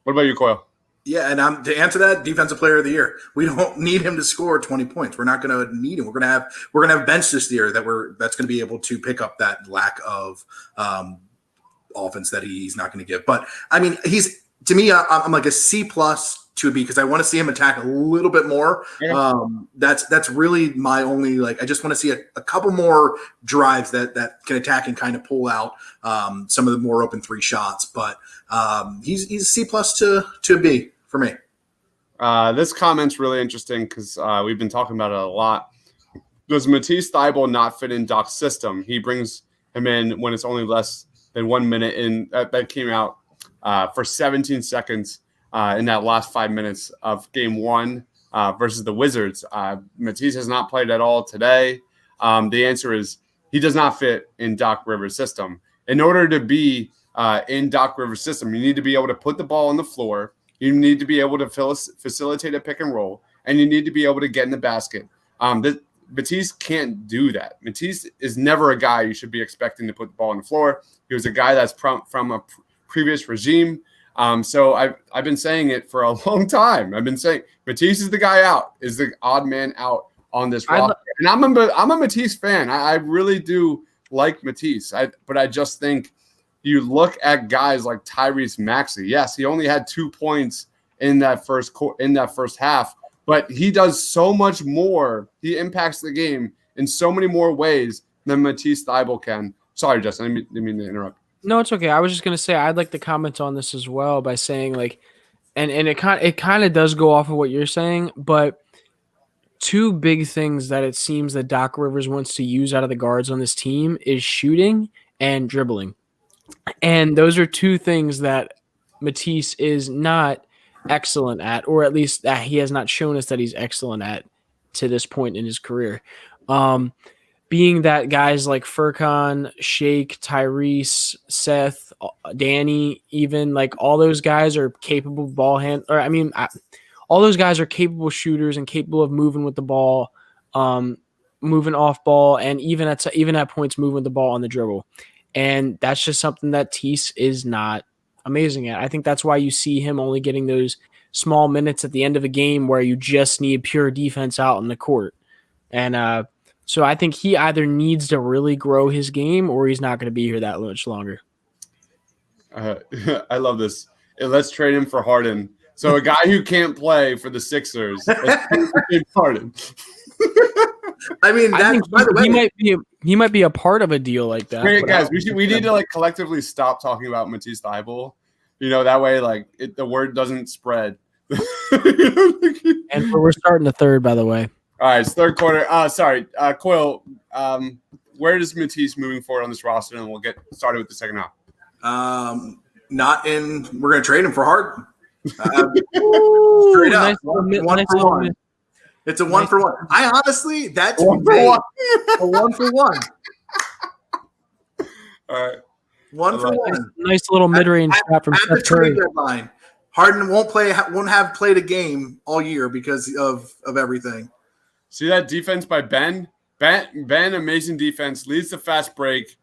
What about you, Coyle? Yeah, and to answer that, defensive player of the year. We don't need him to score 20 points. We're not going to need him. We're going to have bench this year that's going to be able to pick up that lack of offense that he's not going to give. But I mean, to me, I'm like a C plus to a B because I want to see him attack a little bit more. Yeah. That's really my only I just want to see a couple more drives that can attack and kind of pull out some of the more open three shots. But he's C plus to a B for me. This comment's really interesting because we've been talking about it a lot. Does Matisse Thybulle not fit in Doc's system? He brings him in when it's only less than 1 minute in. That came out for 17 seconds in that last 5 minutes of game one versus the Wizards. Matisse has not played at all today. The answer is he does not fit in Doc Rivers' system. In order to be in Doc Rivers' system, you need to be able to put the ball on the floor. You need to be able to facilitate a pick and roll, and you need to be able to get in the basket. Matisse can't do that. Matisse is never a guy you should be expecting to put the ball on the floor. He was a guy that's from a previous regime. So I've been saying it for a long time. I've been saying Matisse is the guy out, is the odd man out on this roster. And I'm a Matisse fan. I really do like Matisse. But I just think you look at guys like Tyrese Maxey. Yes, he only had 2 points in that first half, but he does so much more. He impacts the game in so many more ways than Matisse Thybulle can. Sorry, Justin, I didn't mean to interrupt. No, it's okay. I was just gonna say I'd like to comment on this as well by saying and it kind of does go off of what you're saying, but two big things that it seems that Doc Rivers wants to use out of the guards on this team is shooting and dribbling. And those are two things that Matisse is not excellent at, or at least that he has not shown us that he's excellent at to this point in his career. Being that guys like Furkan, Shake, Tyrese, Seth, Danny, even all those guys are capable ball hand. Or all those guys are capable shooters and capable of moving with the ball, moving off ball, and even at points moving with the ball on the dribble. And that's just something that Tease is not amazing at. I think that's why you see him only getting those small minutes at the end of a game where you just need pure defense out in the court. And so I think he either needs to really grow his game or he's not going to be here that much longer. I love this. Let's trade him for Harden. So a guy who can't play for the Sixers, Harden. I mean, I think by the way, he might be a part of a deal like that. Great, guys, we need to collectively stop talking about Matisse Thybulle. That way the word doesn't spread. And we're starting the third, by the way. All right, it's third quarter. Coyle. Where does Matisse moving forward on this roster, and we'll get started with the second half. We're going to trade him for Harden. Straight up, nice one for one. It's a 1 for 1. I honestly, that's 1 for 1. A 1 for 1. All right. 1 for 1. Nice little mid-range shot from Steph Curry. Harden won't have played a game all year because of everything. See that defense by Ben? Ben, amazing defense, leads the fast break,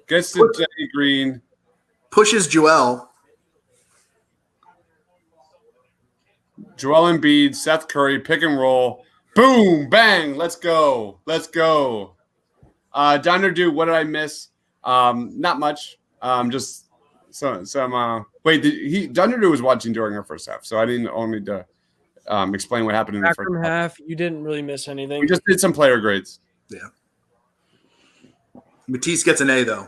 gets to Jenny Green. Pushes Joel Embiid, Seth Curry, pick and roll. Boom, bang, let's go. Diner Dude, what did I miss? Not much. Just some Diner Dude was watching during our first half, so I didn't only to explain what happened in the first half. You didn't really miss anything. We just did some player grades. Yeah. Matisse gets an A though.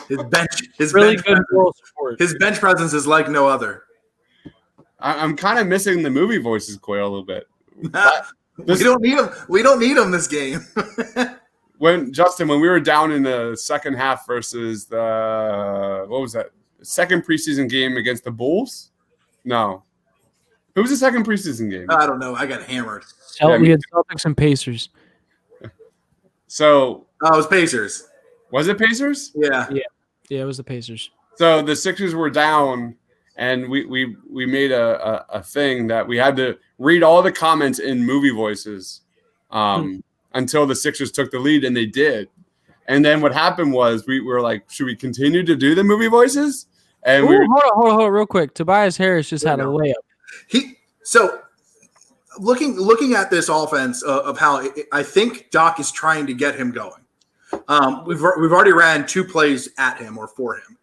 His bench presence is like no other. I'm kind of missing the movie voices, Coyle, a little bit. We don't need him. We don't need him this game. when we were down in the second half versus the second preseason game against the Bulls? No. Who was the second preseason game? I don't know. I got hammered. We had Celtics and Pacers. So it was Pacers. Was it Pacers? Yeah. Yeah, it was the Pacers. So the Sixers were down, and we made a thing that we had to read all the comments in movie voices until the Sixers took the lead, and they did. And then what happened was we were like, should we continue to do the movie voices? And hold on, real quick. Tobias Harris just had a layup. So looking at this offense of how I think Doc is trying to get him going. We've already ran 2 plays at him or for him.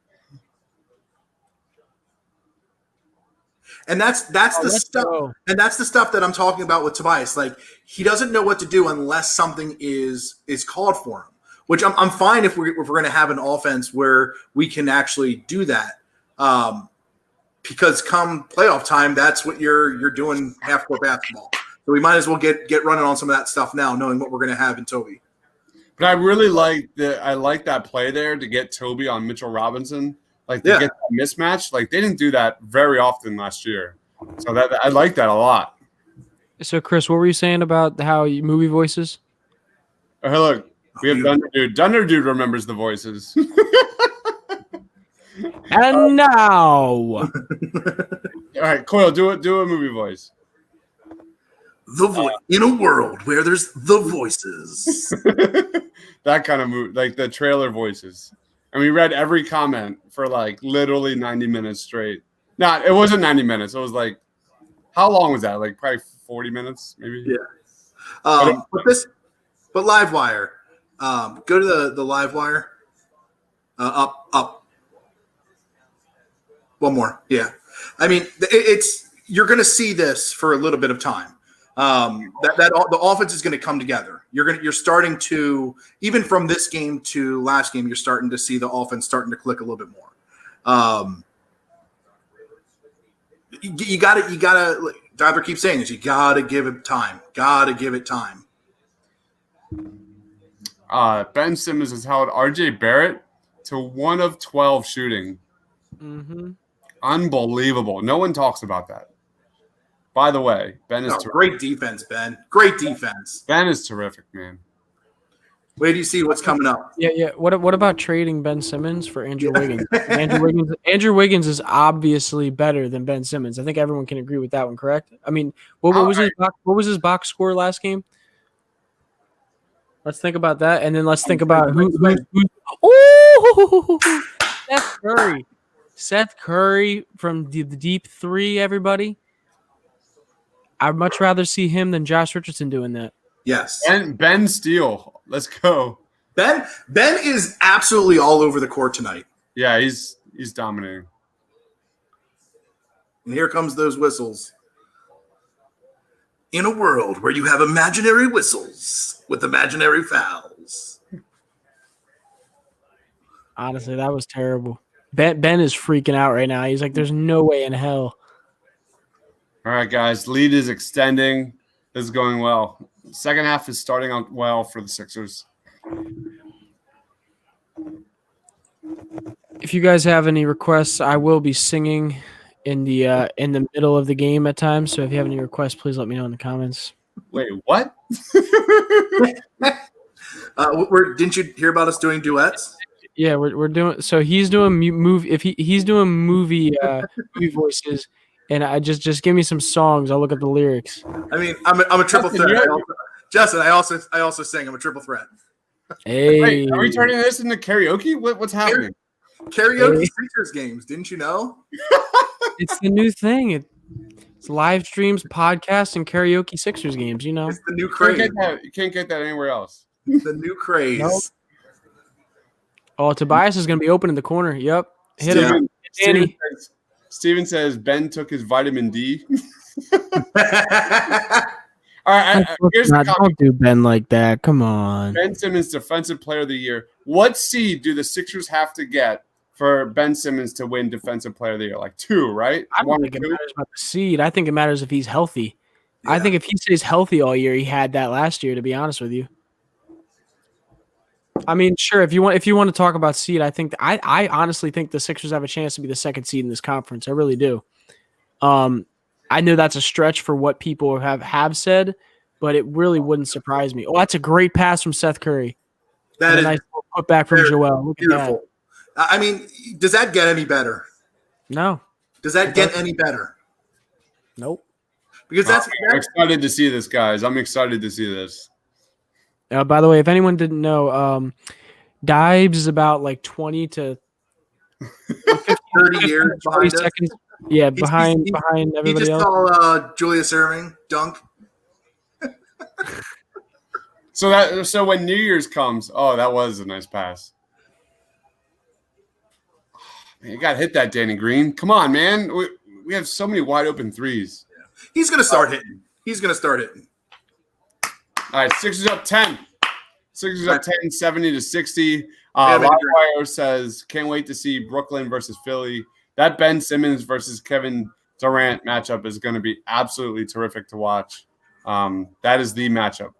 And that's the stuff. And that's the stuff that I'm talking about with Tobias. Like, he doesn't know what to do unless something is called for him. Which I'm fine if we're going to have an offense where we can actually do that. Because come playoff time, that's what you're doing half-court basketball. So we might as well get running on some of that stuff now, knowing what we're going to have in Toby. But I really like that play there to get Toby on Mitchell Robinson, to get that mismatch. Like, they didn't do that very often last year, so I like that a lot. So, Chris, what were you saying about how movie voices? Oh, hey, look, we have Dunder Dude. Dunder Dude remembers the voices. And now, all right, Coyle, do a movie voice. In a world where there's the voices. That kind of movie, like the trailer voices. And we read every comment for like literally 90 minutes straight. No, it wasn't 90 minutes. It was like, how long was that? Like probably 40 minutes, maybe. Yeah. But Livewire. Go to the Livewire. Up. One more. Yeah. I mean, you're going to see this for a little bit of time. The offense is going to come together. You're starting to, even from this game to last game, you're starting to see the offense starting to click a little bit more. You gotta. Diver keeps saying this. You gotta give it time. Ben Simmons has held RJ Barrett to 1 of 12 shooting. Mm-hmm. Unbelievable. No one talks about that. By the way, Ben is great defense, Ben. Great defense. Ben is terrific, man. Wait do you see what's coming up? Yeah. What about trading Ben Simmons for Andrew Wiggins? Andrew Wiggins is obviously better than Ben Simmons. I think everyone can agree with that one, correct? I mean, what was his box score last game? Let's think about that, and then let's think about who Seth Curry. Seth Curry from the deep 3, everybody. I'd much rather see him than Josh Richardson doing that. Yes. And Ben Steele. Let's go. Ben is absolutely all over the court tonight. Yeah, he's dominating. And here comes those whistles. In a world where you have imaginary whistles with imaginary fouls. Honestly, that was terrible. Ben is freaking out right now. He's like, there's no way in hell. All right, guys. Lead is extending. This is going well. Second half is starting out well for the Sixers. If you guys have any requests, I will be singing in the middle of the game at times. So if you have any requests, please let me know in the comments. Wait, what? Didn't you hear about us doing duets? Yeah, we're doing. So he's doing movie. If he's doing movie voices, and I just give me some songs. I'll look at the lyrics. I mean, I'm a triple threat. Justin, I also sing. I'm a triple threat. Hey, wait, are we turning this into karaoke? What's happening? Karaoke Sixers games. Didn't you know? It's the new thing. It's live streams, podcasts, and karaoke Sixers games. You know, it's the new craze. You can't get that anywhere else. The new craze. Nope. Oh, Tobias is going to be open in the corner. Yep. Hit him. Danny. Steven says Ben took his vitamin D. All right, here's the comment. Don't do Ben like that. Come on. Ben Simmons, Defensive Player of the Year. What seed do the Sixers have to get for Ben Simmons to win Defensive Player of the Year? Like 2, right? I don't think it matters about the seed. I think it matters if he's healthy. Yeah. I think if he stays healthy all year, he had that last year, to be honest with you. I mean, sure, if you want to talk about seed, I honestly think the Sixers have a chance to be the second seed in this conference. I really do. I know that's a stretch for what people have said, but it really wouldn't surprise me. Oh, that's a great pass from Seth Curry. That is a nice putback from Joel. Look beautiful. at that. I mean, does that get any better? No. Does that get any better? Nope. Because I'm excited to see this, guys. I'm excited to see this. By the way, if anyone didn't know, Dives is about like 20 to 30 years 20 behind us. seconds. Yeah, He's- behind He everybody just else. saw Julius Erving dunk. So when New Year's comes, that was a nice pass. Man, you got to hit that, Danny Green. Come on, man. We have so many wide open threes. He's going to start hitting. All right, Sixers up 10. Sixers up 10, 70 to 60. Yeah, Livewire says, can't wait to see Brooklyn versus Philly. That Ben Simmons versus Kevin Durant matchup is going to be absolutely terrific to watch. That is the matchup.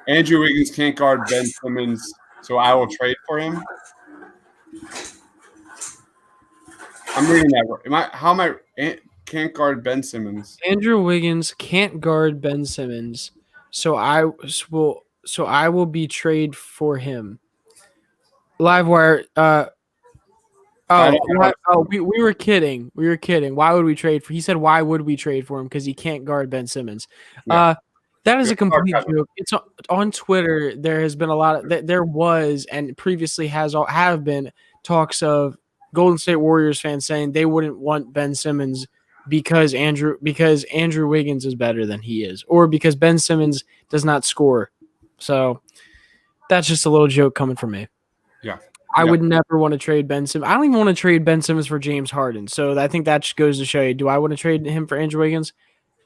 Andrew Wiggins can't guard Ben Simmons, so I will trade for him. I'm reading that. Can't guard Ben Simmons? Andrew Wiggins can't guard Ben Simmons, so I will be trade for him. Livewire. We were kidding. Why would we trade for? He said, "Why would we trade for him?" Because he can't guard Ben Simmons. Yeah. That is a complete joke. It's on Twitter. There has been a lot of there was and previously have been talks of Golden State Warriors fans saying they wouldn't want Ben Simmons because Andrew Wiggins is better than he is, or because Ben Simmons does not score. So that's just a little joke coming from me. Yeah. I would never want to trade Ben Simmons. I don't even want to trade Ben Simmons for James Harden. So I think that just goes to show you, do I want to trade him for Andrew Wiggins?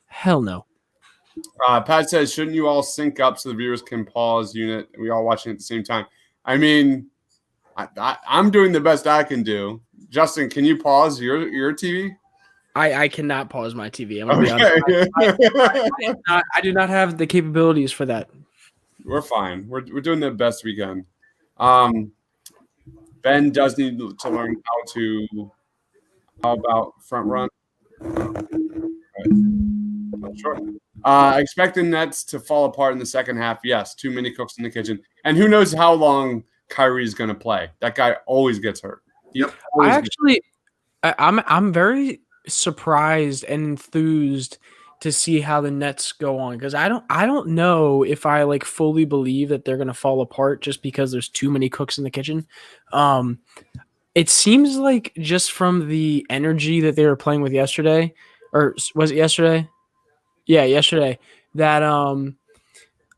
Hell no. Pat says, shouldn't you all sync up so the viewers can pause unit? We all watching at the same time. I mean, I'm doing the best I can do. Justin, can you pause your TV? I cannot pause my TV. I'm gonna be honest. I do not have the capabilities for that. We're fine. We're doing the best we can. Ben does need to learn how about front run. Sure. Expecting Nets to fall apart in the second half. Yes, too many cooks in the kitchen. And who knows how long Kyrie's going to play. That guy always gets hurt. Yep. I'm very surprised and enthused to see how the Nets go on, because I don't know if I like fully believe that they're going to fall apart just because there's too many cooks in the kitchen. It seems like just from the energy that they were playing with yesterday, or was it yesterday? Yeah, yesterday. That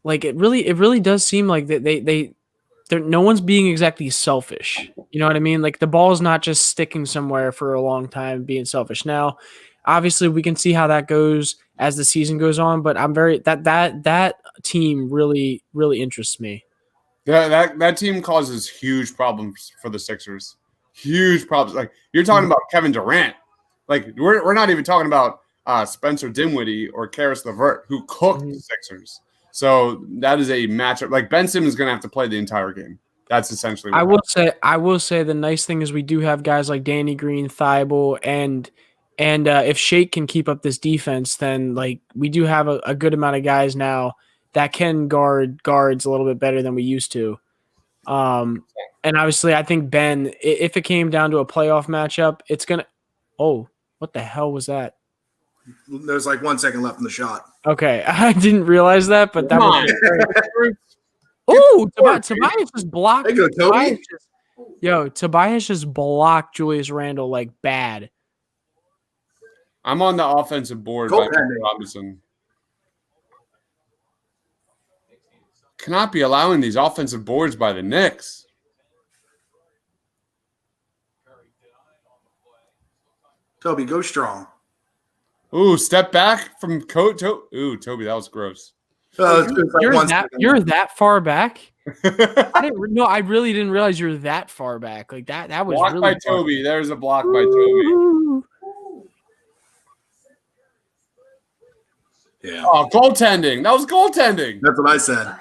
like it really does seem like that they're no one's being exactly selfish. You know what I mean? Like the ball's not just sticking somewhere for a long time being selfish. Now, obviously we can see how that goes as the season goes on, but I'm very that team really interests me. Yeah, that team causes huge problems for the Sixers. Huge problems. Like you're talking about Kevin Durant. Like we're not even talking about Spencer Dinwiddie or Karis LeVert, who cooked the Sixers. So that is a matchup. Like Ben Simmons is going to have to play the entire game. That's essentially what I will say the nice thing is we do have guys like Danny Green, Thibault, and if Shake can keep up this defense, then like we do have a good amount of guys now that can guard guards a little bit better than we used to. And obviously I think Ben, if it came down to a playoff matchup, it's going to – oh, what the hell was that? There's like 1 second left in the shot. Okay, I didn't realize that, but that was – oh, Tobias just blocked. There you go, Toby. Tobias just blocked Julius Randle like bad. I'm on the offensive board by Robinson. Cannot be allowing these offensive boards by the Knicks. Toby, go strong. Ooh, step back from Ooh, Toby, that was gross. You're that far back? I really didn't realize you're that far back. Like that was blocked really by Toby. There's a block by Toby. Yeah. Oh, goaltending. That was goaltending. That's what I said.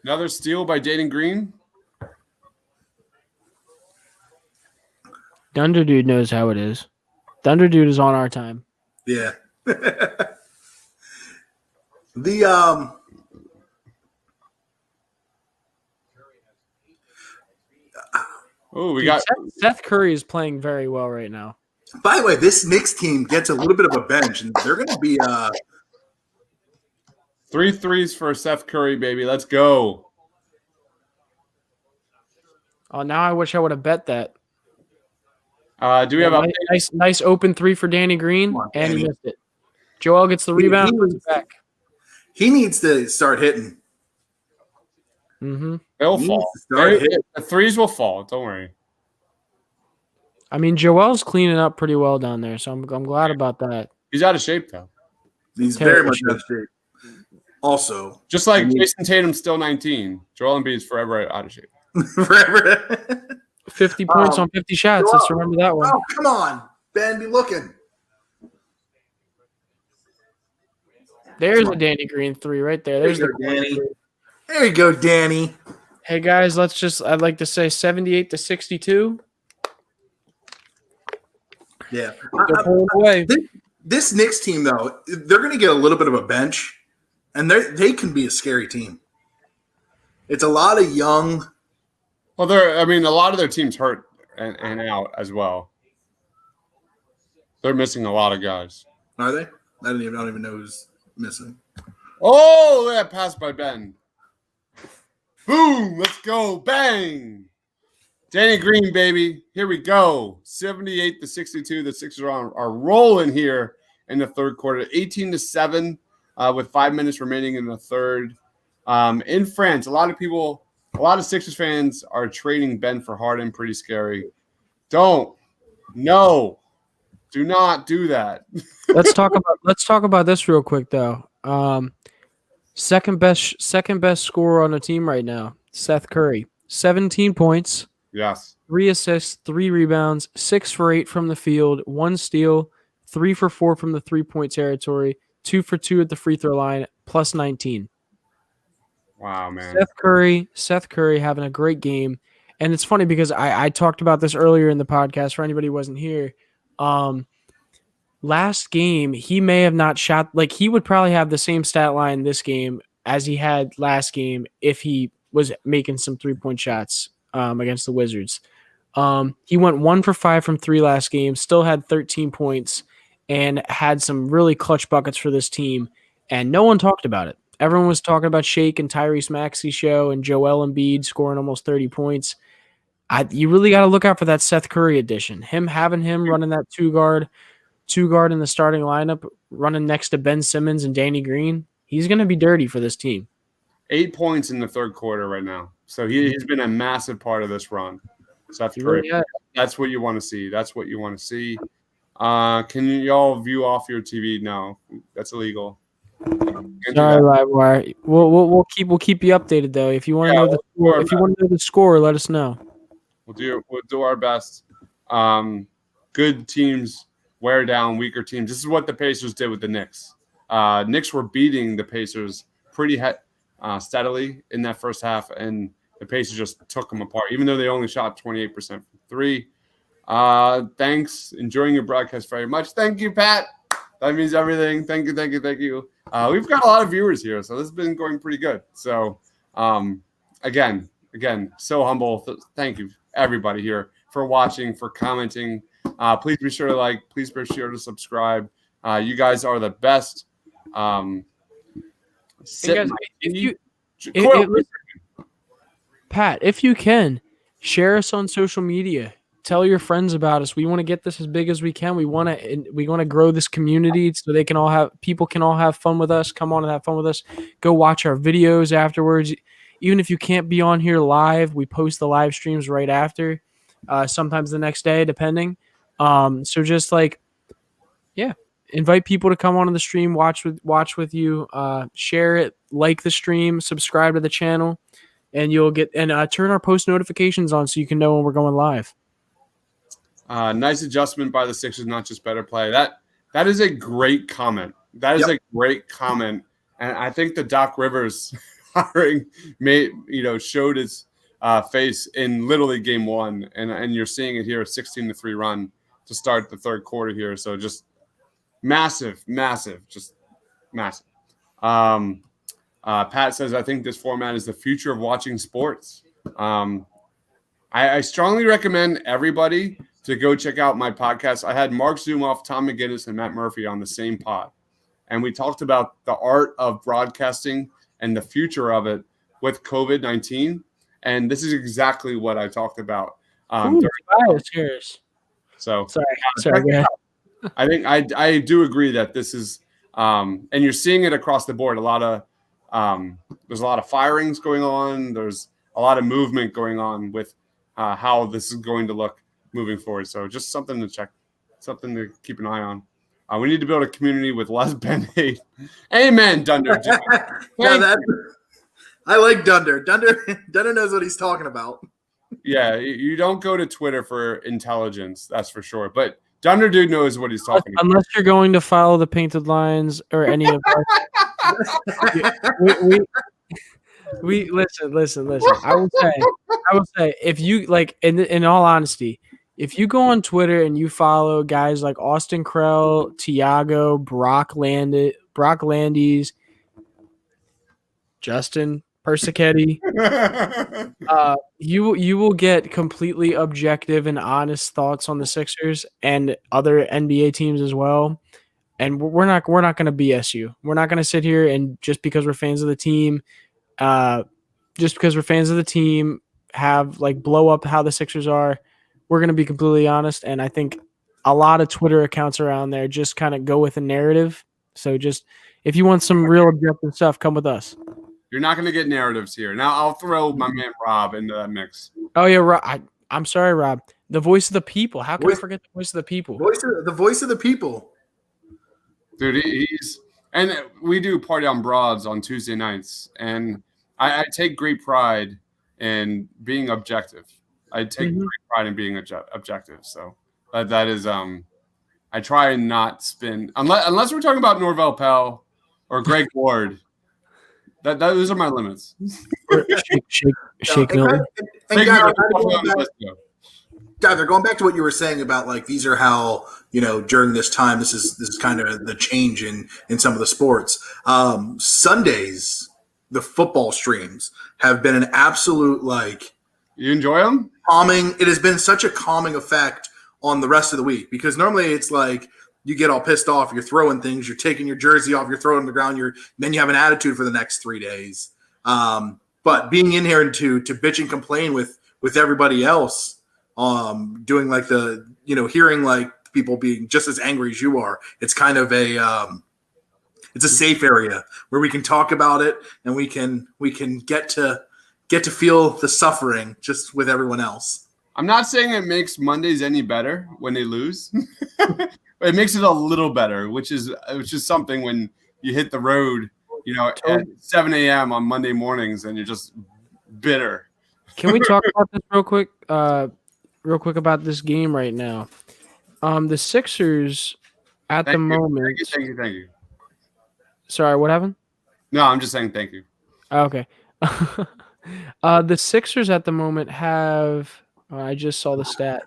Another steal by Danny Green. Thunder Dude knows how it is. Thunder Dude is on our time. Yeah. Oh, we got Seth Curry is playing very well right now. By the way, this Knicks team gets a little bit of a bench, and they're going to be 3 threes for Seth Curry, baby. Let's go. Oh, now I wish I would have bet that. Do we have a nice open 3 for Danny Green, on, and Danny. he missed it. Joel gets the rebound, puts it back. He needs to start hitting. Mm-hmm. They'll fall. The threes will fall. Don't worry. I mean, Joel's cleaning up pretty well down there, so I'm glad about that. He's out of shape though. He's very much out of shape. Also, just like Jason Tatum's still 19. Joel Embiid's forever out of shape. Forever. 50 points on 50 shots. Let's remember that one. Oh, come on. Ben, be looking. There's a Danny Green 3 right there. There's the Danny. There you go, Danny. Hey, guys, I'd like to say 78-62. Yeah. They're pulling away. This Knicks team, though, they're going to get a little bit of a bench, and they can be a scary team. It's a lot of young. Well, a lot of their teams hurt and out as well. They're missing a lot of guys. Are they? I don't even know who's missing. Oh, that pass by Ben. Boom! Let's go! Bang! Danny Green, baby. Here we go. 78-62. The Sixers are rolling here in the third quarter. 18-7 with 5 minutes remaining in the third. In France, a lot of Sixers fans are trading Ben for Harden. Pretty scary. Do not do that. Let's talk about this real quick though. Second best scorer on the team right now, Seth Curry. 17 points. Yes. 3 assists, 3 rebounds, 6 for 8 from the field, 1 steal, 3 for 4 from the 3-point territory, 2 for 2 at the free throw line, plus 19. Wow, man. Seth Curry having a great game. And it's funny because I talked about this earlier in the podcast for anybody who wasn't here. Last game, he may have not shot, like he would probably have the same stat line this game as he had last game if he was making some 3-point shots against the Wizards. He went 1 for 5 from 3 last game, still had 13 points, and had some really clutch buckets for this team, and no one talked about it. Everyone was talking about Shake and Tyrese Maxey show and Joel Embiid scoring almost 30 points. You really got to look out for that Seth Curry edition. Having him running that two guard in the starting lineup, running next to Ben Simmons and Danny Green, he's going to be dirty for this team. 8 points in the third quarter right now. So he's been a massive part of this run. Seth Curry. Really, that's what you want to see. That's what you want to see. Can y'all view off your TV? No, that's illegal. Sorry, Livewire. We'll keep you updated though. If you want to know the score, let us know. We'll do our best. Good teams wear down weaker teams. This is what the Pacers did with the Knicks. Knicks were beating the Pacers pretty steadily in that first half, and the Pacers just took them apart, even though they only shot 28% from 3. Thanks. Enjoying your broadcast very much. Thank you, Pat. That means everything. Thank you. We've got a lot of viewers here, so this has been going pretty good. So, again, so humble. Thank you, everybody here, for watching, for commenting. Please be sure to like. Please be sure to subscribe. You guys are the best. Pat, if you can, share us on social media. Tell your friends about us. We want to get this as big as we can. We want to grow this community so people can all have fun with us. Come on and have fun with us. Go watch our videos afterwards. Even if you can't be on here live, we post the live streams right after. Sometimes the next day, depending. So just invite people to come onto the stream, watch with you, share it, like the stream, subscribe to the channel, and you'll get turn our post notifications on so you can know when we're going live. Nice adjustment by the Sixers, not just better play. That is a great comment. That is a great comment, and I think the Doc Rivers hiring showed his face in literally game 1, and you're seeing it here, a 16-3 run to start the third quarter here. So just massive, just massive. Pat says, I think this format is the future of watching sports. I strongly recommend everybody to go check out my podcast. I had Mark Zumoff, Tom McGinnis, and Matt Murphy on the same pod. And we talked about the art of broadcasting and the future of it with COVID-19. And this is exactly what I talked about. Cheers. So sorry. Go ahead. I think I do agree that this is, and you're seeing it across the board. There's a lot of firings going on. There's a lot of movement going on with how this is going to look moving forward. So just something to check, something to keep an eye on. We need to build a community with less Ben hate. Amen, Dunder. I like Dunder. Dunder knows what he's talking about. Yeah, you don't go to Twitter for intelligence, that's for sure. But Dunder Dude knows what he's talking about. Unless you're going to follow the Painted Lines or any of we listen. I will say, if you like, in all honesty, if you go on Twitter and you follow guys like Austin Krell, Tiago, Brock Landis, Justin Persichetti, you will get completely objective and honest thoughts on the Sixers and other NBA teams as well. And we're not going to BS you. We're not going to sit here and just because we're fans of the team, have like blow up how the Sixers are. We're going to be completely honest. And I think a lot of Twitter accounts around there just kind of go with a narrative. So just if you want some real objective stuff, come with us. You're not going to get narratives here. Now I'll throw my man Rob into that mix. Oh yeah, Rob. I'm sorry, Rob. The voice of the people. How can I forget the voice of the people? The voice of the people. Dude, and we do Party on Broads on Tuesday nights, and I take great pride in being objective. I take great pride in being objective. So that is I try and not spin unless we're talking about Norvell Pell or Greg Ward. Those are my limits. Shake Milton. They're going back to what you were saying about like these are how during this time this is kind of the change in some of the sports. Sundays, the football streams have been an absolute you enjoy them? Calming. It has been such a calming effect on the rest of the week because normally it's like you get all pissed off, you're throwing things, you're taking your jersey off, you're throwing it on the ground, then you have an attitude for the next 3 days. But being in here and to bitch and complain with everybody else, doing like the hearing like people being just as angry as you are, it's kind of it's a safe area where we can talk about it and we can get to feel the suffering just with everyone else. I'm not saying it makes Mondays any better when they lose. It makes it a little better, which is something when you hit the road, at 7 a.m. on Monday mornings and you're just bitter. Can we talk about this real quick about this game right now? The Sixers at the moment. Thank you. Sorry, what happened? No, I'm just saying thank you. Okay. The Sixers at the moment have. I just saw the stat.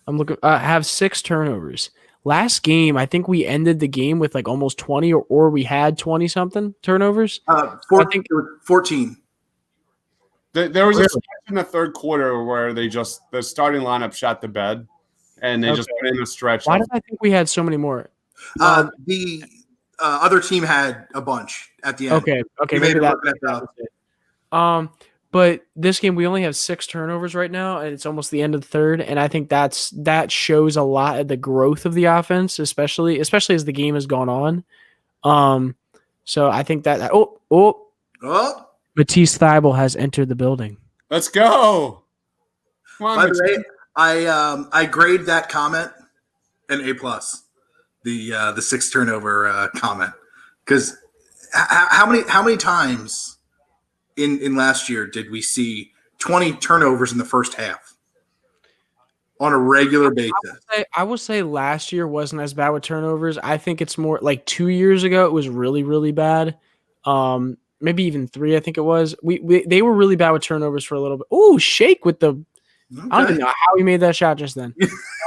I'm looking. Have 6 turnovers. Last game, I think we ended the game with like almost 20, or we had 20 something turnovers. I think it was 14. There was a stretch in the third quarter where the starting lineup shot the bed, and they just went in a stretch. Why did I think we had so many more? The other team had a bunch at the end. Okay, maybe that. But this game we only have 6 turnovers right now, and it's almost the end of the third. And I think that shows a lot of the growth of the offense, especially as the game has gone on. So I think that Matisse Thybulle has entered the building. Let's go. Come on, by the way, I grade that comment an A+. The 6 turnover comment, because how many times in last year did we see 20 turnovers in the first half on a regular basis? I will say last year wasn't as bad with turnovers. I think it's more like 2 years ago it was really, really bad. Maybe even 3, I think it was. They were really bad with turnovers for a little bit. Oh, Shake with the I don't even know how he made that shot just then.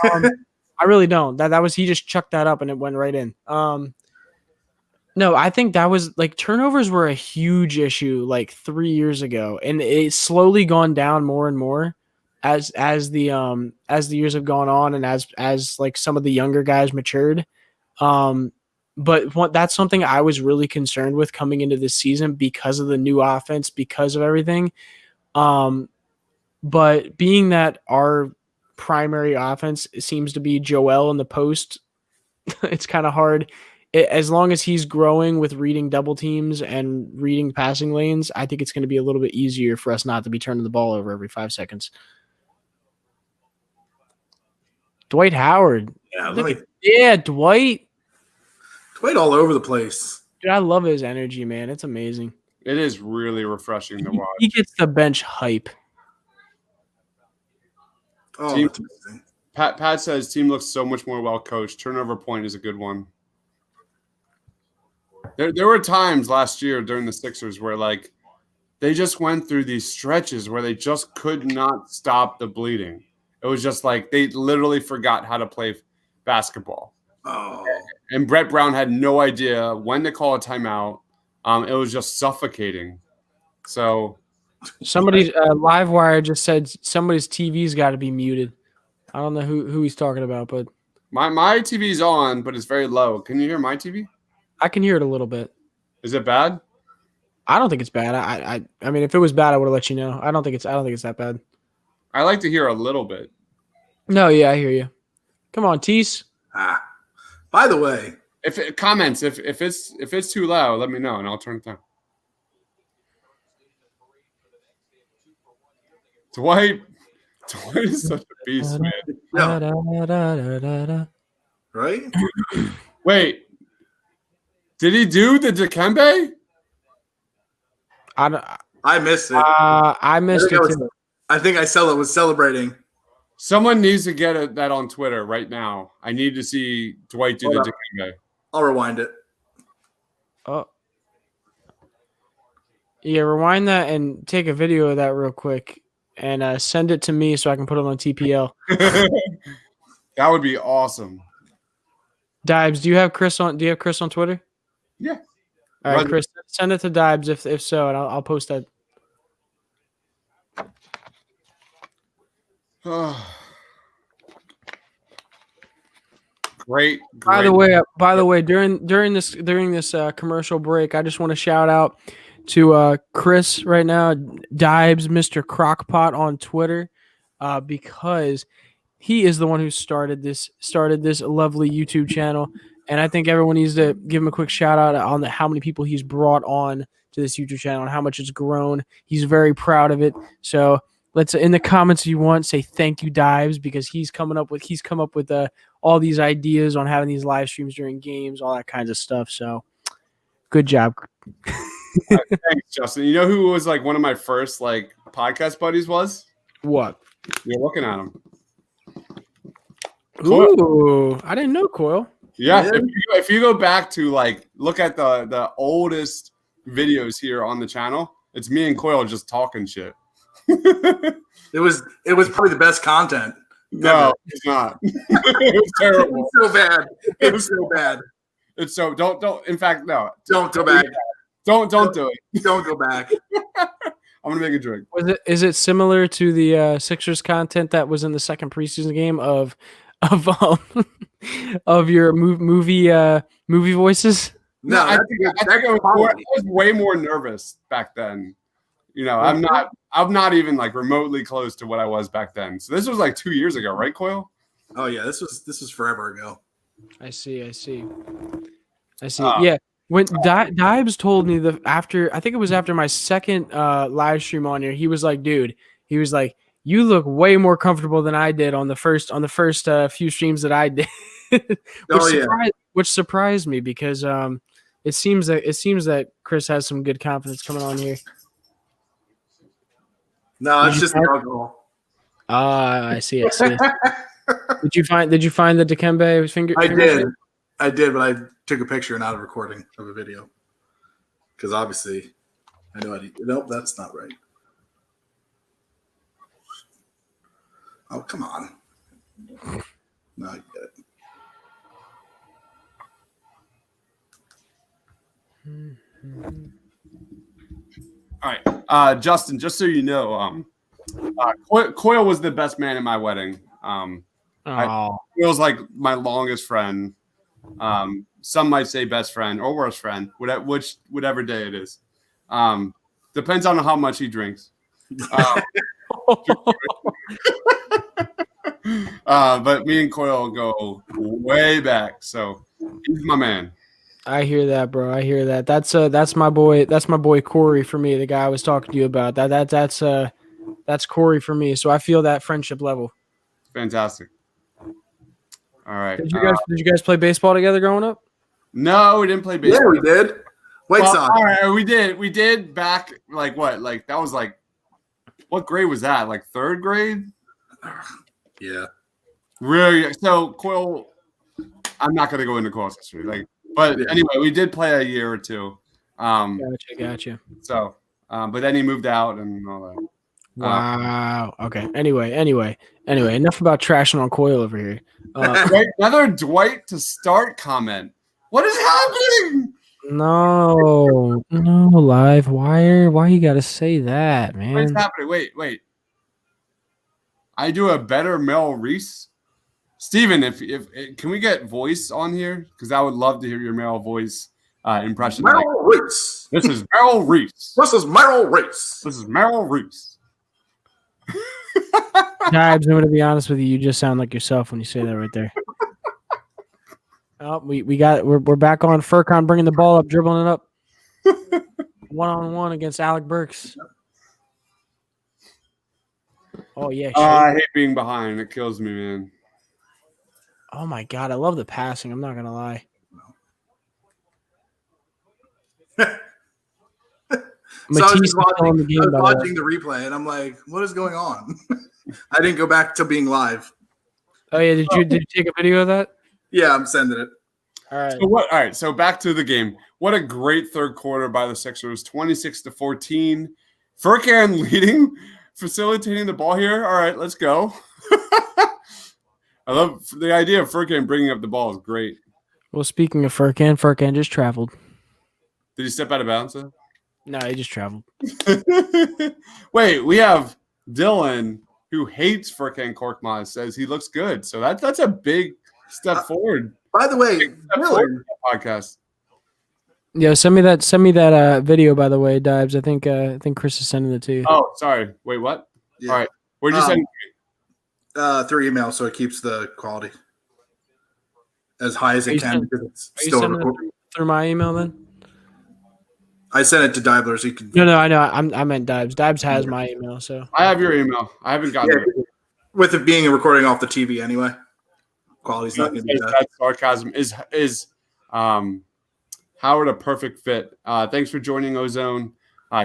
I really don't. That was he just chucked that up and it went right in. No, I think that was like turnovers were a huge issue like 3 years ago, and it's slowly gone down more and more as the years have gone on and as like some of the younger guys matured. But that's something I was really concerned with coming into this season because of the new offense, because of everything. But being that our primary offense seems to be Joel in the post, it's kind of hard. As long as he's growing with reading double teams and reading passing lanes, I think it's going to be a little bit easier for us not to be turning the ball over every 5 seconds. Dwight Howard. Yeah, Dwight. Dwight all over the place. Dude, I love his energy, man. It's amazing. It is really refreshing to watch. He gets the bench hype. Oh, Team, that's amazing. Pat says team looks so much more well coached. Turnover point is a good one. There were times last year during the Sixers where like they just went through these stretches where they just could not stop the bleeding. It was just like they literally forgot how to play basketball. Oh. And Brett Brown had no idea when to call a timeout. It was just suffocating. So somebody's Livewire just said somebody's TV's got to be muted. I don't know who he's talking about, but my TV's on, but it's very low. Can you hear my TV? I can hear it a little bit. Is it bad? I don't think it's bad. I mean, if it was bad, I would have let you know. I don't think it's that bad. I like to hear a little bit. No, yeah, I hear you. Come on, Tease. By the way, if it's too loud, let me know and I'll turn it down. Dwight is such a beast, man. Yeah. Right? Wait. Did he do the Dikembe? I missed it. I missed it too. I think I was celebrating. Someone needs to get that on Twitter right now. I need to see Dwight do the Dikembe. I'll rewind it. Oh. Yeah, rewind that and take a video of that real quick and send it to me so I can put it on TPL. That would be awesome. Dibes, do you have Chris on Twitter? Yeah. All right, Chris, send it to Dibes if so, and I'll post that. Great. By the way, during this commercial break, I just want to shout out to Chris right now, Dibes, Mr. Crockpot on Twitter, because he is the one who started this lovely YouTube channel. And I think everyone needs to give him a quick shout out on how many people he's brought on to this YouTube channel and how much it's grown. He's very proud of it. So let's, in the comments if you want, say thank you, Dives, because he's come up with all these ideas on having these live streams during games, all that kinds of stuff. So good job. Thanks, Justin. You know who was like one of my first like podcast buddies was? What? You're looking at him. Ooh, I didn't know Coyle. Yeah, if you go back to like look at the oldest videos here on the channel, it's me and Coyle just talking shit. It was probably the best content. No, it's not. It was terrible. It was so bad. It was so bad. It's so don't. In fact, no. Don't go back. Don't do it. Don't go back. I'm gonna make a drink. Is it similar to the Sixers content that was in the second preseason game of your movie voices? No, I was way more nervous back then. You know, I'm not even like remotely close to what I was back then. So this was like 2 years ago, right, Coyle? Oh yeah, this was forever ago. I see. Yeah. When Dibes told me I think it was after my second live stream on here, he was like, dude, you look way more comfortable than I did on the first few streams that I did. Which surprised me because it seems that Chris has some good confidence coming on here. No, it's just the alcohol. I see. Did you find the Dikembe finger? I did, but I took a picture and not a recording of a video because obviously I know nope, that's not right. Oh, come on. No, I get it. All right, Justin. Just so you know, Coyle was the best man at my wedding. Coyle's like my longest friend. Some might say best friend or worst friend, whatever day it is. Depends on how much he drinks. But me and Coyle go way back, so he's my man. I hear that, bro. I hear that. That's my boy. That's my boy Corey for me. The guy I was talking to you about. That's Corey for me. So I feel that friendship level. Fantastic. All right. Did you guys play baseball together growing up? No, we didn't play baseball. Yeah, we did. White Sox. All right, we did back like what? Like that was like what grade was that? Like third grade? Yeah. Really? So Coyle, I'm not gonna go into Coyle's history. But anyway, we did play a year or two. Gotcha. So, but then he moved out and all that. Wow. Okay. Anyway. Enough about trashing on Coyle over here. Another Dwight to start comment. What is happening? No, live wire. Why you gotta say that, man? What's happening? Wait. I do a better Mel Reese. Steven, if can we get voice on here? Because I would love to hear your Merrill voice impression. Merrill Reese. This is Merrill Reese. This is Merrill Reese. This is Merrill Reese. Dibs, I'm gonna be honest with you. You just sound like yourself when you say that right there. Oh, we're back on Furcon bringing the ball up, dribbling it up, 1-on-1 against Alec Burks. Oh yeah. I hate being behind. It kills me, man. Oh my god, I love the passing. I'm not gonna lie. So I was watching the replay, and I'm like, "What is going on?" I didn't go back to being live. Oh yeah, did you take a video of that? Yeah, I'm sending it. All right. All right. So back to the game. What a great third quarter by the Sixers, 26-14. Furkan leading, facilitating the ball here. All right, let's go. I love the idea of Furkan bringing up the ball is great. Well, speaking of Furkan just traveled. Did he step out of bounds? No, he just traveled. Wait, we have Dylan who hates Furkan Korkmaz, says he looks good. So that's a big step forward. By the way, podcast. Yeah, send me that video. By the way, Dibs. I think Chris is sending it to you. Oh, sorry. Wait, what? Yeah. All right, where'd you send it? Through email, so it keeps the quality as high as it can because it's still recording. Through my email then. I sent it to Dibler so you can. No, I know. I meant Dibs. Dibs has my email, so I have your email. I haven't gotten it. With it being a recording off the TV anyway, quality's not going to be that. Sarcasm is Howard a perfect fit. Thanks for joining Ozone.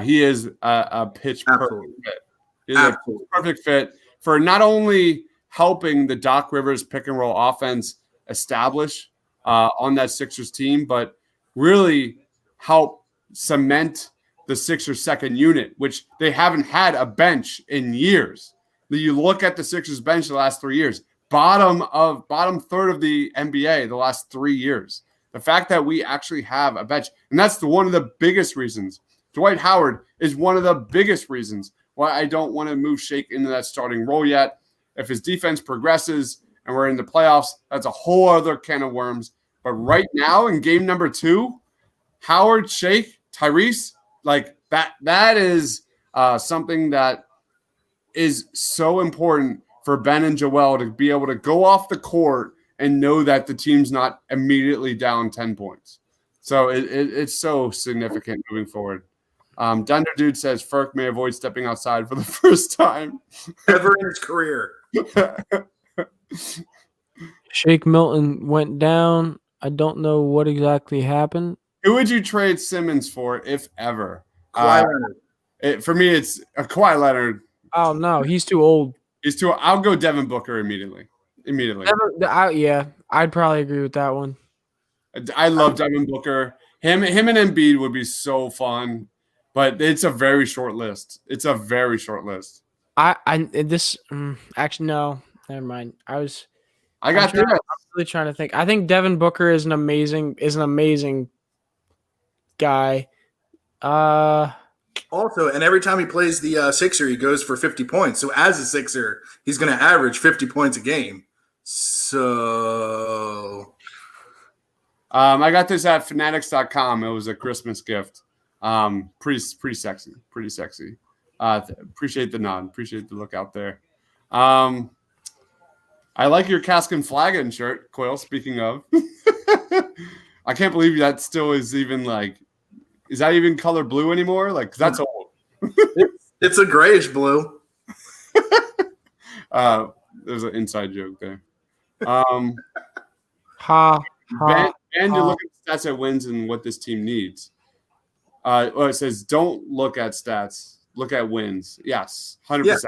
He is a pitch perfect fit. He's a perfect fit for not only helping the Doc Rivers pick and roll offense establish on that Sixers team, but really help cement the Sixers second unit, which they haven't had a bench in years. You look at the Sixers bench the last 3 years, bottom third of the NBA the last 3 years. The fact that we actually have a bench, and that's one of the biggest reasons. Dwight Howard is one of the biggest reasons why I don't want to move Shake into that starting role yet. If his defense progresses and we're in the playoffs, that's a whole other can of worms. But right now in game number 2, Howard, Shake, Tyrese, like that is something that is so important for Ben and Joel to be able to go off the court and know that the team's not immediately down 10 points. So it's so significant moving forward. Dunder Dude says Furk may avoid stepping outside for the first time ever in his career. Shake Milton went down. I don't know what exactly happened. Who would you trade Simmons for, if ever? Kawhi Leonard. For me, it's a Kawhi Leonard. Oh no, he's too old. I'll go Devin Booker immediately. Yeah, I'd probably agree with that one. I love Devin Booker. Him and Embiid would be so fun, but it's a very short list. Actually no, never mind. I'm really trying to think. I think Devin Booker is an amazing guy. Also, and every time he plays the Sixer, he goes for 50 points. So as a Sixer, he's going to average 50 points a game. So I got this at fanatics.com. It was a Christmas gift. Pretty sexy. Pretty sexy. Appreciate the nod. Appreciate the look out there. I like your cask and flagon shirt, Quill, speaking of. I can't believe that still is even like, is that even color blue anymore? Like, 'cause that's old. it's a grayish blue. There's an inside joke there. Ben, you're looking at stats at wins and what this team needs. Well, it says don't look at stats, look at wins. Yes, 100%.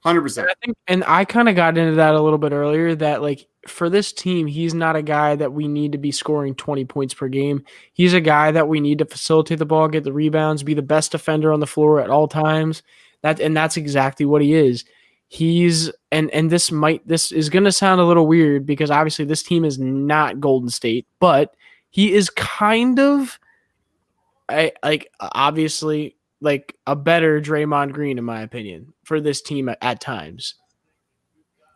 100%. And I kind of got into that a little bit earlier that, like, for this team, he's not a guy that we need to be scoring 20 points per game. He's a guy that we need to facilitate the ball, get the rebounds, be the best defender on the floor at all times. That's exactly what he is. He's and this is going to sound a little weird because obviously this team is not Golden State, but he is kind of obviously like a better Draymond Green, in my opinion, for this team at times.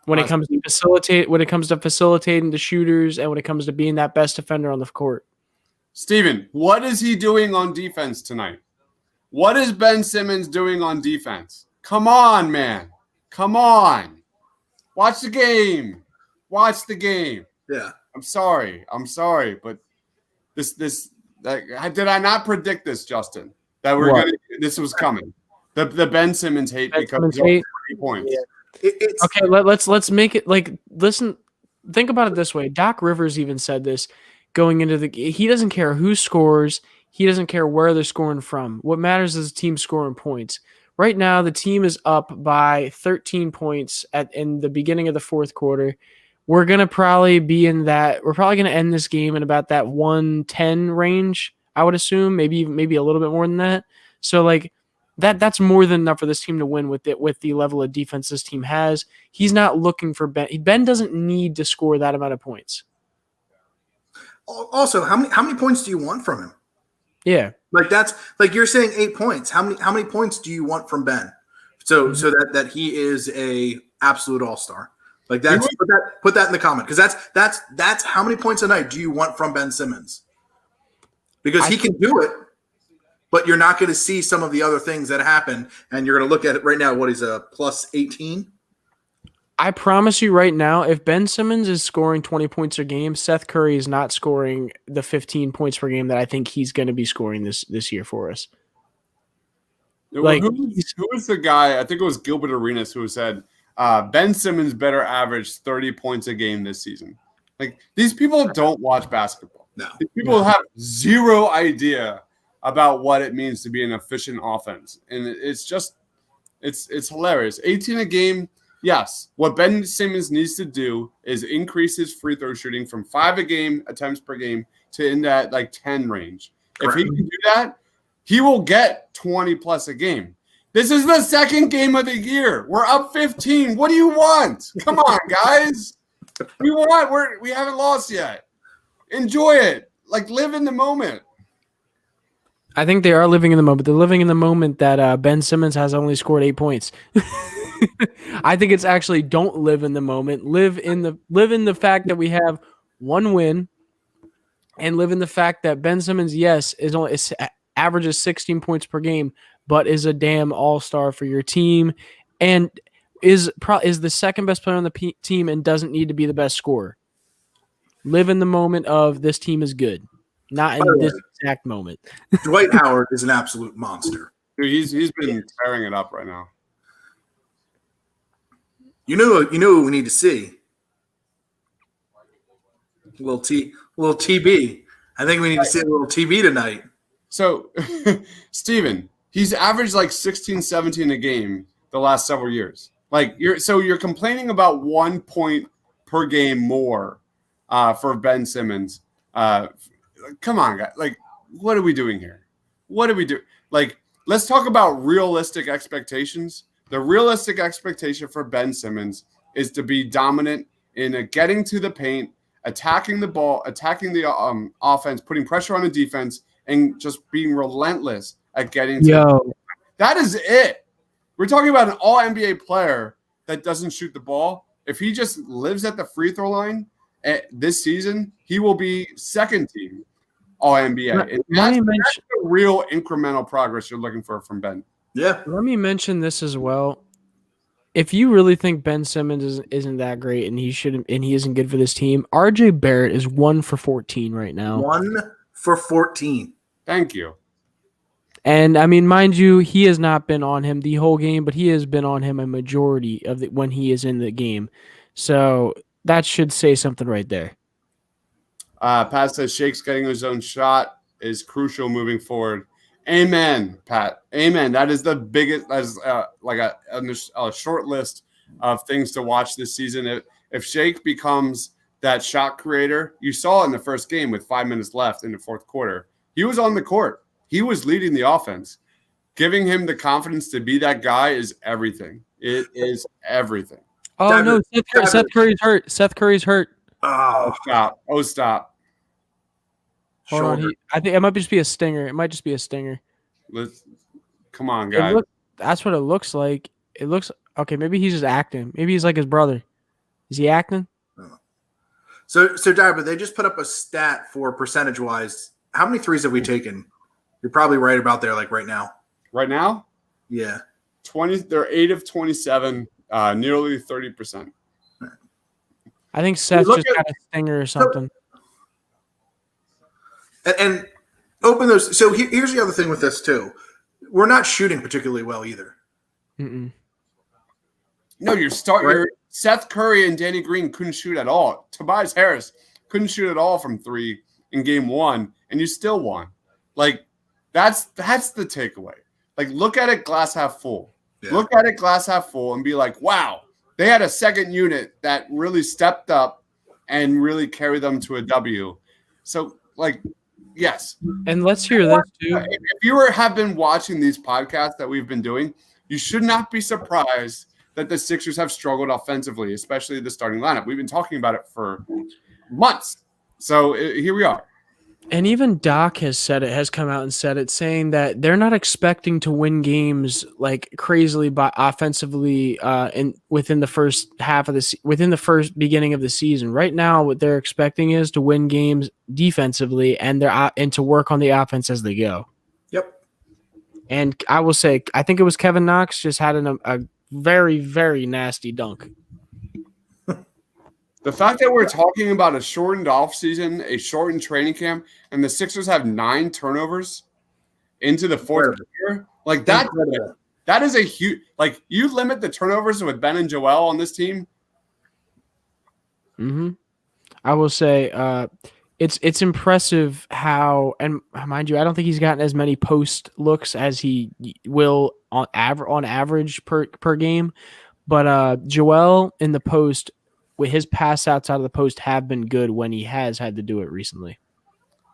When it comes to facilitating the shooters, and when it comes to being that best defender on the court. Steven, what is he doing on defense tonight? What is Ben Simmons doing on defense? Come on, man. Come on. Watch the game. Watch the game. Yeah. I'm sorry, but did I not predict this, Justin? That this was coming. The Ben Simmons hate because of 3 points. Yeah. Okay, let's make it like, listen, think about it this way. Doc Rivers even said this going into he doesn't care who scores, he doesn't care where they're scoring from. What matters is the team scoring points. Right now, the team is up by 13 points in the beginning of the fourth quarter. We're probably going to end this game in about that 110 range, I would assume, maybe a little bit more than that. So like that's more than enough for this team to win with the level of defense this team has. He's not looking for Ben. Ben doesn't need to score that amount of points. Also, how many points do you want from him? Yeah. Like that's like you're saying 8 points. How many points do you want from Ben? So that he is a absolute all-star. Like that's put that in the comment, because that's how many points a night do you want from Ben Simmons? Because he can do it, but you're not going to see some of the other things that happen, and you're going to look at it right now. What he's a plus 18. I promise you right now, if Ben Simmons is scoring 20 points a game, Seth Curry is not scoring the 15 points per game that I think he's going to be scoring this year for us. Like, who was the guy? I think it was Gilbert Arenas who said Ben Simmons better average 30 points a game this season. Like, these people don't watch basketball. No. These people have zero idea about what it means to be an efficient offense, and it's hilarious. 18 a game. Yes, what Ben Simmons needs to do is increase his free throw shooting from 5 attempts per game to in that like 10 range. Correct. If he can do that, he will get 20 plus a game. This is the second game of the year. We're up 15. What do you want? Come on, guys. We haven't lost yet. Enjoy it. Like, live in the moment. I think they are living in the moment. They're living in the moment that Ben Simmons has only scored 8 points. I think it's actually don't live in the moment. Live in the fact that we have 1 win, and live in the fact that Ben Simmons, yes, averages 16 points per game, but is a damn all-star for your team, and is the second best player on the team and doesn't need to be the best scorer. Live in the moment of this team is good, not in this exact moment. Dwight Howard is an absolute monster. Dude, he's been tearing it up right now. You know what we need to see? A little TB. I think we need to see a little TB tonight. So, Steven, he's averaged like 16, 17 a game the last several years. Like you're complaining about 1 point per game more for Ben Simmons. Come on, guys. Like, what are we doing here? What do we do? Like, let's talk about realistic expectations. The realistic expectation for Ben Simmons is to be dominant in getting to the paint, attacking the ball, attacking the offense, putting pressure on the defense, and just being relentless at getting to That is it. We're talking about an all NBA player that doesn't shoot the ball. If he just lives at the free throw line this season, he will be second team all NBA. That's the real incremental progress you're looking for from Ben. Yeah. Let me mention this as well. If you really think Ben Simmons isn't that great and he isn't good for this team, RJ Barrett is 1 for 14 right now. 1 for 14. Thank you. And I mean, mind you, he has not been on him the whole game, but he has been on him a majority of when he is in the game. So that should say something right there. Pat says Shake's getting his own shot is crucial moving forward. Amen, Pat. Amen. That is the biggest. That's like a short list of things to watch this season. If Shake becomes that shot creator, you saw in the first game with 5 minutes left in the fourth quarter, he was on the court. He was leading the offense. Giving him the confidence to be that guy is everything. It is everything. Oh no, Seth Curry's hurt. Seth Curry's hurt. Oh stop! Oh stop! Hold on. I think it might just be a stinger. It might just be a stinger. Come on, guys. That's what it looks like. It looks okay. Maybe he's just acting. Maybe he's like his brother. Is he acting? So, Dad, but they just put up a stat for percentage wise. How many threes have we taken? You're probably right about there, like right now. Right now? Yeah. 20. They're 8 of 27, nearly 30%. I think Seth just got a stinger or something. And open those. So here's the other thing with this too. We're not shooting particularly well either. Mm-mm. No, you're Seth Curry and Danny Green couldn't shoot at all. Tobias Harris couldn't shoot at all from 3 in game 1, and you still won. Like that's the takeaway. Like look at it glass half full. Yeah. Look at it glass half full and be like, wow, they had a second unit that really stepped up and really carried them to a W. So like. Yes. And let's hear this too. If you have been watching these podcasts that we've been doing, you should not be surprised that the Sixers have struggled offensively, especially the starting lineup. We've been talking about it for months. So here we are. And even Doc has come out and said it, saying that they're not expecting to win games like crazily by offensively within the first half of within the first beginning of the season. Right now, what they're expecting is to win games defensively and to work on the offense as they go. Yep. And I will say, I think it was Kevin Knox just had a very, very nasty dunk. The fact that we're talking about a shortened offseason, a shortened training camp, and the Sixers have 9 turnovers into the fourth quarter, like that is a huge – like you limit the turnovers with Ben and Joel on this team. Mm-hmm. I will say it's impressive how – and mind you, I don't think he's gotten as many post looks as he will on average per game. But Joel in the post – with his pass outside of the post have been good when he has had to do it recently.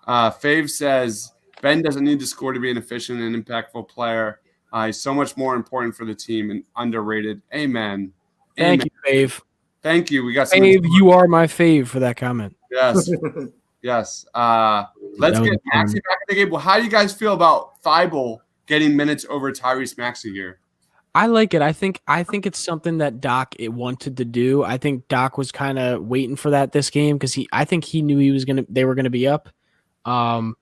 Fave says, Ben doesn't need to score to be an efficient and impactful player. He's so much more important for the team and underrated. Amen. Thank you, Fave. Thank you. We got Fave, you are my fave for that comment. Yes. Yes. Let's get Maxey back in the game. Well, how do you guys feel about Thibault getting minutes over Tyrese Maxey here? I like it. I think it's something that Doc wanted to do. I think Doc was kind of waiting for that this game because I think he knew they were gonna be up. I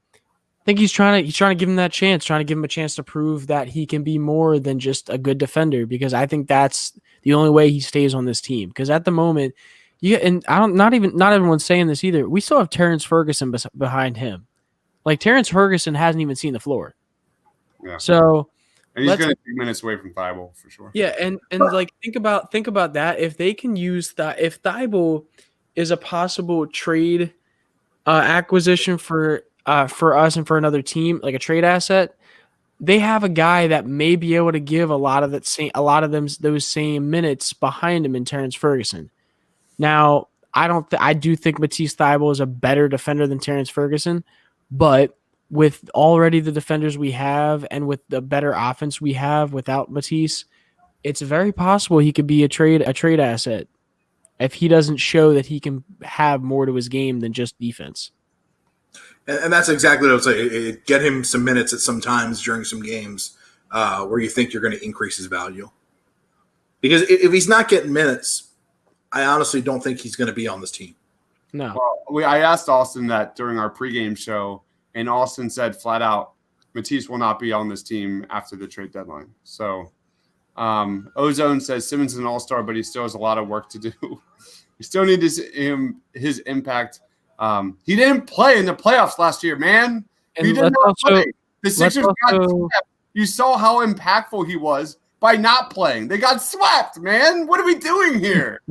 think he's trying to give him that chance, trying to give him a chance to prove that he can be more than just a good defender, because I think that's the only way he stays on this team. Because at the moment, not everyone's saying this either. We still have Terrence Ferguson behind him. Like Terrence Ferguson hasn't even seen the floor. Yeah. So. And he's going to take minutes away from Thibault for sure. Yeah, and like think about that. If they can use that, if Thibault is a possible trade acquisition for us and for another team, like a trade asset, they have a guy that may be able to give a lot of those same minutes behind him in Terrence Ferguson. Now, I do think Matisse Thybulle is a better defender than Terrence Ferguson, but with already the defenders we have and with the better offense we have without Matisse, it's very possible he could be a trade asset if he doesn't show that he can have more to his game than just defense. And that's exactly what I would say. Get him some minutes at some times during some games. where you think you're going to increase his value. Because if he's not getting minutes, I honestly don't think he's going to be on this team. No. Well, I asked Austin that during our pregame show, and Austin said flat out, Matisse will not be on this team after the trade deadline. So Ozone says Simmons is an all-star, but he still has a lot of work to do. You still need to see his impact. He didn't play in the playoffs last year, man. He did not play. The Sixers got swept. You saw how impactful he was by not playing. They got swept, man. What are we doing here?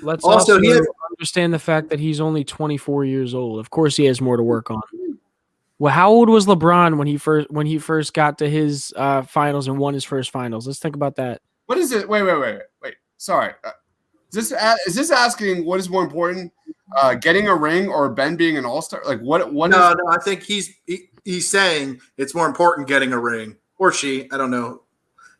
Let's also understand the fact that he's only 24 years old. Of course, he has more to work on. Well, how old was LeBron when he first got to his finals and won his first finals? Let's think about that. What is it? Wait. Sorry. Is this asking what is more important, getting a ring or Ben being an all-star? Like what? No. I think he's saying it's more important getting a ring, or she. I don't know.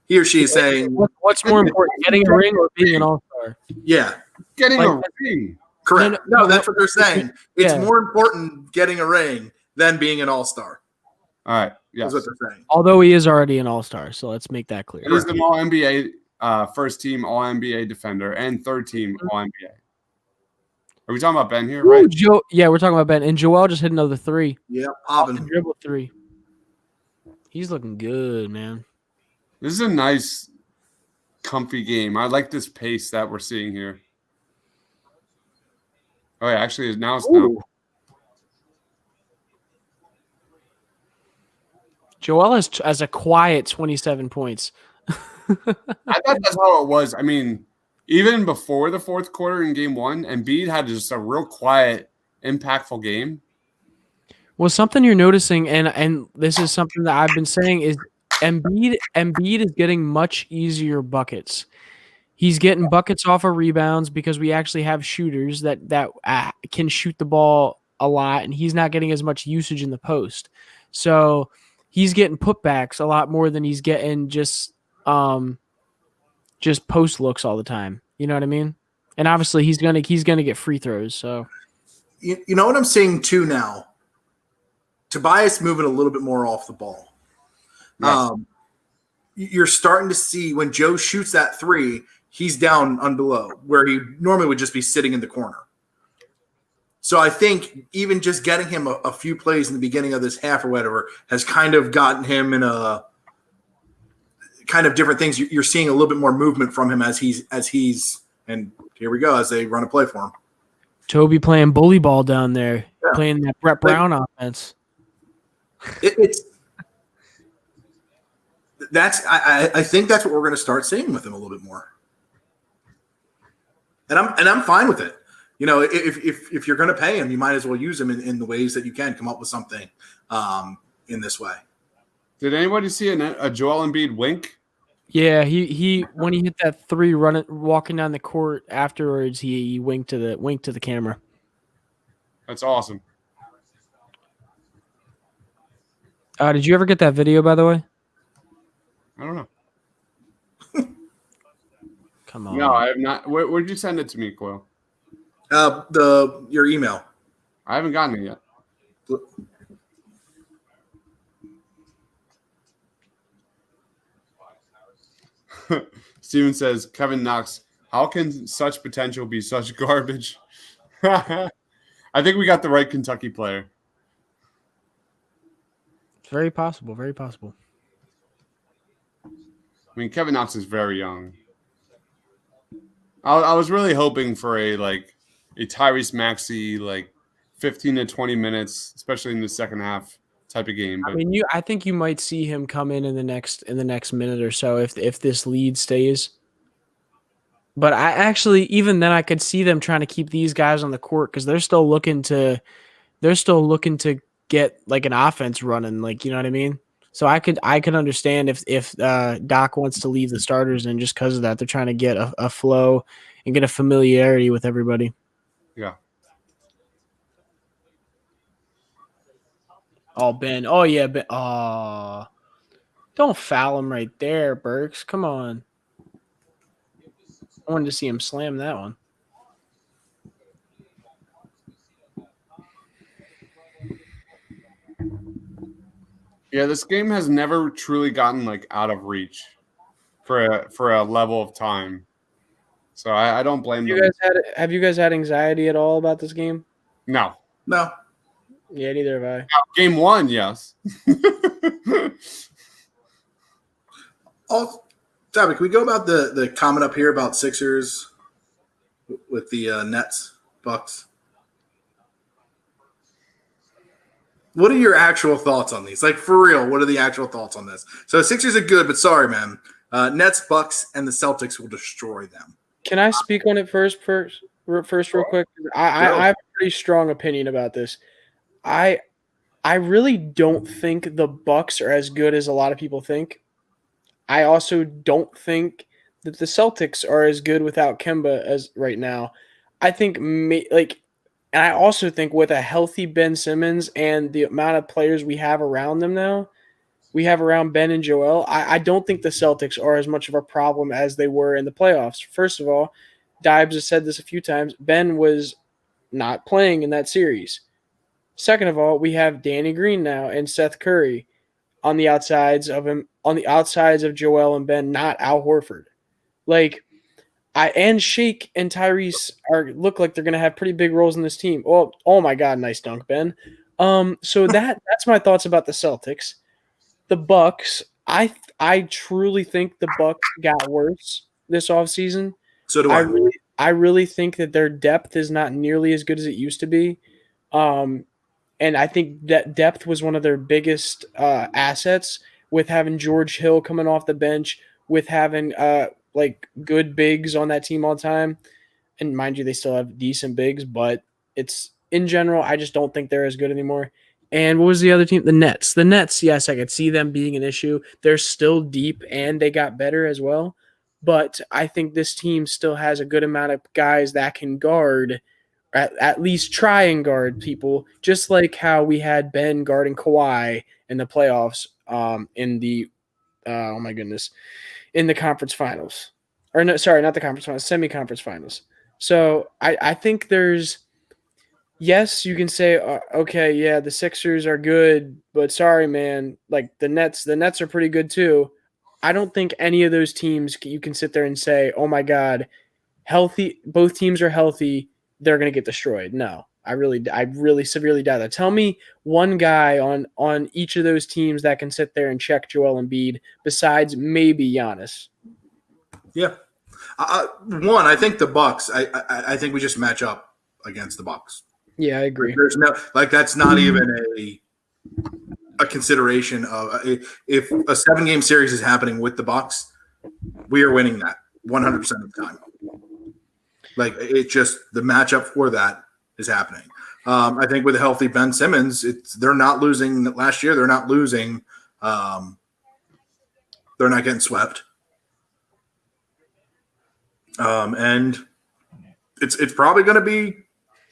He or she is saying what's more important, getting a ring or being an all-star? Yeah, getting a ring. Correct. No, that's what they're saying. It's more important getting a ring than being an all-star. All right. Yes. That's what they're saying. Although he is already an all-star, so let's make that clear. He's the All-NBA first team All-NBA defender and third team All-NBA. Are we talking about Ben here? Right? Yeah, we're talking about Ben. And Joel just hit another three. Yeah, dribble three. He's looking good, man. This is a nice, comfy game. I like this pace that we're seeing here. Oh, yeah, actually, now it's now. Joel has a quiet 27 points. I thought that's how it was. I mean, even before the fourth quarter in game one, Embiid had just a real quiet, impactful game. Well, something you're noticing, and this is something that I've been saying, is Embiid is getting much easier buckets. He's getting buckets off of rebounds because we actually have shooters that can shoot the ball a lot, and he's not getting as much usage in the post. So he's getting putbacks a lot more than he's getting just post looks all the time. You know what I mean? And obviously he's gonna get free throws. So you know what I'm seeing too now? Tobias moving a little bit more off the ball. Yes. You're starting to see when Joe shoots that three, he's down below where he normally would just be sitting in the corner. So I think even just getting him a few plays in the beginning of this half or whatever has kind of gotten him in a kind of different things. You're seeing a little bit more movement from him as he's and here we go as they run a play for him. Toby playing bully ball down there, playing that Brett Brown offense. I think that's what we're going to start seeing with him a little bit more, and I'm fine with it. You know, if you're going to pay him, you might as well use him in the ways that you can come up with something in this way. Did anybody see a Joel Embiid wink? Yeah, he when he hit that three, walking down the court afterwards, he winked to the camera. That's awesome. Did you ever get that video, by the way? I don't know. Come on. No, I have not. Where'd you send it to me, Coyle? Your email. I haven't gotten it yet. Steven says, Kevin Knox, how can such potential be such garbage? I think we got the right Kentucky player. Very possible. Very possible. I mean, Kevin Knox is very young. I was really hoping for a Tyrese Maxey 15 to 20 minutes, especially in the second half type of game. But, I mean, I think you might see him come in the next minute or so if this lead stays. But I actually, even then, I could see them trying to keep these guys on the court because they're still looking to get an offense running. You know what I mean? So I could understand if Doc wants to leave the starters, and just because of that, they're trying to get a flow and get a familiarity with everybody. Yeah. Oh, Ben. Oh, yeah, Ben. Oh, don't foul him right there, Burks. Come on. I wanted to see him slam that one. Yeah, this game has never truly gotten like out of reach for a level of time. So I don't blame them. Have you guys had anxiety at all about this game? No. Yeah, neither have I. Game 1, yes. Tabby, can we go about the comment up here about Sixers with the Nets, Bucks? What are your actual thoughts on these? Like, for real, what are the actual thoughts on this? So Sixers are good, but sorry, man. Nets, Bucks, and the Celtics will destroy them. Can I speak on it first real quick? I have a pretty strong opinion about this. I really don't think the Bucks are as good as a lot of people think. I also don't think that the Celtics are as good without Kemba as right now. I think and I also think with a healthy Ben Simmons and the amount of players we have around them now, we have around Ben and Joel, I don't think the Celtics are as much of a problem as they were in the playoffs. First of all, Dibes has said this a few times, Ben was not playing in that series. Second of all, we have Danny Green now and Seth Curry on the outsides of Joel and Ben, not Al Horford. And Shake and Tyrese look like they're going to have pretty big roles in this team. Oh my God, nice dunk, Ben. So that's my thoughts about the Celtics. The Bucks, I truly think the Bucks got worse this offseason. So do I. I really think that their depth is not nearly as good as it used to be. And I think that depth was one of their biggest assets with having George Hill coming off the bench, with having good bigs on that team all the time. And mind you, they still have decent bigs, but it's in general, I just don't think they're as good anymore. And what was the other team? The Nets. The Nets, yes, I could see them being an issue. They're still deep and they got better as well. But I think this team still has a good amount of guys that can guard, at least try and guard people, just like how we had Ben guarding Kawhi in the playoffs in the conference finals. Or no, sorry, not the conference finals, semi-conference finals. So I think there's – yes, you can say, okay, yeah, the Sixers are good, but sorry, man, like the Nets are pretty good too. I don't think any of those teams you can sit there and say, oh my God, both teams are healthy, they're going to get destroyed. No, I really severely doubt that. Tell me one guy on each of those teams that can sit there and check Joel Embiid besides maybe Giannis. Yeah. One, I think the Bucks, I think we just match up against the Bucks. Yeah, I agree. There's no that's not even a consideration of if a 7-game series is happening with the Bucks, we are winning that 100% of the time. Like it just the matchup for that is happening. I think with a healthy Ben Simmons, they're not losing last year. They're not losing. They're not getting swept. And it's probably going to be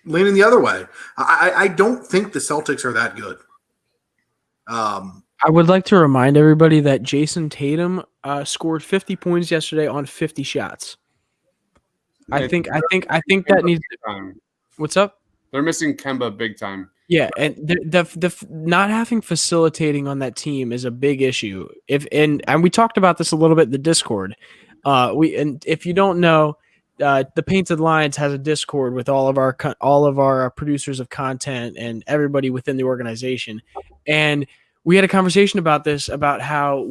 leaning the other way. I don't think the Celtics are that good. I would like to remind everybody that Jason Tatum scored 50 points yesterday on 50 shots. I think that needs to, what's up? They're missing Kemba big time. Yeah, and the not having facilitating on that team is a big issue. And we talked about this a little bit in the Discord. If you don't know, the Painted Lions has a Discord with all of our producers of content and everybody within the organization. And we had a conversation about this, about how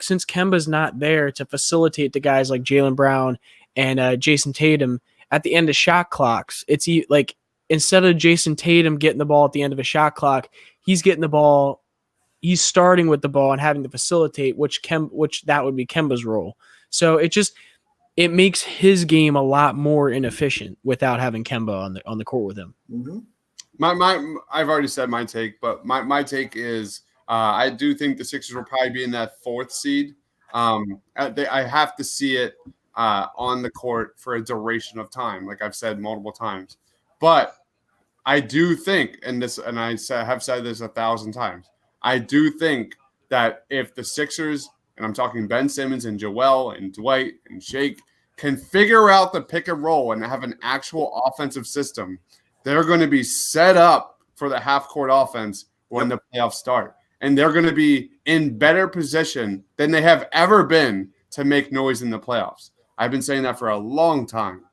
since Kemba's not there to facilitate the guys like Jaylen Brown and Jason Tatum at the end of shot clocks, it's like instead of Jason Tatum getting the ball at the end of a shot clock, he's getting the ball. He's starting with the ball and having to facilitate, which that would be Kemba's role. So it makes his game a lot more inefficient without having Kemba on the court with him. Mm-hmm. I've already said my take, but my take is I do think the Sixers will probably be in that 4th seed. I have to see it on the court for a duration of time, like I've said multiple times. But I do think, and I have said this 1,000 times, I do think that if the Sixers, and I'm talking Ben Simmons and Joel and Dwight and Shake, can figure out the pick and roll and have an actual offensive system, they're going to be set up for the half-court offense when the playoffs start. and they're going to be in better position than they have ever been to make noise in the playoffs. I've been saying that for a long time.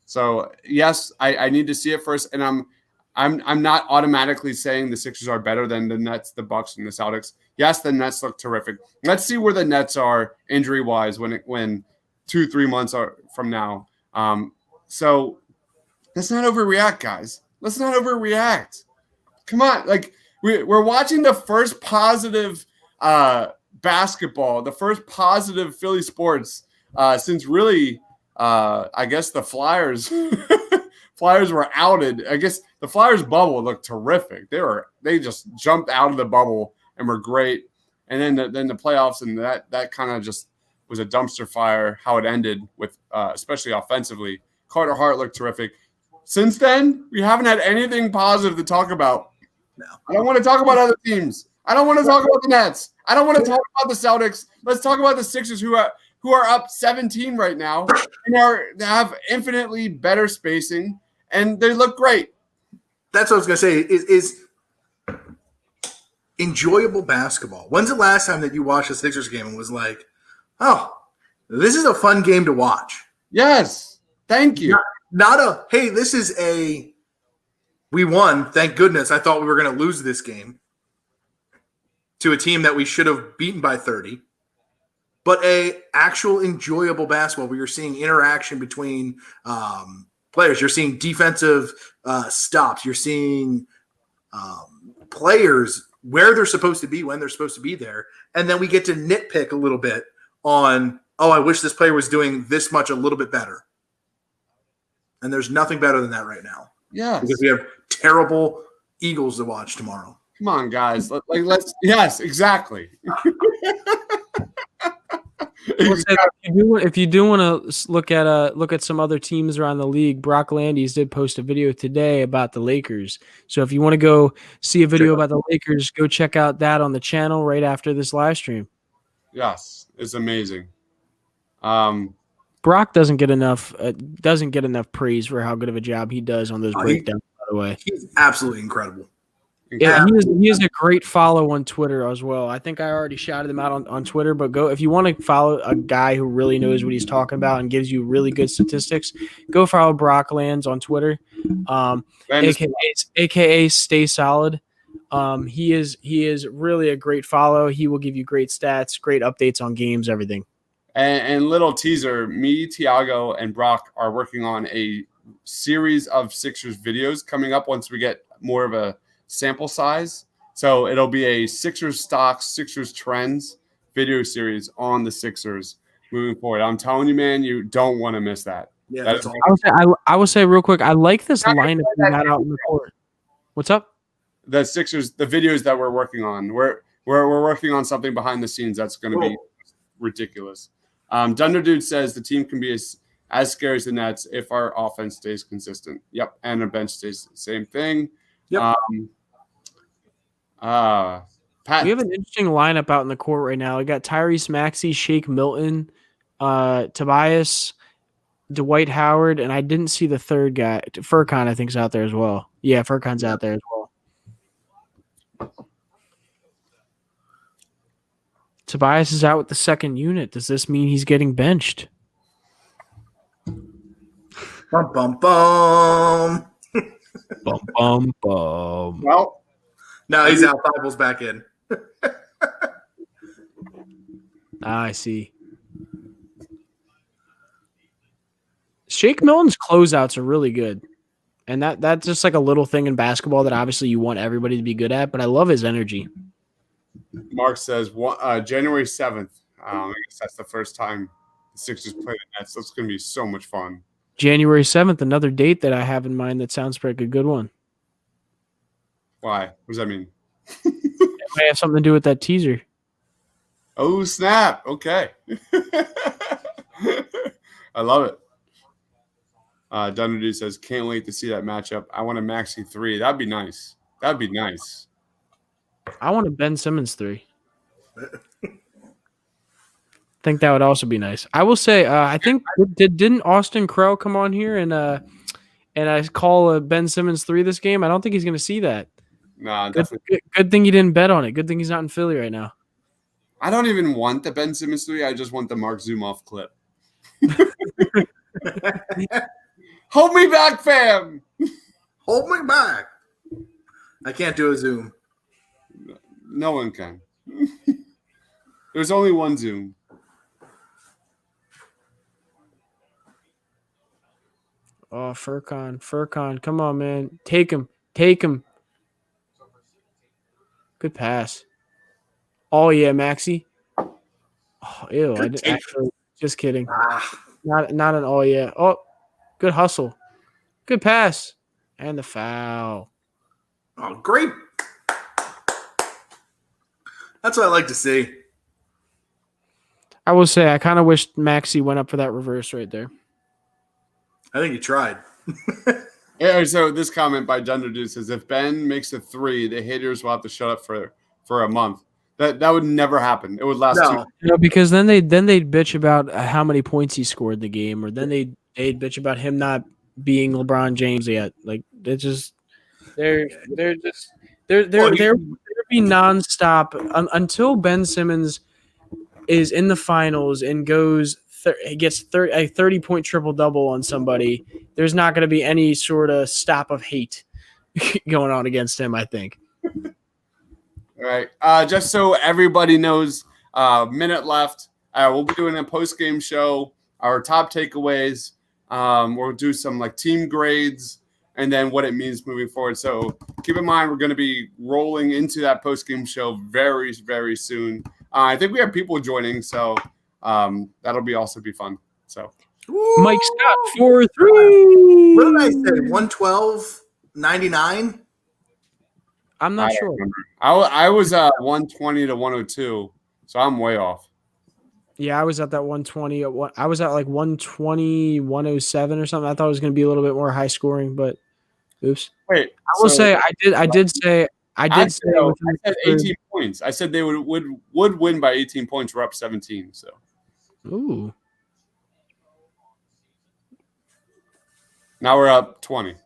So yes, I need to see it first, and I'm not automatically saying the Sixers are better than the Nets, the Bucks, and the Celtics. Yes, the Nets look terrific. Let's see where the Nets are injury-wise when 2-3 months from now. So let's not overreact, guys. Let's not overreact. Come on, like we're watching the first positive basketball, the first positive Philly sports since really, I guess the Flyers. Flyers were outed. I guess the Flyers bubble looked terrific. They just jumped out of the bubble and were great. And then the playoffs, and that kind of just was a dumpster fire how it ended with especially offensively. Carter Hart looked terrific. Since then, we haven't had anything positive to talk about. No. I don't want to talk about other teams. I don't want to talk about the Nets. I don't want to talk about the Celtics. Let's talk about the Sixers who are up 17 right now and have infinitely better spacing, and they look great. That's what I was going to say is enjoyable basketball. When's the last time that you watched a Sixers game and was like, oh, this is a fun game to watch? Yes. Thank you. Not a, hey, this is we won. Thank goodness. I thought we were going to lose this game to a team that we should have beaten by 30. But a actual enjoyable basketball where you're seeing interaction between players. You're seeing defensive stops. You're seeing players where they're supposed to be, when they're supposed to be there. And then we get to nitpick a little bit on, oh, I wish this player was doing this much a little bit better. And there's nothing better than that right now. Yeah. Because we have terrible Eagles to watch tomorrow. Come on, guys. Let's yes, exactly. If you do want to look at some other teams around the league, Brock Landis did post a video today about the Lakers. So if you want to go see a video about the Lakers, go check out that on the channel right after this live stream. Yes, it's amazing. Brock doesn't get enough praise for how good of a job he does on those breakdowns. By the way, he's absolutely incredible. Yeah, he is a great follow on Twitter as well. I think I already shouted him out on Twitter, but go if you want to follow a guy who really knows what he's talking about and gives you really good statistics, go follow Brock Lands on Twitter, aka Stay Solid. He is really a great follow. He will give you great stats, great updates on games, everything. And little teaser, me, Tiago, and Brock are working on a series of Sixers videos coming up once we get more of a sample size. So it'll be a Sixers stocks, Sixers trends video series on the Sixers moving forward. I'm telling you, man, you don't want to miss that. Yeah, I will say real quick, I like this lineup we got out in the court. What's up? The Sixers, the videos that we're working on. We're working on something behind the scenes that's going to be ridiculous. Dunder Dude says the team can be as scary as the Nets if our offense stays consistent. Yep, and the bench stays the same thing. Yep. We have an interesting lineup out in the court right now. We got Tyrese Maxey, Shake Milton, Tobias, Dwight Howard, and I didn't see the third guy. Furkan, I think, is out there as well. Yeah, Furkan's out there as well. Tobias is out with the second unit. Does this mean he's getting benched? Bum, bum, bum. Bum, bum, bum. Well, no, he's out. Bible's back in. I see. Shake Milton's closeouts are really good. And that's just like a little thing in basketball that obviously you want everybody to be good at, but I love his energy. Mark says January 7th. I guess that's the first time the Sixers play the Nets. That's going to be so much fun. January 7th, another date that I have in mind that sounds like a good one. Why? What does that mean? It might have something to do with that teaser. Oh, snap. Okay. I love it. Dunder says, can't wait to see that matchup. I want a Maxey 3. That'd be nice. That'd be nice. I want a Ben Simmons 3. Think that would also be nice. I will say, I think didn't Austin Crow come on here and I call a Ben Simmons 3 this game? I don't think he's going to see that. Nah, good thing you didn't bet on it. Good thing he's not in Philly right now. I don't even want the Ben Simmons 3. I just want the Mark Zumoff clip. Hold me back, fam. Hold me back. I can't do a Zoom. No one can. There's only one Zoom. Oh, Furkan, come on, man. Take him. Good pass. Oh, yeah, Maxey. Oh, ew. Just kidding. Not an oh, yeah. Oh, good hustle. Good pass. And the foul. Oh, great. That's what I like to see. I will say, I kind of wish Maxey went up for that reverse right there. I think he tried. Yeah, so this comment by Gender Dude says, if Ben makes a 3, the haters will have to shut up for a month. That would never happen. It would last No, because then they'd bitch about how many points he scored the game, or then they'd bitch about him not being LeBron James yet. Like they're be nonstop until Ben Simmons is in the finals and gets a 30-point triple-double on somebody. There's not going to be any sort of stop of hate going on against him, I think. All right. Just so everybody knows, minute left. We'll be doing a post-game show, our top takeaways. We'll do some like team grades and then what it means moving forward. So keep in mind, we're going to be rolling into that post-game show very, very soon. I think we have people joining, so that'll also be fun. So Mike Scott 4-3. What did I say? 112.99. I'm not sure. I was 120 to 102, so I'm way off. Yeah, I was at that 120. I was at like 120, 107 or something. I thought it was going to be a little bit more high scoring, but oops. Wait, I will say I did say I said 18 points. I said they would win by 18 points. We're up 17. So, ooh. Now we're up 20.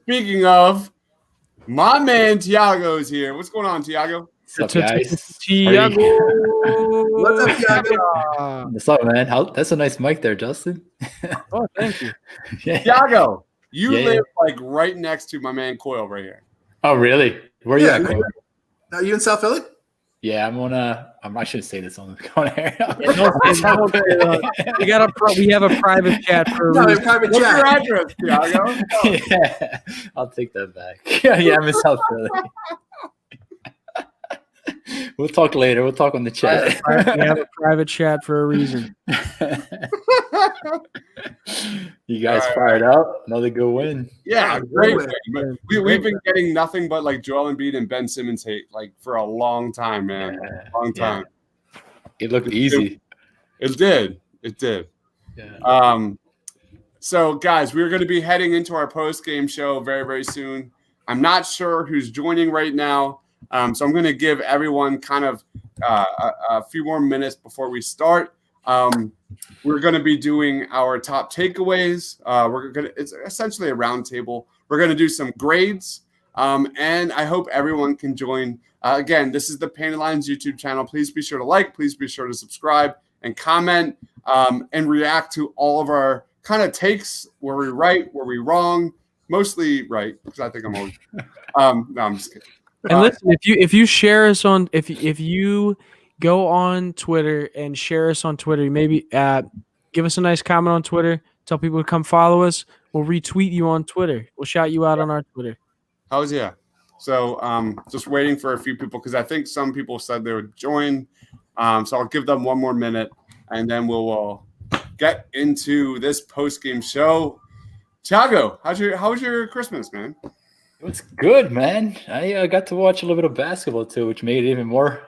Speaking of, my man Tiago's here. What's going on, Tiago? What's up, guys? Tiago. What's up, Tiago? What's up, man? That's a nice mic there, Justin. Oh, thank you. Yeah. Tiago, you live like right next to my man Coyle right here. Oh, really? Where are you at, Coyle? Are you in South Philly? Yeah, I shouldn't say this on the air. We have a private chat for a reason. What's your address, Tiago? Yeah, I'll take that back. Yeah, I'm in South Philly. We'll talk later. We'll talk on the chat. We have a private chat for a reason. You guys fired up? Another good win. Yeah, great win. We've been getting nothing but like Joel Embiid and Ben Simmons hate like for a long time, man. Long time. Yeah. It looked easy. It did. Yeah. So guys, we're going to be heading into our post-game show very, very soon. I'm not sure who's joining right now. So I'm going to give everyone kind of a few more minutes before we start. We're going to be doing our top takeaways. It's essentially a round table. We're going to do some grades, and I hope everyone can join. Again, this is the Painted Lines YouTube channel. Please be sure to like. Please be sure to subscribe and comment and react to all of our kind of takes. Were we right? Were we wrong? Mostly right, because I think I'm always. No, I'm just kidding. And listen, if you share us on if you go on Twitter and share us on Twitter, maybe give us a nice comment on Twitter. Tell people to come follow us. We'll retweet you on Twitter. We'll shout you out on our Twitter. How's yeah? So just waiting for a few people because I think some people said they would join. So I'll give them one more minute and then we'll get into this post-game show. Thiago, how was your Christmas, man? It was good, man. I got to watch a little bit of basketball too, which made it even more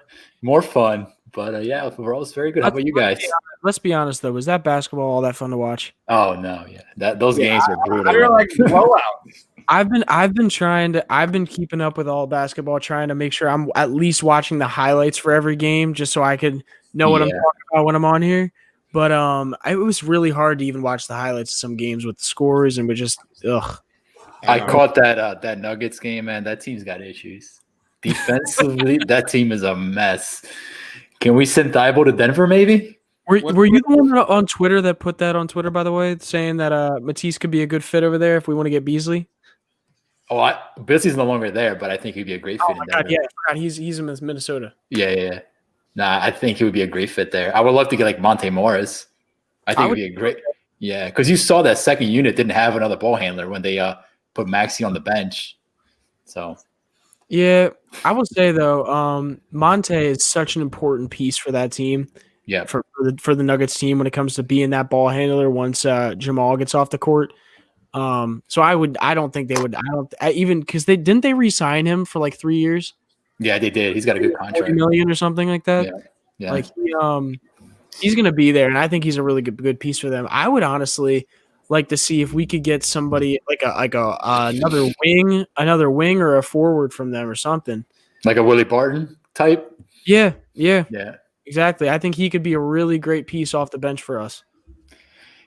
fun. But yeah, overall, it's very good. How about you guys? Let's be honest though, was that basketball all that fun to watch? Oh no, yeah, those games were brutal. They're like blowouts. I've been keeping up with all basketball, trying to make sure I'm at least watching the highlights for every game, just so I could know what I'm talking about when I'm on here. But it was really hard to even watch the highlights of some games with the scores, and we're just I caught that Nuggets game, man. That team's got issues. Defensively, that team is a mess. Can we send Thibault to Denver, maybe? Were you the one on Twitter that put that on Twitter, by the way, saying that Matisse could be a good fit over there if we want to get Beasley? Oh, Beasley's no longer there, but I think he'd be a great fit in Denver. Yeah, I forgot. He's in Minnesota. Yeah. Nah, I think he would be a great fit there. I would love to get like Monte Morris. I think it'd be a great – yeah, because you saw that second unit didn't have another ball handler when they put Maxey on the bench. So – yeah, I will say though, Monte is such an important piece for that team. Yeah, for the Nuggets team when it comes to being that ball handler once Jamal gets off the court. So I don't think they would. Even because didn't they re-sign him for like 3 years? Yeah, they did. He's got a good contract, $40 million or something like that. Yeah. Like he's gonna be there, and I think he's a really good piece for them. I would honestly like to see if we could get somebody like another wing or a forward from them or something. Like a Willie Barton type? Yeah. Yeah. Exactly. I think he could be a really great piece off the bench for us.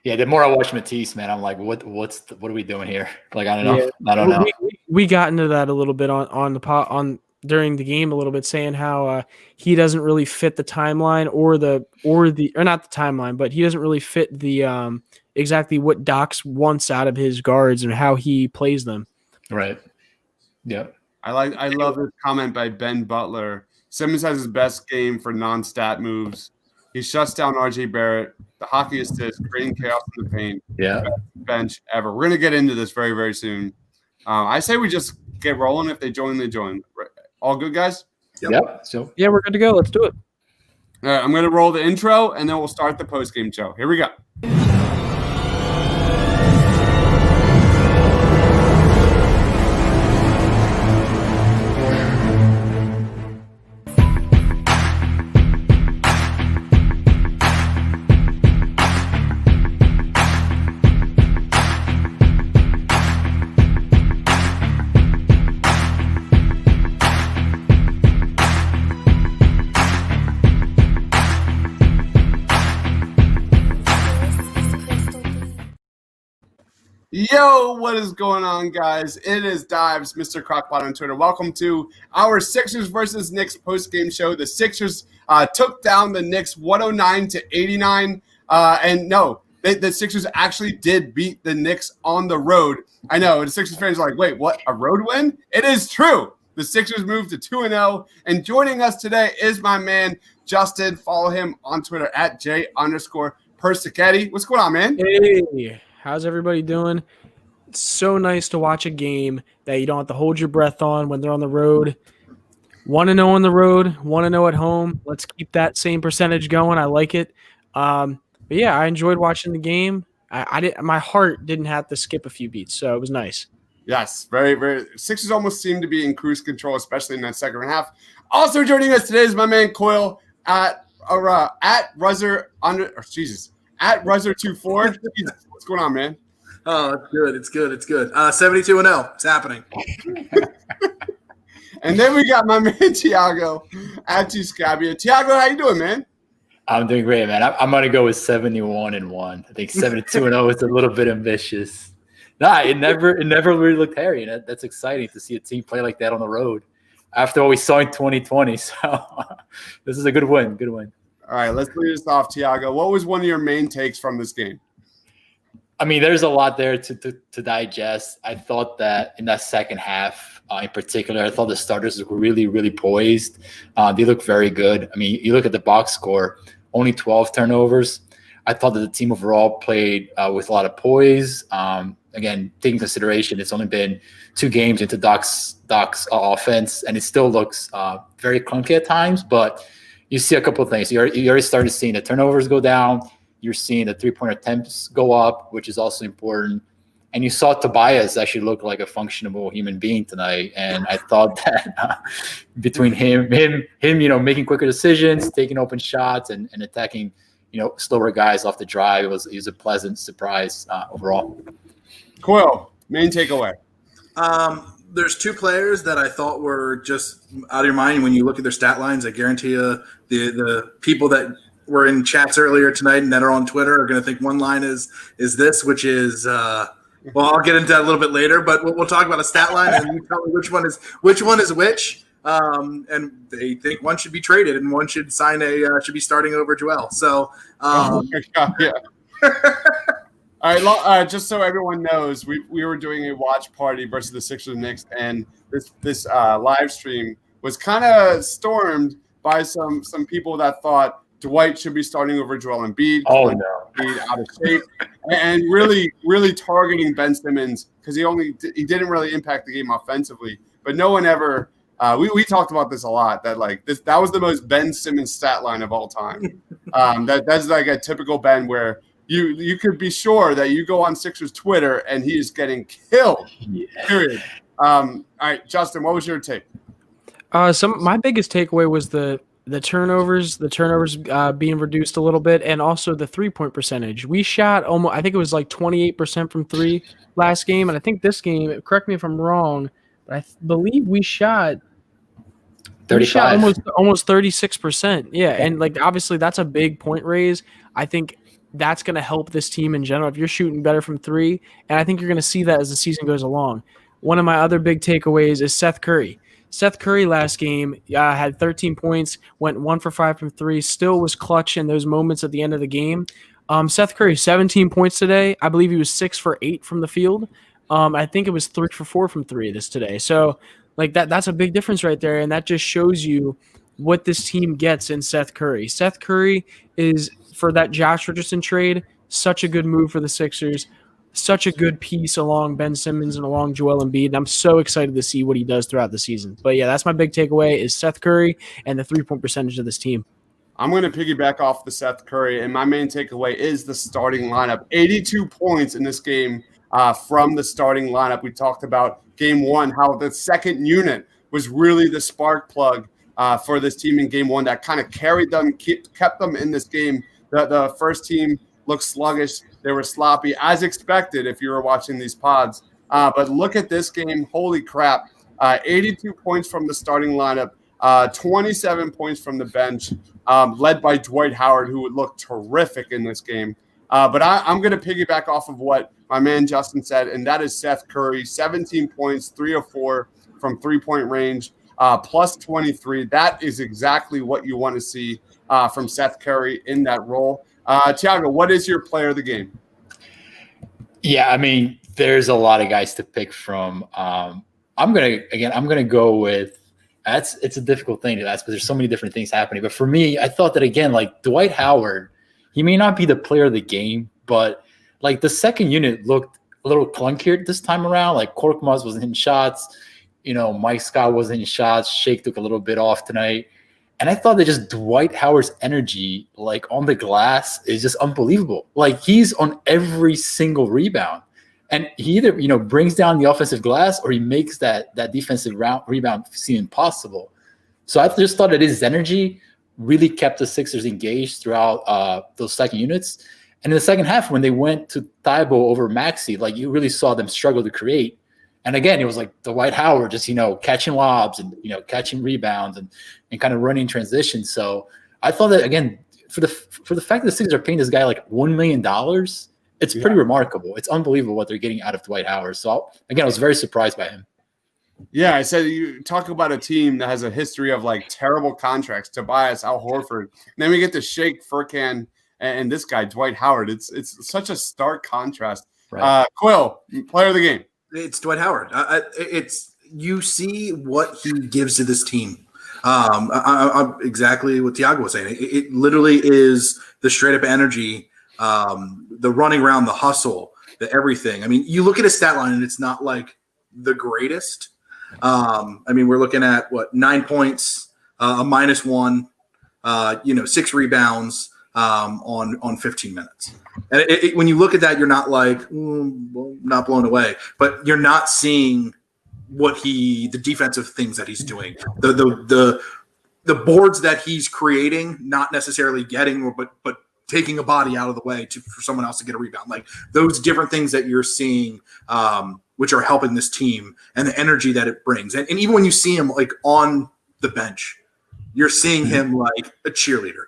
Yeah, the more I watch Matisse, man, I'm like, what are we doing here? Like, I don't know. I don't know. We got into that a little bit on during the game a little bit, saying how he doesn't really fit the timeline or not the timeline, but he doesn't really fit the exactly what Doc's wants out of his guards and how he plays them. Right. Yeah. I love this comment by Ben Butler. Simmons has his best game for non-stat moves. He shuts down RJ Barrett, the hockey assist, creating chaos in the paint. Yeah. Best bench ever. We're going to get into this very, very soon. I say we just get rolling. If they join, they join. All good, guys? Yep. So yeah, we're good to go. Let's do it. All right, I'm going to roll the intro, and then we'll start the post-game show. Here we go. Yo, what is going on, guys? It is Dives, Mr. Crockpot on Twitter. Welcome to our Sixers versus Knicks post-game show. The Sixers took down the Knicks 109-89. And no, the Sixers actually did beat the Knicks on the road. I know, the Sixers fans are like, wait, what, a road win? It is true. The Sixers moved to 2-0. And joining us today is my man, Justin. Follow him on Twitter at J_Persichetti. What's going on, man? Hey. How's everybody doing? It's so nice to watch a game that you don't have to hold your breath on when they're on the road. 1-0 on the road, 1-0 at home. Let's keep that same percentage going. I like it. But yeah, I enjoyed watching the game. My heart didn't have to skip a few beats, so it was nice. Yes, very, very. Sixers almost seem to be in cruise control, especially in that second half. Also joining us today is my man Coyle at Ruzzer24. What's going on, man? Oh, it's good. 72-0. It's happening. And then we got my man Tiago at Tuscabia. Tiago, how you doing, man? I'm doing great, man. I'm going to go with 71-1. I think 72-0 is a little bit ambitious. Nah, it never really looked hairy. And that's exciting to see a team play like that on the road after what we saw in 2020. So this is a good win. Good win. All right, let's lead this off, Tiago. What was one of your main takes from this game? I mean, there's a lot there to digest. I thought that in that second half, in particular, I thought the starters were really, really poised. They look very good. I mean, you look at the box score, only 12 turnovers. I thought that the team overall played with a lot of poise. Again, taking consideration, it's only been 2 games into Doc's offense, and it still looks very clunky at times. But you see a couple of things. You already started seeing the turnovers go down. You're seeing the three-point attempts go up, which is also important. And you saw Tobias actually look like a functionable human being tonight. And I thought that between him, making quicker decisions, taking open shots, and attacking, slower guys off the drive, it was a pleasant surprise overall. Cool. Main takeaway. There's 2 players that I thought were just out of your mind when you look at their stat lines. I guarantee you the people that were in chats earlier tonight and that are on Twitter are going to think one line is this, which is Well, I'll get into that a little bit later, but we'll talk about a stat line, and you tell me which one is which. And they think one should be traded and one should should be starting over Joel. So, oh my God, yeah. All right, just so everyone knows, we were doing a watch party versus the Sixers and Knicks, and this live stream was kind of stormed by some people that thought Dwight should be starting over Joel Embiid. Oh no, Embiid out of shape, and really targeting Ben Simmons because he didn't really impact the game offensively. But no one ever. We talked about this a lot. That that was the most Ben Simmons stat line of all time. That's like a typical Ben where you could be sure that you go on Sixers Twitter and he is getting killed. Yeah. Period. All right, Justin, what was your take? My biggest takeaway was the turnovers being reduced a little bit, and also the 3-point percentage. We shot almost, I think it was like 28% from three last game, and I think this game, correct me if I'm wrong, but I believe we shot 35, almost 36%. Yeah, and like obviously that's a big point raise. I think that's going to help this team in general if you're shooting better from three, and I think you're going to see that as the season goes along. One of my other big takeaways is Seth Curry. Seth Curry last game had 13 points, went 1 for 5 from three, still was clutch in those moments at the end of the game. Seth Curry, 17 points today. I believe he was 6 for 8 from the field. I think it was 3 for 4 from three this today. So like that's a big difference right there, and that just shows you what this team gets in Seth Curry. Seth Curry is, for that Josh Richardson trade, such a good move for the Sixers. Such a good piece along Ben Simmons and along Joel Embiid. And I'm so excited to see what he does throughout the season. But yeah, that's my big takeaway is Seth Curry and the 3-point percentage of this team. I'm going to piggyback off the Seth Curry, and my main takeaway is the starting lineup. 82 points in this game from the starting lineup. We talked about game one, how the second unit was really the spark plug for this team in game one that kind of carried them, kept them in this game. The first team looked sluggish. They were sloppy, as expected if you were watching these pods. But look at this game. Holy crap. 82 points from the starting lineup, 27 points from the bench, led by Dwight Howard, who would look terrific in this game. But I'm going to piggyback off of what my man Justin said, and that is Seth Curry, 17 points, 3 of 4 from three-point range, plus 23. That is exactly what you want to see from Seth Curry in that role. Thiago, what is your player of the game? Yeah, I mean, there's a lot of guys to pick from. I'm gonna go with it's a difficult thing to ask, but there's so many different things happening. But for me, I thought that again, like Dwight Howard, he may not be the player of the game, but like the second unit looked a little clunkier this time around. Like Korkmaz wasn't hitting shots, Mike Scott wasn't hitting shots. Shake took a little bit off tonight. And I thought that just Dwight Howard's energy, like on the glass, is just unbelievable. Like he's on every single rebound, and he either brings down the offensive glass or he makes that defensive rebound seem impossible. So I just thought that his energy really kept the Sixers engaged throughout those second units. And in the second half, when they went to Thibault over Maxey, like you really saw them struggle to create. And again, it was like Dwight Howard just, catching lobs and, catching rebounds and kind of running transition. So I thought that, again, for the fact that the Sixers are paying this guy like $1 million, it's pretty remarkable. It's unbelievable what they're getting out of Dwight Howard. So, I was very surprised by him. Yeah, I said you talk about a team that has a history of like terrible contracts, Tobias, Al Horford. And then we get to Shake, Furkan, and this guy, Dwight Howard. It's such a stark contrast. Right. Quill, player of the game. It's Dwight Howard. You see what he gives to this team. Exactly what Thiago was saying. It literally is the straight up energy, the running around, the hustle, the everything. I mean, you look at his stat line and it's not like the greatest. We're looking at 9 points, a -1, 6 rebounds on 15 minutes. And when you look at that, you're not like, not blown away, but you're not seeing the defensive things that he's doing, the boards that he's creating, not necessarily getting, but taking a body out of the way for someone else to get a rebound. Like those different things that you're seeing, which are helping this team and the energy that it brings. And even when you see him like on the bench, you're seeing him like a cheerleader.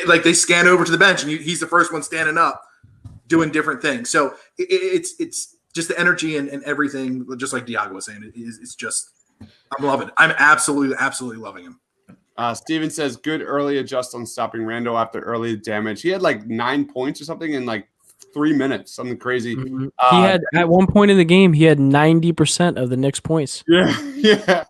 Like they scan over to the bench and he's the first one standing up doing different things. So it's just the energy and everything, just like Diago was saying, it's just I'm loving it. I'm absolutely loving him. Steven says good early adjust on stopping Randall after early damage. He had like 9 points or something in like 3 minutes, something crazy. He had at one point in the game, he had 90% of the Knicks points. Yeah.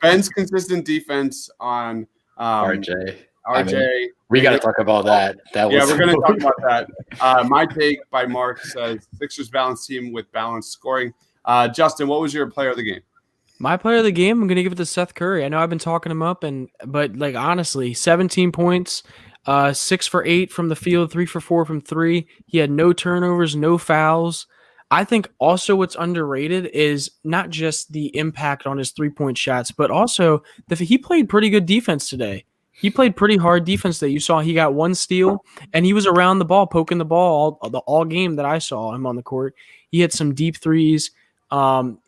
Ben's consistent defense on RJ. I mean, we got to talk about that. We're going to talk about that. My take by Mark says Sixers balanced team with balanced scoring. Justin, what was your player of the game? My player of the game, I'm going to give it to Seth Curry. I know I've been talking him up, but like honestly, 17 points, 6 for 8 from the field, 3 for 4 from 3. He had no turnovers, no fouls. I think also what's underrated is not just the impact on his 3-point shots, but also he played pretty good defense today. He played pretty hard defense that you saw. He got 1 steal, and he was around the ball, poking the ball all game that I saw him on the court. He had some deep threes.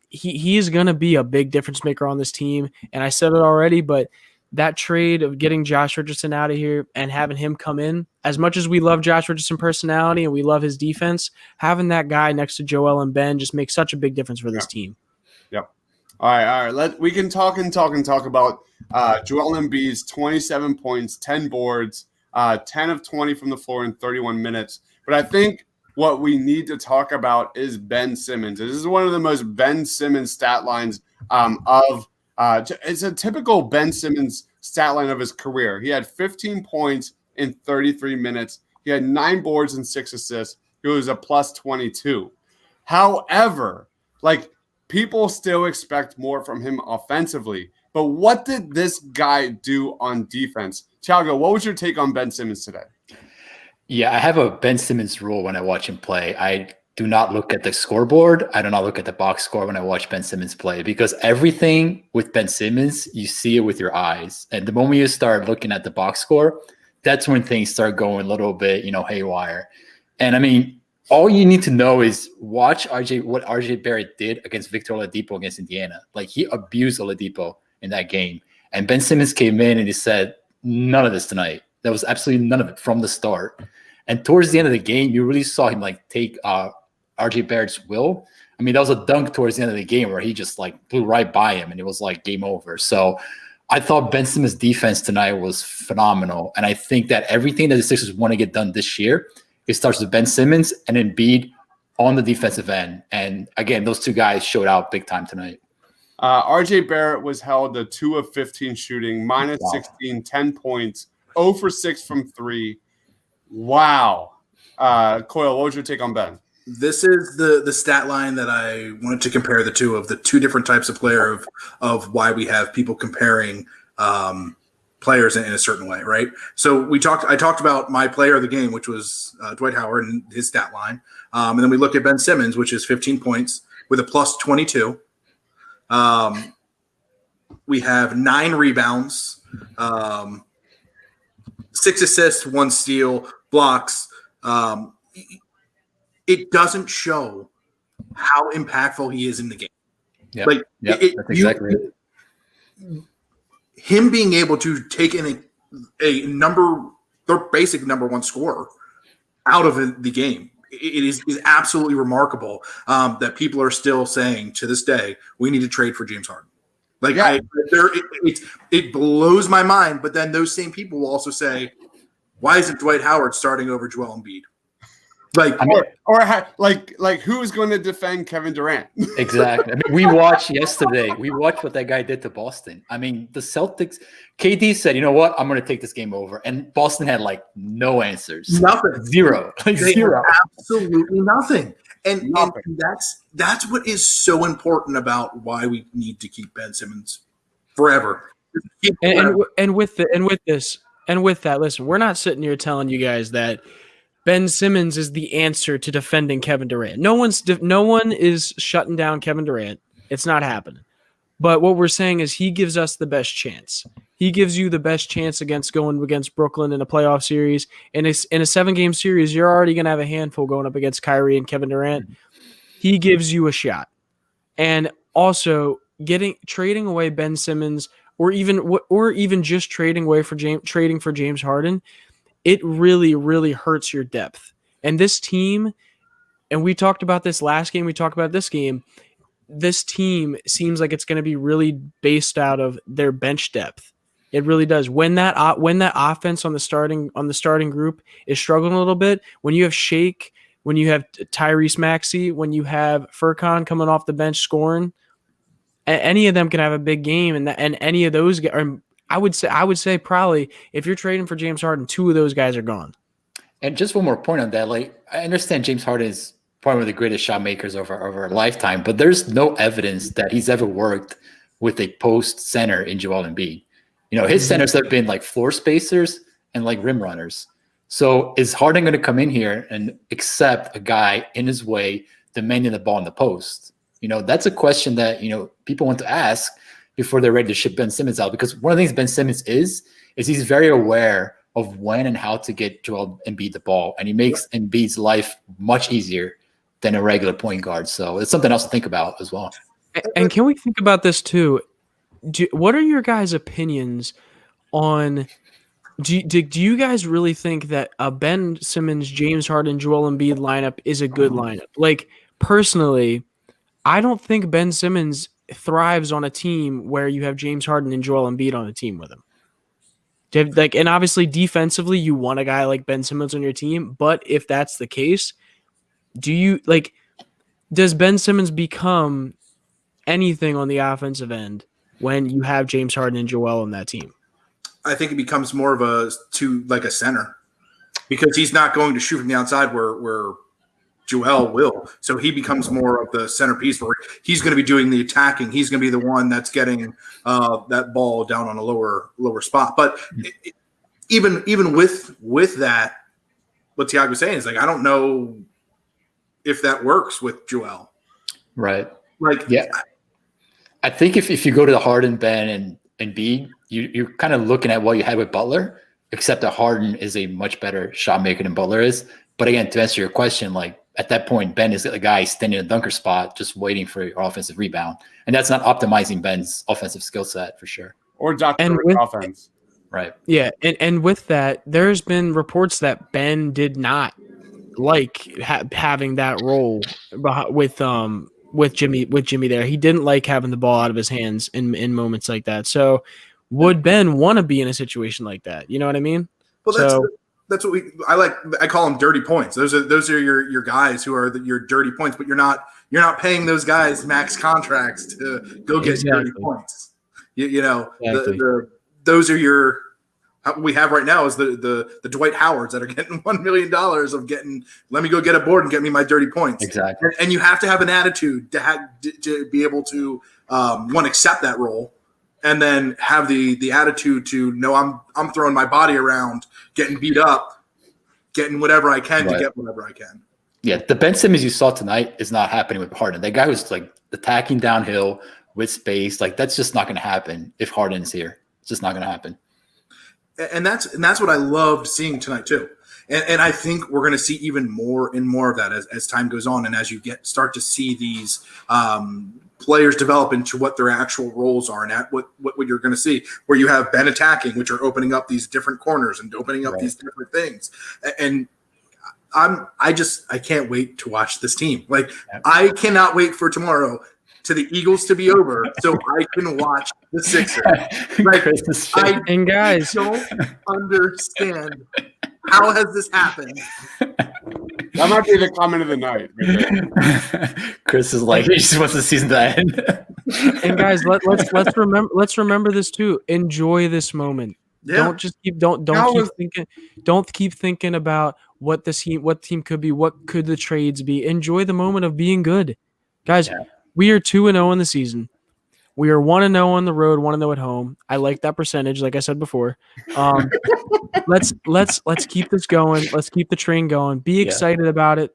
He is going to be a big difference maker on this team, and I said it already, but that trade of getting Josh Richardson out of here and having him come in, as much as we love Josh Richardson personality and we love his defense, having that guy next to Joel and Ben just makes such a big difference for this team. Yep. All right. We can talk about Joel Embiid's 27 points, 10 boards, 10 of 20 from the floor in 31 minutes. But I think what we need to talk about is Ben Simmons. This is one of the most Ben Simmons stat lines it's a typical Ben Simmons stat line of his career. He had 15 points in 33 minutes. He had 9 boards and 6 assists. He was a plus 22. However, people still expect more from him offensively. But what did this guy do on defense? Thiago, what was your take on Ben Simmons today? Yeah, I have a Ben Simmons rule when I watch him play. I do not look at the scoreboard. I do not look at the box score when I watch Ben Simmons play, because everything with Ben Simmons, you see it with your eyes. And the moment you start looking at the box score, that's when things start going a little bit, haywire. And I mean, all you need to know is watch what RJ Barrett did against Victor Oladipo against Indiana. He abused Oladipo in that game. And Ben Simmons came in and he said, none of this tonight. There was absolutely none of it from the start. And towards the end of the game, you really saw him take RJ Barrett's will. I mean, that was a dunk towards the end of the game where he just blew right by him and it was game over. So I thought Ben Simmons' defense tonight was phenomenal. And I think that everything that the Sixers want to get done this year, it starts with Ben Simmons and Embiid on the defensive end. And again, those two guys showed out big time tonight. RJ Barrett was held to 2 of 15 shooting, minus 16, 10 points, 0 for 6 from 3. Wow. Coyle, what was your take on Ben? This is the stat line that I wanted to compare the two different types of player of why we have people comparing players in a certain way, right? So I talked about my player of the game, which was Dwight Howard and his stat line. And then we look at Ben Simmons, which is 15 points with a plus 22. We have 9 rebounds, 6 assists, 1 steal, blocks. It doesn't show how impactful he is in the game. Yep. That's exactly it. Him being able to take in their basic number 1 scorer out of the game, it is absolutely remarkable that people are still saying to this day, we need to trade for James Harden. It blows my mind. But then those same people will also say, why isn't Dwight Howard starting over Joel Embiid? Who is going to defend Kevin Durant? Exactly. I mean, we watched yesterday. We watched what that guy did to Boston. I mean, the Celtics. KD said, "You know what? I'm going to take this game over," and Boston had no answers. Nothing. Zero. Zero. Absolutely nothing. And that's what is so important about why we need to keep Ben Simmons forever. And with that, listen, we're not sitting here telling you guys that Ben Simmons is the answer to defending Kevin Durant. No one is shutting down Kevin Durant. It's not happening. But what we're saying is he gives us the best chance. He gives you the best chance going against Brooklyn in a playoff series. In a 7-game series, you're already going to have a handful going up against Kyrie and Kevin Durant. He gives you a shot. And also trading away Ben Simmons or even just trading for James Harden, it really, really hurts your depth. And this team, and we talked about this last game, we talked about this game. This team seems like it's going to be really based out of their bench depth. It really does. When that offense on the starting group is struggling a little bit, when you have Shake, when you have Tyrese Maxey, when you have Furkan coming off the bench scoring, any of them can have a big game, and any of those guys. I would say probably if you're trading for James Harden, 2 of those guys are gone. And just one more point on that. Like, I understand James Harden is probably one of the greatest shot makers over a lifetime, but there's no evidence that he's ever worked with a post center in Joel Embiid. You know, his centers have been like floor spacers and like rim runners. So is Harden going to come in here and accept a guy in his way demanding the ball in the post? You know, that's a question that, you know, people want to ask before they're ready to ship Ben Simmons out, because one of the things Ben Simmons is he's very aware of when and how to get Joel Embiid the ball, and he makes Embiid's life much easier than a regular point guard. So it's something else to think about as well. And can we think about this too? What are your guys' opinions on? Do you guys really think that a Ben Simmons, James Harden, Joel Embiid lineup is a good lineup? Like, personally, I don't think Ben Simmons thrives on a team where you have James Harden and Joel Embiid on a team with him. Like, and obviously defensively, you want a guy like Ben Simmons on your team. But if that's the case, does Ben Simmons become anything on the offensive end when you have James Harden and Joel on that team? I think it becomes more of a center, because he's not going to shoot from the outside where Joel will. So he becomes more of the centerpiece where he's going to be doing the attacking. He's going to be the one that's getting that ball down on a lower spot. But even with that, what Tiago was saying is, like, I don't know if that works with Joel. Right. Like, yeah. I think if you go to the Harden, Ben, and Embiid, you're kind of looking at what you had with Butler, except that Harden is a much better shot maker than Butler is. But again, to answer your question, like, at that point, Ben is the guy standing in a dunker spot, just waiting for your offensive rebound. And that's not optimizing Ben's offensive skill set for sure. Or Dr. offense. Right. Yeah. And with that, there's been reports that Ben did not like having that role with Jimmy there. He didn't like having the ball out of his hands in moments like that. So would Ben want to be in a situation like that? You know what I mean? Well, that's what I call them dirty points. Those are your guys who are your dirty points, but you're not paying those guys max contracts to go get dirty points. You know, exactly. Those are we have right now is the Dwight Howards that are getting $1 million of getting, let me go get a board and get me my dirty points. Exactly. And you have to have an attitude to be able to accept that role, and then have the attitude to know I'm throwing my body around, getting beat up, getting whatever I can to get whatever I can. Yeah, the Ben Simmons you saw tonight is not happening with Harden. That guy was like attacking downhill with space. Like, that's just not going to happen if Harden's here. It's just not going to happen. And that's what I loved seeing tonight too. And I think we're going to see even more and more of that as time goes on, and as you start to see these players develop into what their actual roles are, and at what you're going to see, where you have Ben attacking, which are opening up these different corners and opening up these different things. And I can't wait to watch this team. Like, I cannot wait for tomorrow to the Eagles to be over so I can watch the Sixers. Like, and guys, don't understand how has this happened. That might be the comment of the night. Right? Chris is like, he just wants the season to end. And guys, let's remember this too. Enjoy this moment. Yeah. Don't keep thinking about what team could be, what could the trades be. Enjoy the moment of being good, guys. Yeah. We are 2-0 in the season. We are 1-0 on the road, 1-0 at home. I like that percentage, like I said before. Let's keep this going. Let's keep the train going. Be excited about it.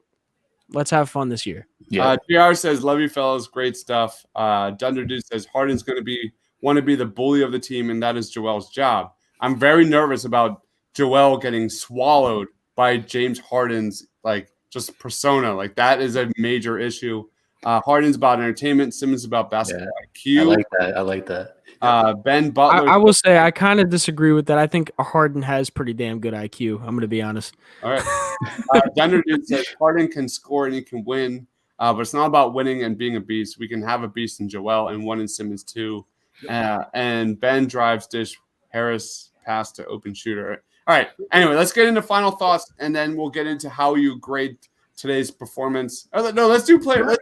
Let's have fun this year. Yeah. JR says, "Love you, fellas. Great stuff." Dunder Dude says, "Harden's going to want to be the bully of the team, and that is Joel's job." I'm very nervous about Joel getting swallowed by James Harden's just persona. Like, that is a major issue. Harden's about entertainment. Simmons about basketball IQ. I like that. Ben Butler. I will say I kind of disagree with that. I think Harden has pretty damn good IQ. I'm going to be honest. All right. Denver dude says Harden can score and he can win, but it's not about winning and being a beast. We can have a beast in Joel and one in Simmons too. And Ben drives dish, Harris pass to open shooter. All right. Anyway, let's get into final thoughts, and then we'll get into how you grade today's performance. No, let's do player.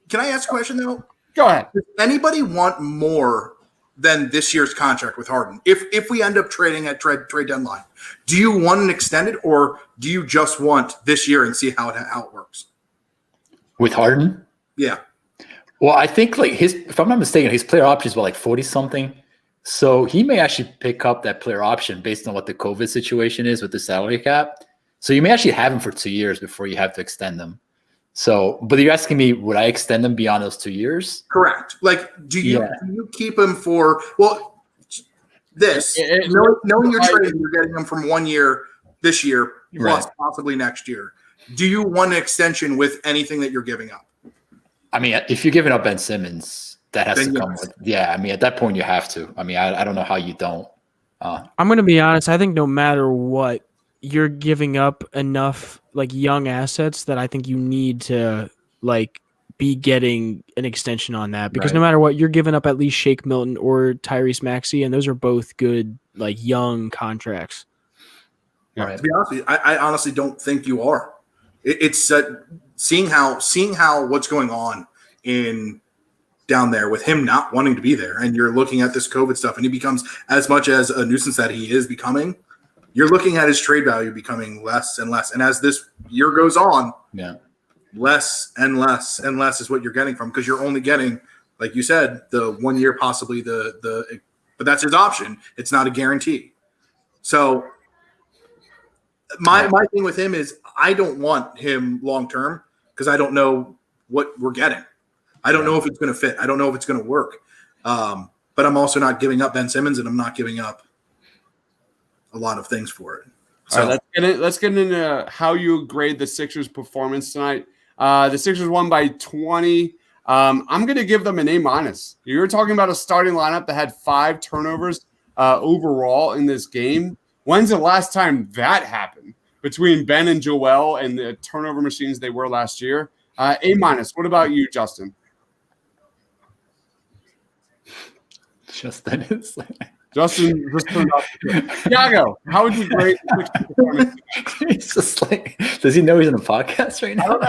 Can I ask a question though? Go ahead. Does anybody want more than this year's contract with Harden? If we end up trading at trade deadline, do you want an extended, or do you just want this year and see how it works? With Harden? Yeah. Well, I think like if I'm not mistaken, his player option is like 40 something. So he may actually pick up that player option based on what the COVID situation is with the salary cap. So you may actually have him for 2 years before you have to extend them. So, but you're asking me, would I extend them beyond those 2 years? Correct. Like, do you keep him for, well, knowing you're trading, you're getting them from 1 year this year, plus possibly next year. Do you want an extension with anything that you're giving up? I mean, if you're giving up Ben Simmons, that has to come with, I mean, at that point you have to. I mean, I don't know how you don't. I'm going to be honest. I think no matter what, you're giving up enough like young assets that I think you need to like be getting an extension on that, because no matter what, you're giving up at least Shake Milton or Tyrese Maxey, and those are both good like young contracts. To be honest with you, I honestly don't think you are. It's seeing how what's going on in down there with him not wanting to be there, and you're looking at this COVID stuff, and he becomes as much as a nuisance that he is becoming. You're looking at his trade value becoming less and less, and as this year goes on, less and less and less is what you're getting from, because you're only getting, like you said, the 1 year, possibly the but that's his option. It's not a guarantee. So my thing with him is I don't want him long term, because I don't know what we're getting. I don't know if it's going to fit. I don't know if it's going to work. But I'm also not giving up Ben Simmons, and I'm not giving up a lot of things for it. So all right, let's get into how you grade the Sixers' performance tonight. The Sixers won by 20. I'm going to give them an A-. You were talking about a starting lineup that had 5 turnovers overall in this game. When's the last time that happened between Ben and Joel and the turnover machines they were last year? A-. What about you, Justin? Justin is Justin just turned off. Thiago, how would you grade the performance? He's just like, does he know he's in a podcast right now? I don't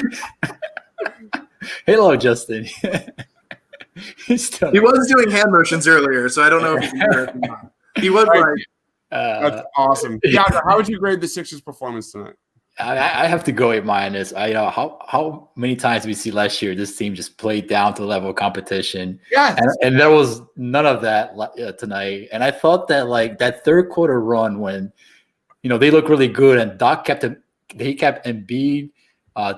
know. Hello, Justin. He was doing hand motions earlier, so I don't know if you can hear it or not. He was right. That's awesome. Thiago, how would you grade the Sixers' performance tonight? I have to go A-. How many times we see last year this team just played down to the level of competition? Yes. And there was none of that tonight. And I thought that like that third quarter run when they look really good, and Doc kept Embiid,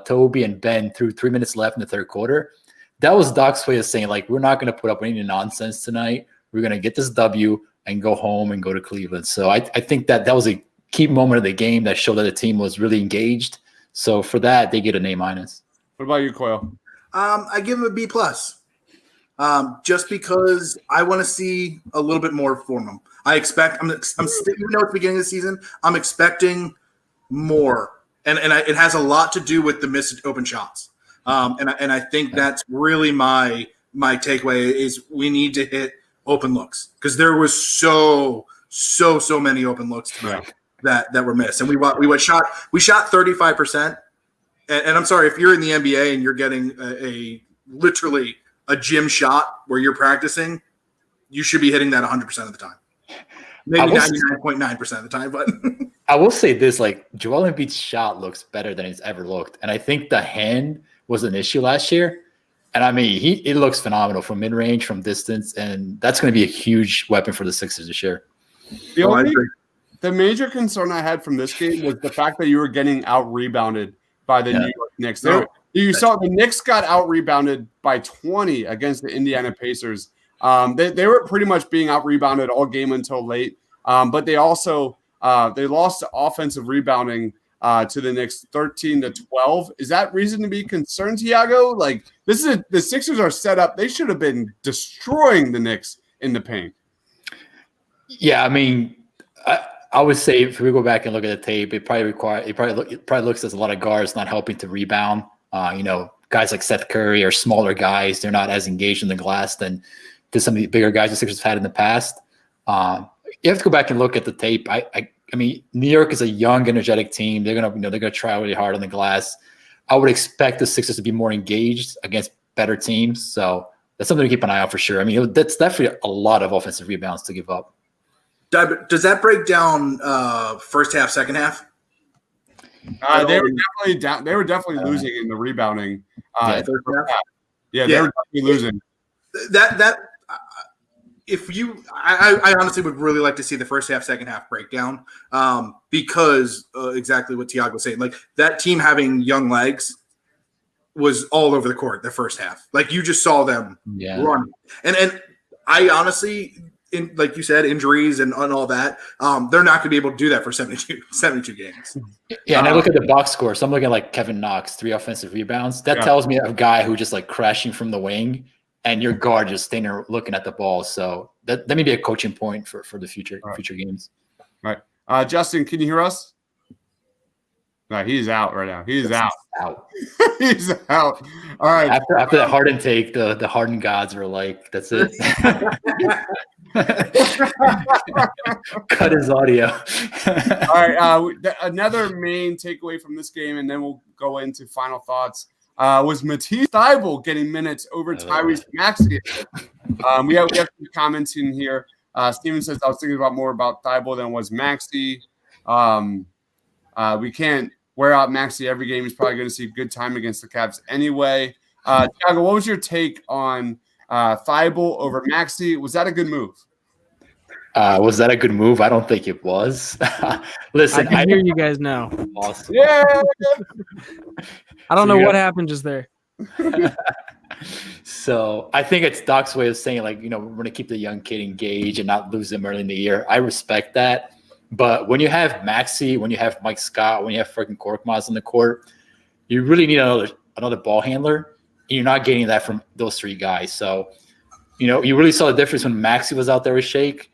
Toby, and Ben through 3 minutes left in the third quarter. That was Doc's way of saying like, we're not going to put up any nonsense tonight. We're going to get this W and go home and go to Cleveland. So I think that was a key moment of the game that showed that the team was really engaged. So for that, they get an A-. What about you, Coyle? I give him a B+. Just because I want to see a little bit more from him. I'm even though it's the beginning of the season, I'm expecting more. And it has a lot to do with the missed open shots. And I think that's really my takeaway is we need to hit open looks, because there was so many open looks tonight. That were missed, and we shot 35%. And I'm sorry if you're in the NBA and you're getting literally a gym shot where you're practicing, you should be hitting that 100% of the time, maybe 99.9% of the time. But I will say this: like Joel Embiid's shot looks better than it's ever looked, and I think the hand was an issue last year. And I mean, it looks phenomenal from mid range, from distance, and that's going to be a huge weapon for the Sixers this year. The major concern I had from this game was the fact that you were getting out-rebounded by the New York Knicks. You saw the Knicks got out-rebounded by 20 against the Indiana Pacers. They were pretty much being out-rebounded all game until late, but they also they lost to offensive rebounding to the Knicks 13-12. Is that reason to be concerned, Tiago? Like the Sixers are set up. They should have been destroying the Knicks in the paint. Yeah, I mean, I would say if we go back and look at the tape, it probably looks as a lot of guards not helping to rebound. Guys like Seth Curry are smaller guys. They're not as engaged in the glass than some of the bigger guys the Sixers have had in the past. You have to go back and look at the tape. I mean, New York is a young, energetic team. They're gonna try really hard on the glass. I would expect the Sixers to be more engaged against better teams. So that's something to keep an eye out for sure. I mean, that's definitely a lot of offensive rebounds to give up. Does that break down first half, second half? They were definitely down. They were definitely losing in the rebounding. They were definitely losing. I honestly would really like to see the first half, second half breakdown because exactly what Tiago was saying. Like that team having young legs was all over the court the first half. Like you just saw them run. And I honestly, like you said, injuries and all that, they're not going to be able to do that for 72 games. Yeah, and I look at the box score. So I'm looking at like Kevin Knox, 3 offensive rebounds. That tells me a guy who just like crashing from the wing and your guard just standing there looking at the ball. So that may be a coaching point for the future games. All right. Justin, can you hear us? No, he's out right now. He's out. He's out. All right. After that Harden take, the Harden gods were like, that's it. Cut his audio. All right. Another main takeaway from this game, and then we'll go into final thoughts, was Matisse Thybulle getting minutes over Tyrese Maxey. We have some comments in here. Steven says, I was thinking more about Thybulle than was Maxey. We can't wear out Maxey every game. He's probably going to see good time against the Cavs anyway. Tiago, what was your take on Thybulle over Maxey? Was that a good move? Was that a good move? I don't think it was. Listen, I can hear you guys now. Awesome. Yeah. I don't know what happened just there. So I think it's Doc's way of saying, like, we're going to keep the young kid engaged and not lose him early in the year. I respect that. But when you have Maxey, when you have Mike Scott, when you have freaking Korkmaz on the court, you really need another ball handler. And you're not getting that from those 3 guys. So, you really saw the difference when Maxey was out there with Shake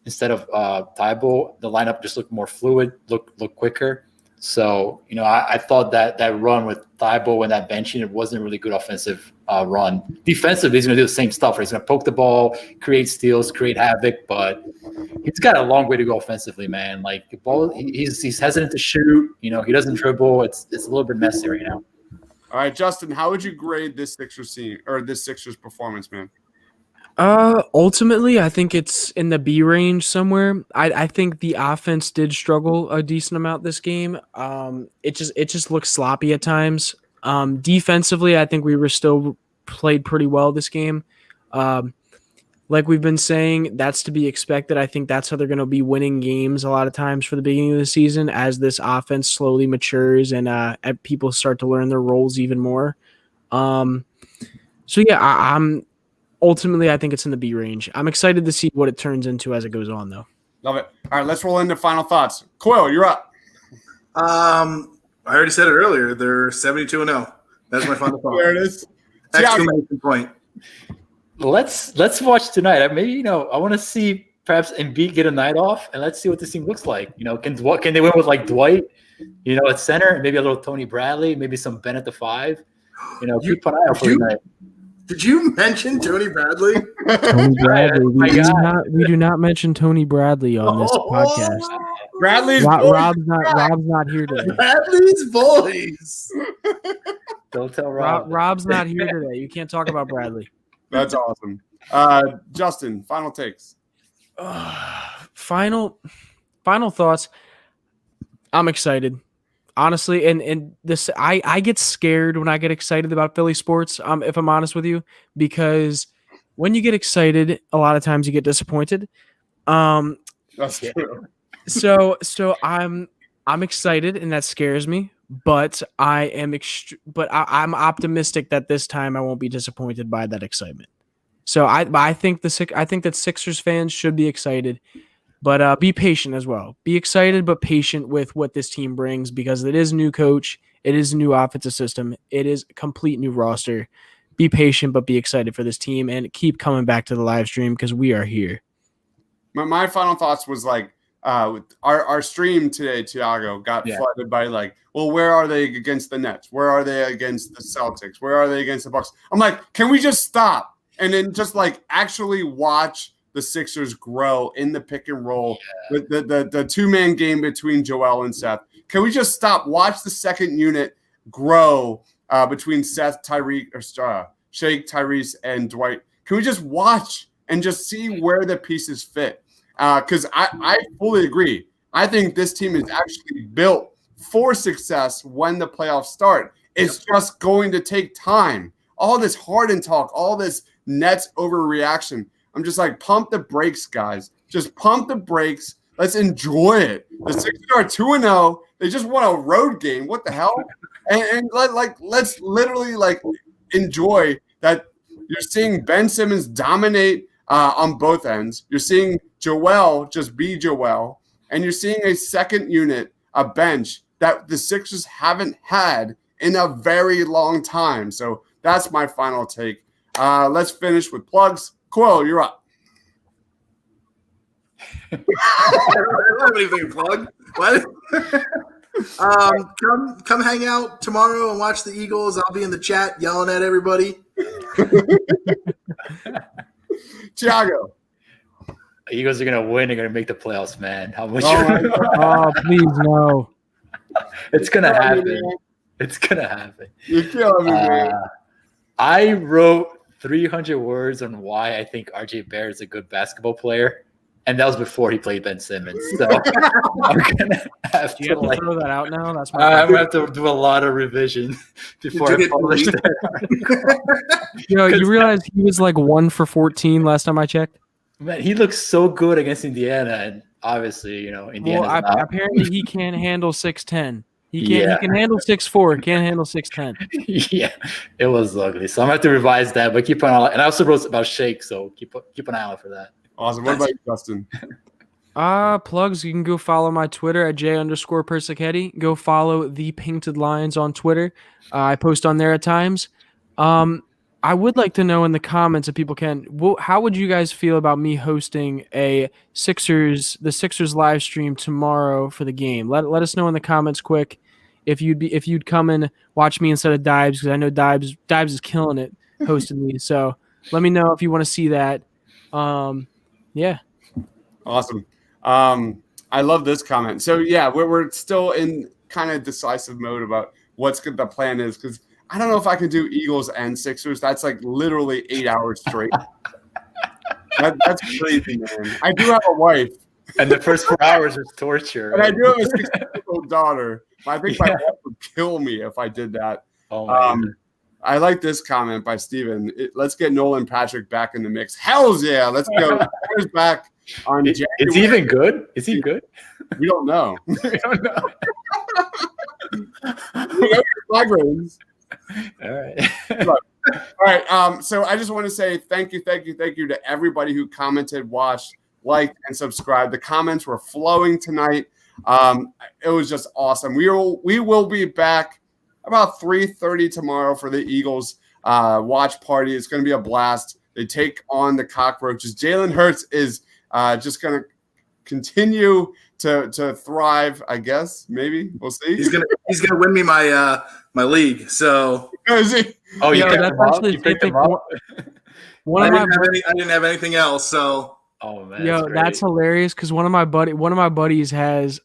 instead of Thybulle. The lineup just looked more fluid, looked quicker. So, I thought that run with Thybulle and that benching, it wasn't a really good offensive run. Defensively, he's going to do the same stuff. Right? He's going to poke the ball, create steals, create havoc, but he's got a long way to go offensively, man. Like the ball, he's hesitant to shoot. He doesn't dribble. It's a little bit messy right now. All right, Justin, how would you grade this Sixers performance, man? Ultimately, I think it's in the B range somewhere. I think the offense did struggle a decent amount this game. It just looks sloppy at times. Defensively, I think we were still played pretty well this game. Like we've been saying, that's to be expected. I think that's how they're going to be winning games a lot of times for the beginning of the season as this offense slowly matures and people start to learn their roles even more. So yeah, I'm ultimately, I think it's in the B range. I'm excited to see what it turns into as it goes on, though. Love it. All right, let's roll into final thoughts. Coyle, you're up. I already said it earlier. They're 72-0. That's my final thought. There it is. Exclamation point. Let's watch tonight. Maybe I want to see perhaps Embiid get a night off, and let's see what this team looks like. Can they win with like Dwight, at center, maybe a little Tony Bradley, maybe some Ben at the 5. Keep an eye out for tonight. Did you mention Tony Bradley? Tony Bradley. We do not mention Tony Bradley on this podcast. Bradley's Rob's not here today. Bradley's boys. Don't tell Rob. Rob's not here today. You can't talk about Bradley. That's awesome. Justin, final takes. Final thoughts. I'm excited. Honestly, and this I get scared when I get excited about Philly sports, if I'm honest with you, because when you get excited, a lot of times you get disappointed. That's true. So I'm excited, and that scares me, but I'm optimistic that this time I won't be disappointed by that excitement. So I think that Sixers fans should be excited. But be patient as well. Be excited, but patient with what this team brings because it is a new coach. It is a new offensive system. It is a complete new roster. Be patient, but be excited for this team and keep coming back to the live stream because we are here. My final thoughts was like our stream today, Thiago, got flooded by like, well, where are they against the Nets? Where are they against the Celtics? Where are they against the Bucks? I'm like, can we just stop and then just like actually watch the Sixers grow in the pick and roll, the two-man game between Joel and Seth? Can we just stop? Watch the second unit grow between Seth, Shake, Tyrese, and Dwight. Can we just watch and just see where the pieces fit? Because I fully agree. I think this team is actually built for success when the playoffs start. It's just going to take time. All this Harden talk, all this Nets overreaction. I'm just like, pump the brakes, guys. Just pump the brakes. Let's enjoy it. The Sixers are 2-0. They just won a road game. What the hell? And let's literally like enjoy that. You're seeing Ben Simmons dominate on both ends. You're seeing Joel just be Joel, and you're seeing a second unit, a bench that the Sixers haven't had in a very long time. So that's my final take. Let's finish with plugs. Quill, you're up. I don't have anything to plug. What? Come hang out tomorrow and watch the Eagles. I'll be in the chat yelling at everybody. Thiago. The Eagles are gonna win. They're gonna make the playoffs, man. How much? Oh, please no! It's gonna happen. It's gonna happen. You're killing me, man. I wrote 300 words on why I think RJ Barrett is a good basketball player, and that was before he played Ben Simmons. So I'm gonna have to throw that out now. That's I'm gonna have to do a lot of revision before I publish that. You realize he was like 1 for 14 last time I checked. Man, he looks so good against Indiana, and obviously, Indiana. Well, apparently he can't handle 6'10". He can handle 6'4", can't handle 6'10". Yeah, it was ugly. So I'm gonna have to revise that, but keep an eye on. And I also wrote about Shake, so keep an eye out for that. Awesome. What about you, Justin? Plugs. You can go follow my Twitter at j_Persichetti. Go follow the Painted Lions on Twitter. I post on there at times. I would like to know in the comments if people can. How would you guys feel about me hosting the Sixers live stream tomorrow for the game? Let us know in the comments quick if you'd come and watch me instead of Dibes, because I know Dibes is killing it hosting me. So let me know if you want to see that. Yeah. Awesome. I love this comment. So yeah, we're still in kind of decisive mode about what's the plan is, because I don't know if I can do Eagles and Sixers. That's like literally 8 hours straight. That's crazy, man. I do have a wife. And the first 4 hours is torture. And I do have a 16-year-old daughter. I think my wife would kill me if I did that. Oh my God. I like this comment by Steven. Let's get Nolan Patrick back in the mix. Hells yeah. Let's go. He's back on January. Is he even good? Is he good? We don't know. We don't know. All right. All right. So I just want to say thank you to everybody who commented, watched, liked, and subscribed. The comments were flowing tonight. It was just awesome. We will be back about 3:30 tomorrow for the Eagles watch party. It's going to be a blast. They take on the Cockroaches. Jalen Hurts is just going to continue to thrive, I guess. Maybe we'll see. He's gonna win me my my league. So is he? Oh, you picked him up? I didn't have anything else. So oh man, that's hilarious because one of my buddies has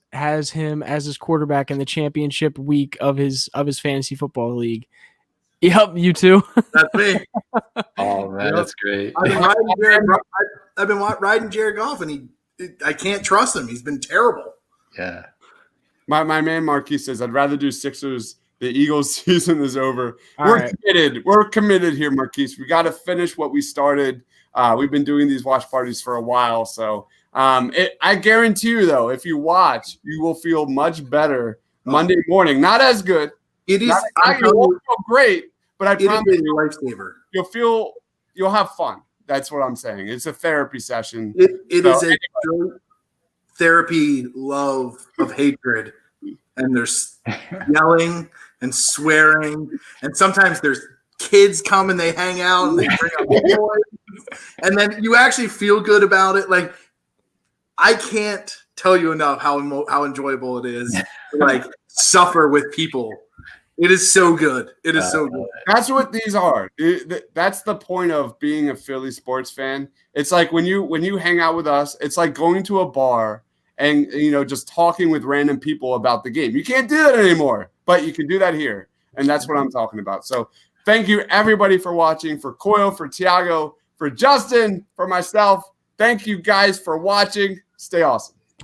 him as his quarterback in the championship week of his fantasy football league. Yep, you too. That's me. Oh man, that's great. I've been riding Jared Goff, and I can't trust him. He's been terrible. Yeah. My man Marquis says, I'd rather do Sixers. The Eagles season is over. Committed. We're committed here, Marquis. We got to finish what we started. We've been doing these watch parties for a while. So I guarantee you, though, if you watch, you will feel much better Monday morning. Not as good. It is. You won't feel great, but I promise you, lifesaver. You'll have fun. That's what I'm saying. It's a therapy session. It is a therapy love of hatred, and there's yelling and swearing, and sometimes there's kids come and they hang out and they bring up toys, and then you actually feel good about it. Like, I can't tell you enough how enjoyable it is to like suffer with people. It is so good. It is so good. That's what these are. That's the point of being a Philly sports fan. It's like when you hang out with us, it's like going to a bar and just talking with random people about the game. You can't do that anymore, but you can do that here, and that's what I'm talking about. So thank you everybody for watching. For Coyle, for Tiago, for Justin, for myself. Thank you guys for watching. Stay awesome.